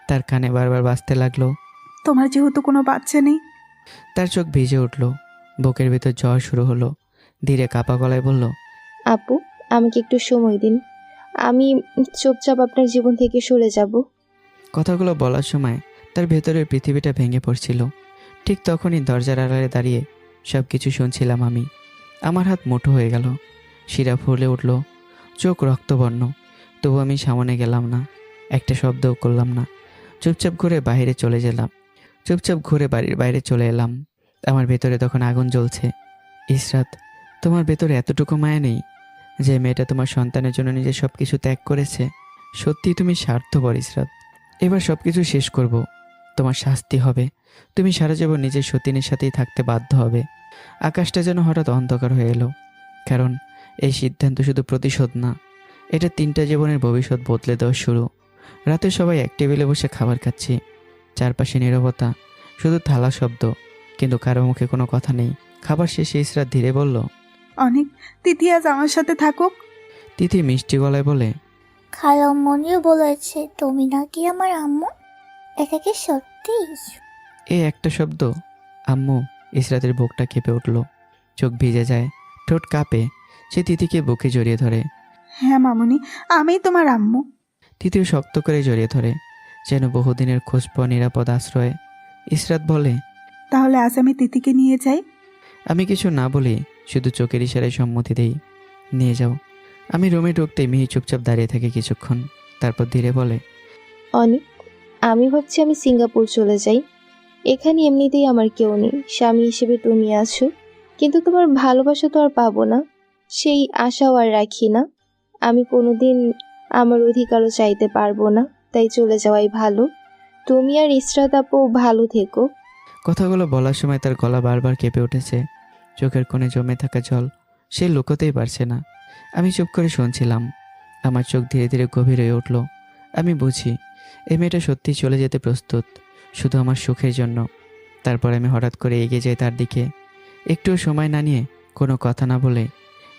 তার কানে বারবার বাজতে লাগলো। তোমার যেহেতু কোনো বাচ্চা নেই। তার চোখ ভিজে উঠল, বুকের ভেতর জ্বর শুরু হলো। ধীরে কাপা গলায় বলল, আপু, আমাকে একটু সময় দিন। আমি চুপচাপ আপনার জীবন থেকে সরে যাব। কথাগুলো বলার সময় তার ভেতরের পৃথিবীটা ভেঙে পড়ছিল। ঠিক তখনই দরজার আড়ালে দাঁড়িয়ে সব কিছু শুনছিলাম আমি। আমার হাত মুঠো হয়ে গেল, শিরা ফুলে উঠল, চোখ রক্তবর্ণ। তবু আমি সামনে গেলাম না, একটা শব্দও করলাম না। চুপচাপ ঘুরে বাড়ির বাইরে চলে এলাম। আমার ভেতরে তখন আগুন জ্বলছে। ইসরাত, তোমার ভেতরে এতটুকু মায়া নেই যে মেয়েটা তোমার সন্তানের জন্য নিজের সব কিছু ত্যাগ করেছে? সত্যি তুমি স্বার্থপর ইসরাত। এবার সব কিছু শেষ করব, তোমার শাস্তি হবে। তুমি সারা জীবন নিজের সতীনের সাথেই থাকতে বাধ্য হবে। আকাশটা যেন হঠাৎ অন্ধকার হয়ে এলো, কারণ এই সিদ্ধান্ত শুধু প্রতিশোধ না, এটা 3টা জীবনের ভবিষ্যৎ বদলে দেওয়ার শুরু। রাতে সবাই এক টেবিলে বসে খাবার খাচ্ছি, চারপাশে নীরবতা, শুধু থালা শব্দ, কিন্তু কারো মুখে কোনো কথা নেই। খাবার শেষে ইসরাত ধীরে বলল, অনেক, তিথি আজ আমার সাথে থাকুক। তিথি মিষ্টি গলায় বলে, খালামণিও বলেছে তুমি নাকি আমার আম্মু। এটা কি সত্যি? এই একটা শব্দ আম্মু, ইসরাতের বুকটা কেঁপে উঠল, চোখ ভিজে যায়, ঠোঁট কাঁপে। সে তিথিকে বুকে জড়িয়ে ধরে। হ্যাঁ মামুনি, আমিই তোমার আম্মু। তিথিও শক্ত করে জড়িয়ে ধরে, যেন বহুদিনের খোঁজ পাওয়া নিরাপদ আশ্রয়। ইসরাত বলে, তাহলে আজ আমি তিথিকে নিয়ে যাই। আমি কিছু না বলি, শুধু চোখের ইশারায় সম্মতি দেই। নিয়ে যাও। আমি রুমে ঢুকতেই মিহি চুপচাপ দাঁড়িয়ে থাকে কিছুক্ষণ, তারপর ধীরে বলে, অনেক, আমি ভাবছি আমি সিঙ্গাপুর চলে যাই। এখানে এমনিতেই আমার কেউ নেই, স্বামী হিসেবে তুমি আছো, কিন্তু তোমার ভালোবাসা তো আর পাবো না, সেই আশাও আর রাখি না। আমি কোনোদিন আমার অধিকারও চাইতে পারবো না, তাই চলে যাওয়াই ভালো। তুমি আর ইসরাত আপু ভালো থেকো। কথাগুলো বলার সময় তার গলা বারবার কেঁপে উঠেছে, চোখের কোণে জমে থাকা জল সে লুকোতেই পারছে না। আমি চুপ করে শুনছিলাম। আমার চোখ ধীরে ধীরে গভীর হয়ে উঠল। আমি বুঝি এই মেয়েটা সত্যিই চলে যেতে প্রস্তুত, শুধু আমার সুখের জন্য। তারপর আমি হঠাৎ করে এগিয়ে যাই তার দিকে, একটুও সময় না নিয়ে, কোনো কথা না বলে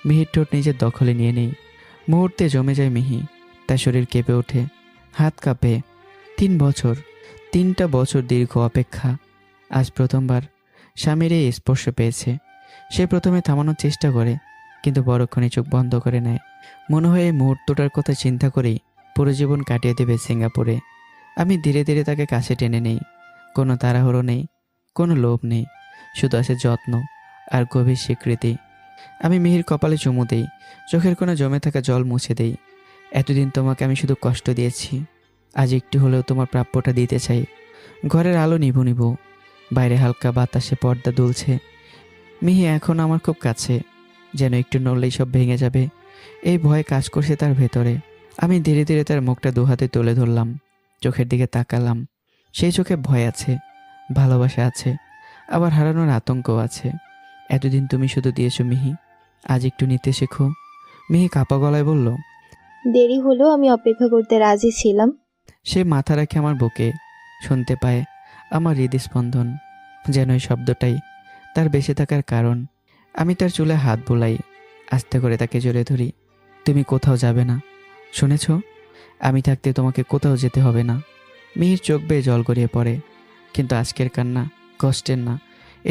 মিহির ঠোঁট নিজের দখলে নিয়ে নেই। মুহূর্তে জমে যায় মিহি, তার শরীর কেঁপে ওঠে, হাত কাঁপে। 3 বছর, 3টা বছর দীর্ঘ অপেক্ষা। আজ প্রথমবার স্বামীর এই স্পর্শ পেয়েছে। সে প্রথমে থামানোর চেষ্টা করে, কিন্তু বড়ক্ষণে চোখ বন্ধ করে নেয়। মনে হয় এই মুহূর্তটার কথা চিন্তা করেই পুরো জীবন কাটিয়ে দেবে সিঙ্গাপুরে। আমি ধীরে ধীরে তাকে কাছে টেনে নেই। কোনো তাড়াহুড়ো নেই, কোনো লোভ নেই, শুধু আছে যত্ন আর গভীর স্বীকৃতি। আমি মিহির কপালে চুমু দেই, চোখের কোণে জমে থাকা জল মুছে দেই। এতদিন তোমাকে আমি শুধু কষ্ট দিয়েছি, আজ একটু হলেও তোমার প্রাপ্যটা দিতে চাই। ঘরের আলো নিভু নিভু, বাইরে হালকা বাতাসে পর্দা দুলছে। মিহি এখন আমার খুব কাছে, যেন একটু নড়লেই সব ভেঙে যাবে, এই ভয় কাজ করছে তার ভেতরে। আমি ধীরে ধীরে তার মুখটা 2 হাতে তুলে ধরলাম, চোখের দিকে তাকালাম। সেই চোখে ভয় আছে, ভালোবাসা আছে, আবার হারানোর আতঙ্কও আছে। এতদিন তুমি শুধু দিয়েছো মিহি, আজ একটু নিতে শেখো। মিহি কাপা গলায় বলল, দেরি হলেও আমি অপেক্ষা করতে রাজি ছিলাম। সে মাথা রাখে আমার বুকে, শুনতে পায় আমার হৃদস্পন্দন, যেন এই শব্দটাই তার বেঁচে থাকার কারণ। আমি তার চুলে হাত বুলাই, আস্তে করে তাকে জড়িয়ে ধরি। তুমি কোথাও যাবে না, শুনেছ? আমি থাকতে তোমাকে কোথাও যেতে হবে না। মিহির চোখ বেয়ে জল গড়িয়ে পড়ে, কিন্তু আজকের কান্না কষ্টের না,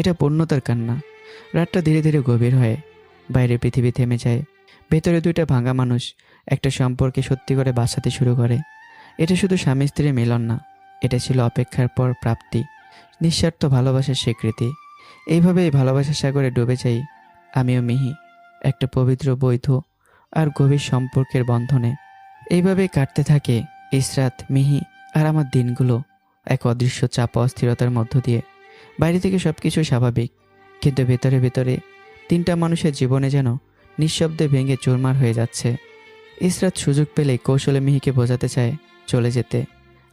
এটা পূর্ণতার কান্না। রাতটা ধীরে ধীরে গভীর হয়, বাইরে পৃথিবী থেমে যায়। ভেতরে দুইটা ভাঙা মানুষ একটা সম্পর্কে সত্যি করে বাঁচাতে শুরু করে। এটা শুধু স্বামী স্ত্রীর মিলন না, এটা ছিল অপেক্ষার পর প্রাপ্তি, নিঃস্বার্থ ভালোবাসার স্বীকৃতি। এইভাবে এই ভালোবাসার সাগরে ডুবে যাই আমিও মিহি, একটা পবিত্র বৈধ আর গভীর সম্পর্কের বন্ধনে। এইভাবেই কাটতে থাকে ইসরাত, মিহি আর আমার দিনগুলো, এক অদৃশ্য চাপ অস্থিরতার মধ্য দিয়ে। বাইরে থেকে সব কিছু স্বাভাবিক, কিন্তু ভেতরে ভেতরে তিনটা মানুষের জীবনে যেন নিঃশব্দে ভেঙে চুরমার হয়ে যাচ্ছে। ইসরাত সুযোগ পেলে কৌশলে মিহিকে বোঝাতে চায় চলে যেতে,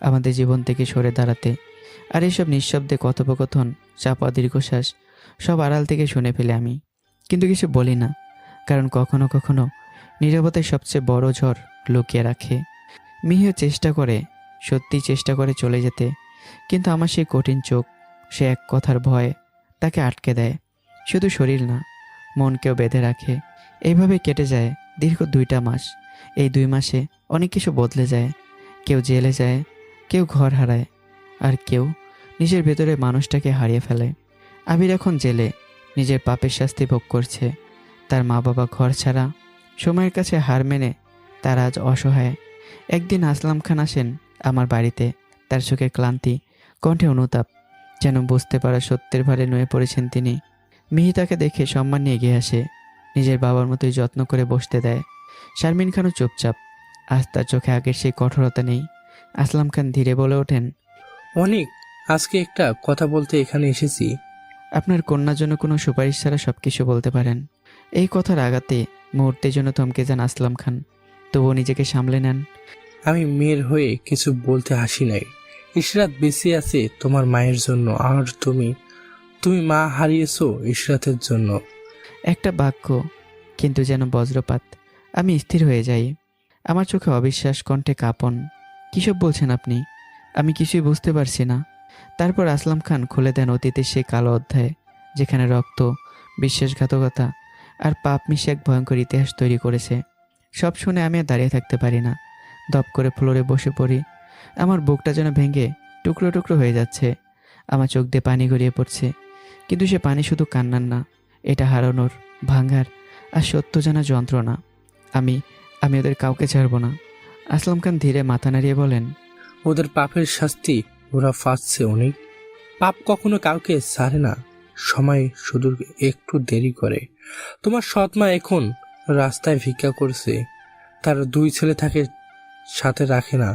আমাদের জীবন থেকে সরে দাঁড়াতে। আর এইসব নিঃশব্দে কথোপকথন, চাপা দীর্ঘশ্বাস সব আড়াল থেকে শুনে ফেলে আমি, কিন্তু কিছু বলি না, কারণ কখনো কখনো নীরবতায় সবচেয়ে বড় ঝড় লুকিয়ে রাখে। মিহিও চেষ্টা করে, সত্যিই চেষ্টা করে চলে যেতে, কিন্তু আমার সেই কঠিন চোখ, সে এক কথার ভয় তাকে আটকে দেয়। শুধু শরীর না, মনকেও বেঁধে রাখে। এইভাবে কেটে যায় দীর্ঘ 2টা মাস। এই 2 মাসে অনেক কিছু বদলে যায়। কেউ জেলে যায়, কেউ ঘর হারায়, আর কেউ নিজের ভেতরে মানুষটাকে হারিয়ে ফেলে। আবির এখন জেলে, নিজের পাপের শাস্তি ভোগ করছে। তার মা বাবা ঘর ছাড়া, সময়ের কাছে হার মেনে তার আজ অসহায়। একদিন আসলাম খান আসেন আমার বাড়িতে, তার চোখে ক্লান্তি, কণ্ঠে অনুতাপ, যেন বুঝতে পারা সত্যের ভারে নুয়ে পড়েছেন তিনি। মিহি তাকে দেখে সম্মান নিয়ে এগিয়ে আসে, নিজের বাবার মতোই যত্ন করে বসতে দেয়। শারমিন খানও চুপচাপ, আজ তার চোখে আগের সেই কঠোরতা নেই। আসলাম খান ধীরে বলে ওঠেন, অনেক, আজকে একটা কথা বলতে এখানে এসেছি। আপনার কন্যার জন্য কোনো সুপারিশ ছাড়া সব কিছু বলতে পারেন। এই কথার আঘাতে মুহূর্তের জন্য থমকে যান আসলাম খান, তবুও নিজেকে সামলে নেন। আমি মেয়ের হয়ে কিছু বলতে হাসি নাই। ইশরাত বেঁচে আছে তোমার মায়ের জন্য, আর তুমি মা হারিয়েছো ইশরাতের জন্য। একটা বাক্য, কিন্তু যেন বজ্রপাত। আমি স্থির হয়ে যাই, আমার চোখে অবিশ্বাস, কণ্ঠে কাঁপন। কিসব বলছেন আপনি? আমি কিছুই বুঝতে পারছি না। তারপর আসলাম খান খুলে দেন অতীতের সেই কালো অধ্যায়, যেখানে রক্ত, বিশ্বাসঘাতকতা আর পাপ মিশে এক ভয়ঙ্কর ইতিহাস তৈরি করেছে। সব শুনে আমি আর দাঁড়িয়ে থাকতে পারি না, দপ করে ফ্লোরে বসে পড়ি। আমার বুকটা যেন ভেঙে টুকরো টুকরো হয়ে যাচ্ছে, আমার চোখ দিয়ে পানি গড়িয়ে পড়ছে। কিন্তু সে পানি শুধু কান্নার না, এটা হারানোর, ভাঙার আর সত্য জানা যন্ত্রণা। আমি ওদের কাউকে ছাড়ব না। আসলাম খান ধীরে মাথা নাড়িয়ে বলেন, ওদের পাপের শাস্তি ওরা পাচ্ছে অনেক। পাপ কখনো কাউকে ছাড়ে না, সময় শুধু একটু দেরি করে। তোমার সৎ মা এখন রাস্তায় ভিক্ষা করছে, তার 2 ছেলে থাকে সাথে রাখে না।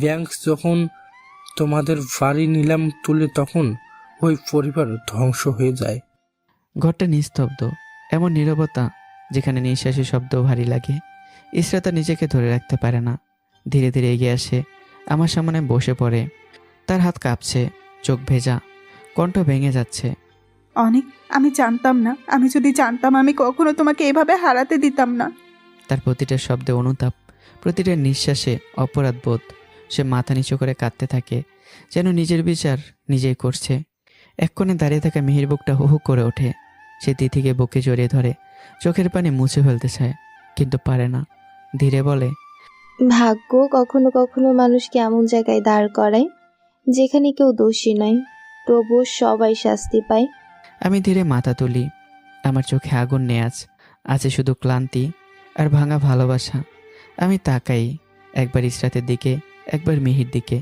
ব্যাংক যখন তোমাদের বাড়ি নিলাম তুলে, তখন ওই পরিবার ধ্বংস হয়ে যায়। ঘরটা নিস্তব্ধ, এমন নীরবতা যেখানে নিঃশ্বাসের শব্দ ভারী লাগে। ইসরাতা নিজেকে ধরে রাখতে পারে না, ধীরে ধীরে এগিয়ে আসে, আমার সামনে বসে পড়ে। তার হাত কাঁপছে, চোখ ভেজা, কণ্ঠ ভেঙে যাচ্ছে। অনেক, আমি জানতাম না, আমি যদি জানতাম আমি কখনো তোমাকে এভাবে হারাতে দিতাম না। তার প্রতিটা শব্দে অনুতাপ, প্রতিটা নিঃশ্বাসে অপরাধ বোধ। সে মাথা নিচু করে কাঁদতে থাকে, যেন নিজের বিচার নিজেই করছে। এক কোণে দাঁড়িয়ে থাকা মিহির বুকটা হু হু করে ওঠে। সে তিথিকে বুকে জড়িয়ে ধরে, চোখের পানি মুছে ফেলতে চায়, কিন্তু পারে না। ধীরে বলে, ভাগ্য কখনো কখনো মানুষকে এমন জায়গায় দাঁড় করায় যেখানে কেউ দোষী নয়, তবুও সবাই শাস্তি পায়। আমি ধীরে মাথা তুলি, আমার চোখে আগুন নেয়াজ, আছে শুধু ক্লান্তি আর ভাঙা ভালোবাসা। আমি তাকাই, একবার ইসরাতের দিকে, একবার মিহির দিকে।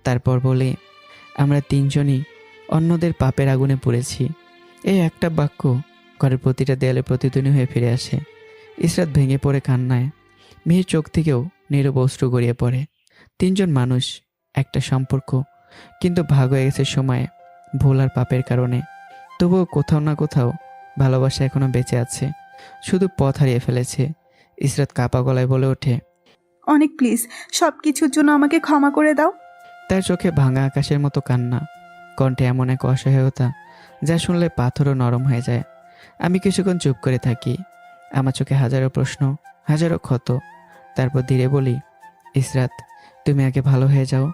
তারপর বলে, আমরা 3 জনই অন্যদের পাপের আগুনে পুড়েছি। এই একটা বাক্য ঘরের প্রতিটা দেয়ালে প্রতিধ্বনি হয়ে ফিরে আসে। ইসরাত ভেঙে পড়ে কান্নায়, মিহির চোখ থেকেও নীরব অশ্রু গড়িয়ে পড়ে। 3 জন মানুষ, একটা সম্পর্ক, কিন্তু ভাগ হয়ে গেছে সময়ে, ভুল আর পাপের কারণে। তবুও কোথাও না কোথাও ভালোবাসা এখনো বেঁচে আছে, শুধু পথ হারিয়ে ফেলেছে। ইসরাত কাপা গলায় বলে ওঠে, অনেক প্লিজ, সব কিছুর জন্য আমাকে ক্ষমা করে দাও। তার চোখে ভাঙা আকাশের মতো কান্না, কণ্ঠে এমন এক অসহায়তা যা শুনলে পাথরও নরম হয়ে যায়। আমি কিছুক্ষণ চুপ করে থাকি, আমার চোখে হাজারো প্রশ্ন, হাজারো ক্ষত। তারপর ধীরে বলি, ইসরাত, তুমি আগে ভালো হয়ে যাও,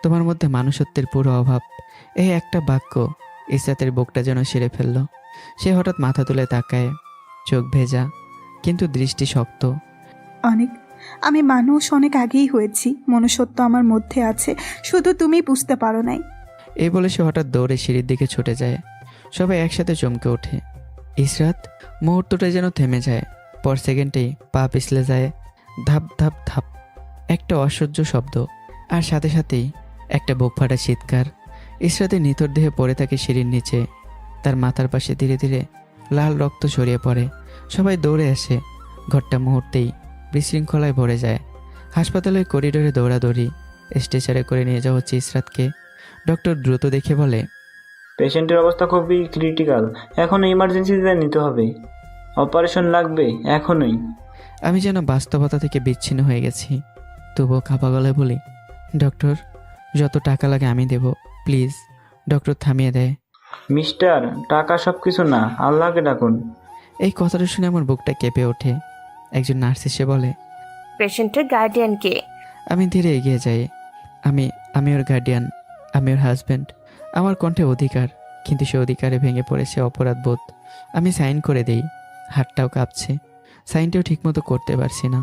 তোমার মধ্যে মানুষত্বের পুরো অভাব। এই একটা বাক্য ইসরাতের বুকটা যেন ছিঁড়ে ফেলল। সে হঠাৎ মাথা তুলে তাকায়, চোখ ভেজা, কিন্তু দৃষ্টি শক্ত। অনেক, আমি মানুষ অনেক আগেই হয়েছি, মনুষ্যত্ব আমার মধ্যে আছে, শুধু তুমি বুঝতে পারো নাই। এই বলে সে হঠাৎ দৌড়ে সিঁড়ির দিকে ছুটে যায়। সবাই একসাথে চমকে ওঠে। ইসরাত মুহূর্তটা যেন থেমে যায়, পর সেকেন্ডেই পা পিছলে যায়। ধাপ ধাপ ধাপ, একটা অসহ্য শব্দ, আর সাথে সাথেই একটা বুক ফাটা চিৎকার। ইসরাতের নিথর দেহে পড়ে থাকে সিঁড়ির নিচে। তার মাথার পাশে ধীরে ধীরে লাল রক্ত ছড়িয়ে পড়ে। সবাই দৌড়ে আসে। ঘরটা মুহূর্তেই বিশৃঙ্খলায় ভরে যায়। হাসপাতালের করিডোরে দৌড়াদৌড়ি। স্ট্রেচারে করে নিয়ে যাওয়া হচ্ছে ইসরাতকে। ডক্টর দ্রুত দেখে বলে, পেশেন্টের অবস্থা খুবই ক্রিটিক্যাল, এখন ইমার্জেন্সিতে নিতে হবে, অপারেশন লাগবে এখনই। আমি যেন বাস্তবতা থেকে বিচ্ছিন্ন হয়ে গেছি। তবুও কাঁপা গলায় বলি, ডক্টর, যত টাকা লাগে আমি দেব, প্লিজ। ডক্টর থামিয়ে দেয়। মিস্টার, টাকা সব কিছু না, আল্লাহকে ডাকুন। এই কথাটা শুনে আমার বুকটা কেঁপে ওঠে। একজন নার্স এসে বলে, পেশেন্টের গার্ডিয়ান কে? আমি ধীরে এগিয়ে যাই। আমি ওর গার্ডিয়ান, আমি ওর হাজব্যান্ড। আমার কণ্ঠে অধিকার, কিন্তু সে অধিকারে ভেঙে পড়েছে অপরাধ বোধ। আমি সাইন করে দেই, হাতটাও কাঁপছে। সাইনটাও ঠিকমতো করতে পারছি না।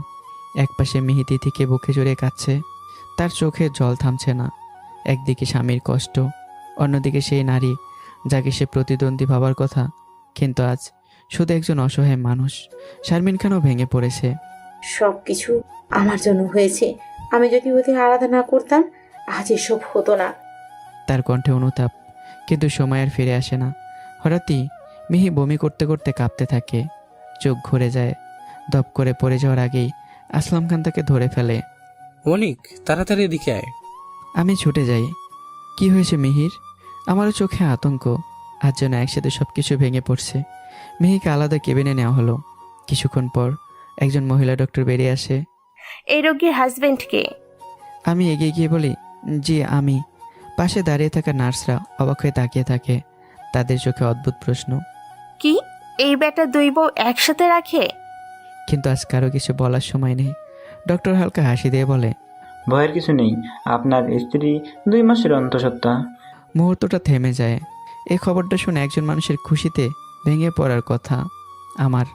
একপাশে মিহিতি থেকে বুকে জড়িয়ে কাঁদছে, তার চোখে জল থামছে না। একদিকে স্বামীর কষ্ট, অন্যদিকে সেই নারী যাকে সে প্রতিদ্বন্দ্বী ভাবার কথা, কিন্তু আজ শুধু একজন অসহায় মানুষ। শারমিন খানও ভেঙে পড়েছে। সব কিছু আমার জন্য হয়েছে, আমি যদি ওদের আলাদা না করতাম আজ এসব হতো না। তার কণ্ঠে অনুতাপ, কিন্তু সময় আর ফিরে আসে না। হঠাৎই মিহি বমি করতে করতে কাঁপতে থাকে। চোখ ঘুরে যায়। দপ করে পড়ে যাওয়ার আগেই আসলাম খান তাকে ধরে ফেলে। অনিক, তাড়াতাড়ি এদিকে আয়। আমি ছুটে যাই। কি হয়েছে মিহির? আমারও চোখে আতঙ্ক। আজ যেন একসাথে সব কিছু ভেঙে পড়ছে। মিহিকে আলাদা কেবিনে নেওয়া হলো। কিছুক্ষণ পর একজন মহিলা ডক্টর বেরিয়ে আসে। এই রোগীর হাজবেন্ডকে? আমি এগিয়ে গিয়ে বলি, জি আমি। পাশে দাঁড়িয়ে থাকা নার্সরা অবাক হয়ে তাকিয়ে থাকে। তাদের চোখে অদ্ভুত প্রশ্ন। কি, এই বেটা দুই বউ একসাথে রাখে? কিন্তু আজ কারো কিছু বলার সময় নেই। ডক্টর হালকা হাসি দিয়ে বলে, ভয়ের কিছু নেই, আপনার স্ত্রী 2 মাসের অন্তঃসত্ত্বা। মুহূর্তটা থেমে যায়। এই খবরটা শুনে একজন মানুষের খুশিতে ভেঙে পড়ার কথা আমার,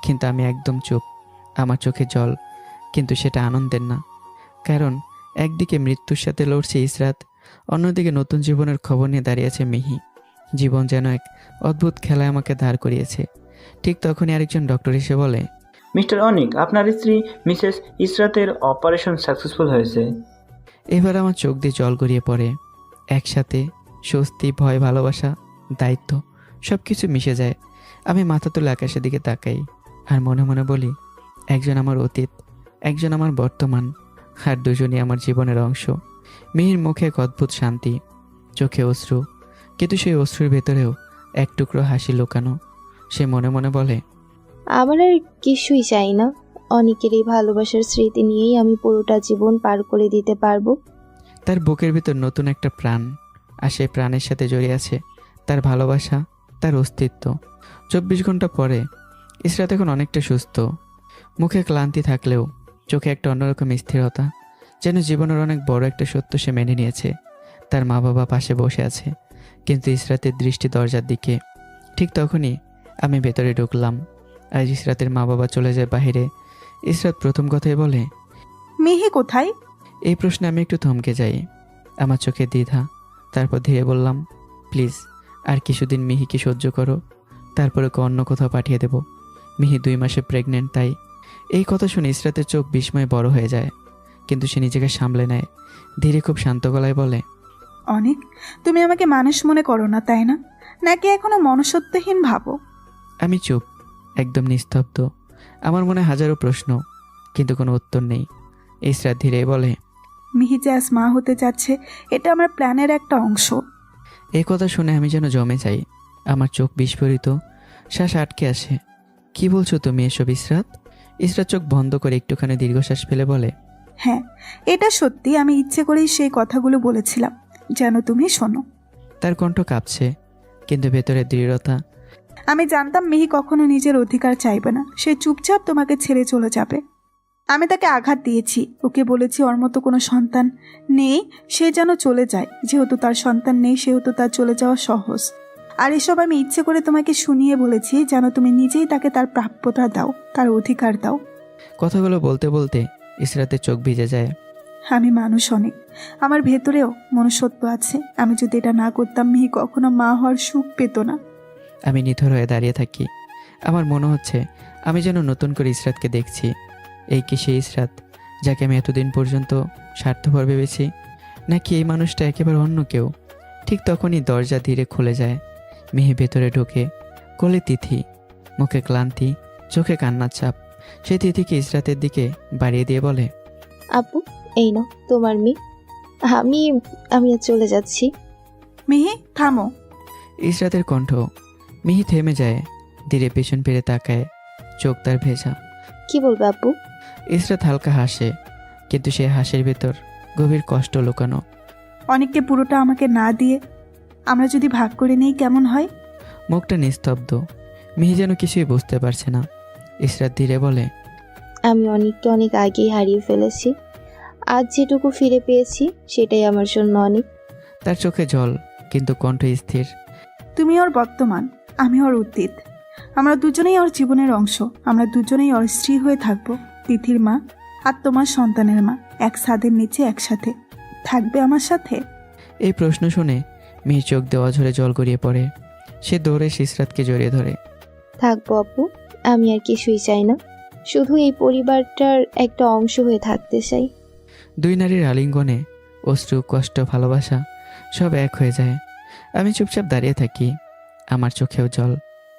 কিন্তু আমি একদম চুপ। আমার চোখে জল, কিন্তু সেটা আনন্দের না। কারণ একদিকে মৃত্যুর সাথে লড়ছে ইসরাত, অন্যদিকে নতুন জীবনের খবর নিয়ে দাঁড়িয়েছে মিহি। জীবন যেন এক অদ্ভুত খেলায় আমাকে দাঁড় করিয়েছে। ঠিক তখনই আরেকজন ডক্টর এসে বলে, মিস্টার অনিক, আপনার স্ত্রী মিসেস ইসরাতের অপারেশন সাকসেসফুল হয়েছে। এবার আমার চোখ দিয়ে জল গড়িয়ে পড়ে। একসাথে স্বস্তি, ভয়, ভালোবাসা, দায়িত্ব সব কিছু মিশে যায়। আমি মাথা তুলে আকাশের দিকে তাকাই আর মনে মনে বলি, একজন আমার অতীত, একজন আমার বর্তমান, আর দুজনই আমার জীবনের অংশ। মিহির মুখে এক অদ্ভুত শান্তি, চোখে অশ্রু, কিন্তু সেই অশ্রুর ভেতরেও এক টুকরো হাসি লুকানো। সে মনে মনে বলে, আমার আর কিছুই চাই না, অনেকের এই ভালোবাসার স্মৃতি নিয়েই আমি পুরোটা জীবন পার করে দিতে পারবো। তার বুকের ভিতর নতুন একটা প্রাণ, আর সেই প্রাণের সাথে জড়িয়ে আছে তার ভালোবাসা, তার অস্তিত্ব। 24 ঘন্টা পরে ইসরাত এখন অনেকটা সুস্থ। মুখে ক্লান্তি থাকলেও চোখে একটা অন্যরকম স্থিরতা, যেন জীবনের অনেক বড় একটা সত্য সে মেনে নিয়েছে। তার মা বাবা পাশে বসে আছে, কিন্তু ইসরাতের দৃষ্টি দরজার দিকে। ঠিক তখনই আমি ভেতরে ঢুকলাম। আজ ইসরাতের মা বাবা চলে যায় বাহিরে। ইসরাত প্রথম কথাই বলে, মিহি কোথায়? এই প্রশ্নে আমি একটু থমকে যাই। আমার চোখে দ্বিধা। তারপর ধীরে বললাম, প্লিজ আর কিছুদিন মিহিকে সহ্য করো, তারপরে অন্য কোথাও পাঠিয়ে দেব। মিহি 2 মাসে প্রেগনেন্ট, তাই। এই কথা শুনে ইসরাতের চোখ বিস্ময়ে বড় হয়ে যায়, কিন্তু সে নিজেকে সামলে নেয়। ধীরে খুব শান্ত গলায় বলে, অনেক, তুমি আমাকে মানুষ মনে করো না তাই না, নাকি এখনো মনুষ্যত্বহীন ভাবো? আমি চুপ, একদম নিস্তব্ধ। আমার মনে হাজারো প্রশ্ন, কিন্তু কোনো উত্তর নেই। ইসরাত ধীরে বলে, মিহি যে আজ মা হতে যাচ্ছে, এটা আমার প্ল্যানের একটা অংশ। এই কথা শুনে আমি যেন জমে যাই। আমার চোখ বিস্ফোরিত, শ্বাস আটকে আসে। কি বলছো তুমি এসব ইসরাত? ইসরাত চোখ বন্ধ করে একটুখানি দীর্ঘশ্বাস ফেলে বলে, হ্যাঁ, এটা সত্যি, আমি ইচ্ছে করেই সেই কথাগুলো বলেছিলাম যেন তুমি শোনো। তার কণ্ঠ কাঁপছে, কিন্তু ভেতরে দৃঢ়তা। আমি জানতাম মিহি কখনো নিজের অধিকার চাইবে না, সে চুপচাপ তোমাকে ছেড়ে চলে যাবে। আমি তাকে আঘাত দিয়েছি, ওকে বলেছি ওর মতো কোনো সন্তান নেই, সে যেন চলে যায়। যেহেতু তার সন্তান নেই, সেহেতু তার চলে যাওয়া সহজ। আর এসব আমি ইচ্ছে করে তোমাকে শুনিয়ে বলেছি যেন তুমি নিজেই তাকে তার প্রাপ্যতা দাও, তার অধিকার দাও। কথাগুলো বলতে বলতে ইসরাতের চোখ ভিজে যায়। আমি মানুষ অনেক, আমার ভেতরেও মনুষ্যত্ব আছে। আমি যদি এটা না করতাম মিহি কখনো মা হওয়ার সুখ পেত না। আমি নিথর হয়ে দাঁড়িয়ে থাকি। আমার মনে হচ্ছে আমি যেন নতুন করে ইসরাতকে দেখছি। এই কি সেই ইসরাত যাকে আমি এতদিন পর্যন্ত স্বার্থপর ভেবেছি, নাকি এই মানুষটা একেবারে অন্য কেউ? ঠিক তখনই দরজা ধীরে খুলে যায়। মিহি ভেতরে ঢোকে। কোলে তিথি, মুখে ক্লান্তি, চোখে কান্নার ছাপ। সে তিথিকে ইসরাতের দিকে বাড়িয়ে দিয়ে বলে, আপু এই নাও তোমার মেয়ে। আমি আমি আর চলে যাচ্ছি। মিহি থামো। ইসরাতের কণ্ঠ। মিহি থেমে যায়, ধীরে পেছন ফিরে তাকায়, চোখ তার ভেজা। কি বলবে আপু? ইসরাত হালকা হাসে, কিন্তু সে হাসির ভেতর গভীর কষ্ট লুকানো। অনেককে পুরোটা আমাকে না দিয়ে আমরা যদি ভাগ করে নেই কেমন হয়? মুখটা নিস্তব্ধ। মিহি যেন কিছুই বুঝতে পারছে না। ইসরাত ধীরে বলে, আমি অনেককে অনেক আগেই হারিয়ে ফেলেছি। আজ যেটুকু ফিরে পেয়েছি সেটাই আমার জন্য অনেক। তার চোখে জল, কিন্তু কণ্ঠ স্থির। তুমি ওর বর্তমান, আমি ওর অতীত। আমরা দুজনেই ওর জীবনের অংশ। আমরা দুজনেই ওর স্ত্রী হয়ে থাকবো, তিথির মা আর তোমার সন্তানের মা। এক ছাদের নিচে একসাথে থাকবে আমার সাথে? এই প্রশ্ন শুনে মিহি চোখ দেওয়া ঝরে জল গড়িয়ে পড়ে। সে দৌড়ে ইসরাতকে জড়িয়ে ধরে। থাকবো আপু, আমি আর কিছুই চাই না, শুধু এই পরিবারটার একটা অংশ হয়ে থাকতে চাই। দুই নারীর আলিঙ্গনে অশ্রু, কষ্ট, ভালোবাসা সব এক হয়ে যায়। আমি চুপচাপ দাঁড়িয়ে থাকি, আমার চোখেও জল।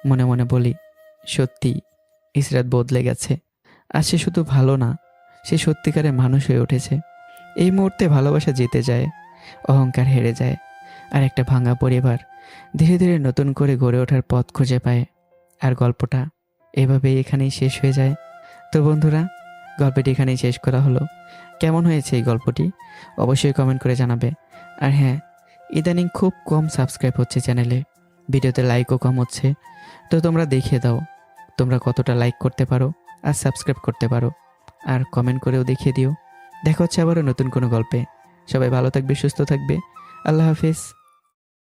মনে মনে বলি, সত্যি ইসরাত বদলে গেছে। আর সে শুধু ভালো না, সে সত্যিকারের মানুষ হয়ে উঠেছে। এই মুহূর্তে ভালোবাসা জিতে যায়, অহংকার হেরে যায়, আর একটা ভাঙা পরিবার ধীরে ধীরে নতুন করে গড়ে ওঠার পথ খুঁজে পায়। আর গল্পটা এভাবেই এখানেই শেষ হয়ে যায়। তো বন্ধুরা, গল্পটি এখানেই শেষ করা হলো। কেমন হয়েছে এই গল্পটি অবশ্যই কমেন্ট করে জানাবে। আর হ্যাঁ, ইদানিং খুব কম সাবস্ক্রাইব হচ্ছে চ্যানেলে, ভিডিওতে লাইকও কম হচ্ছে। তো তোমরা দেখিয়ে দাও তোমরা কতটা লাইক করতে পারো আর সাবস্ক্রাইব করতে পারো, আর কমেন্ট করেও দেখিয়ে দিও। দেখা হচ্ছে আবারও নতুন কোনো গল্পে। সবাই ভালো থাকবে, সুস্থ থাকবে। আল্লাহ হাফিজ।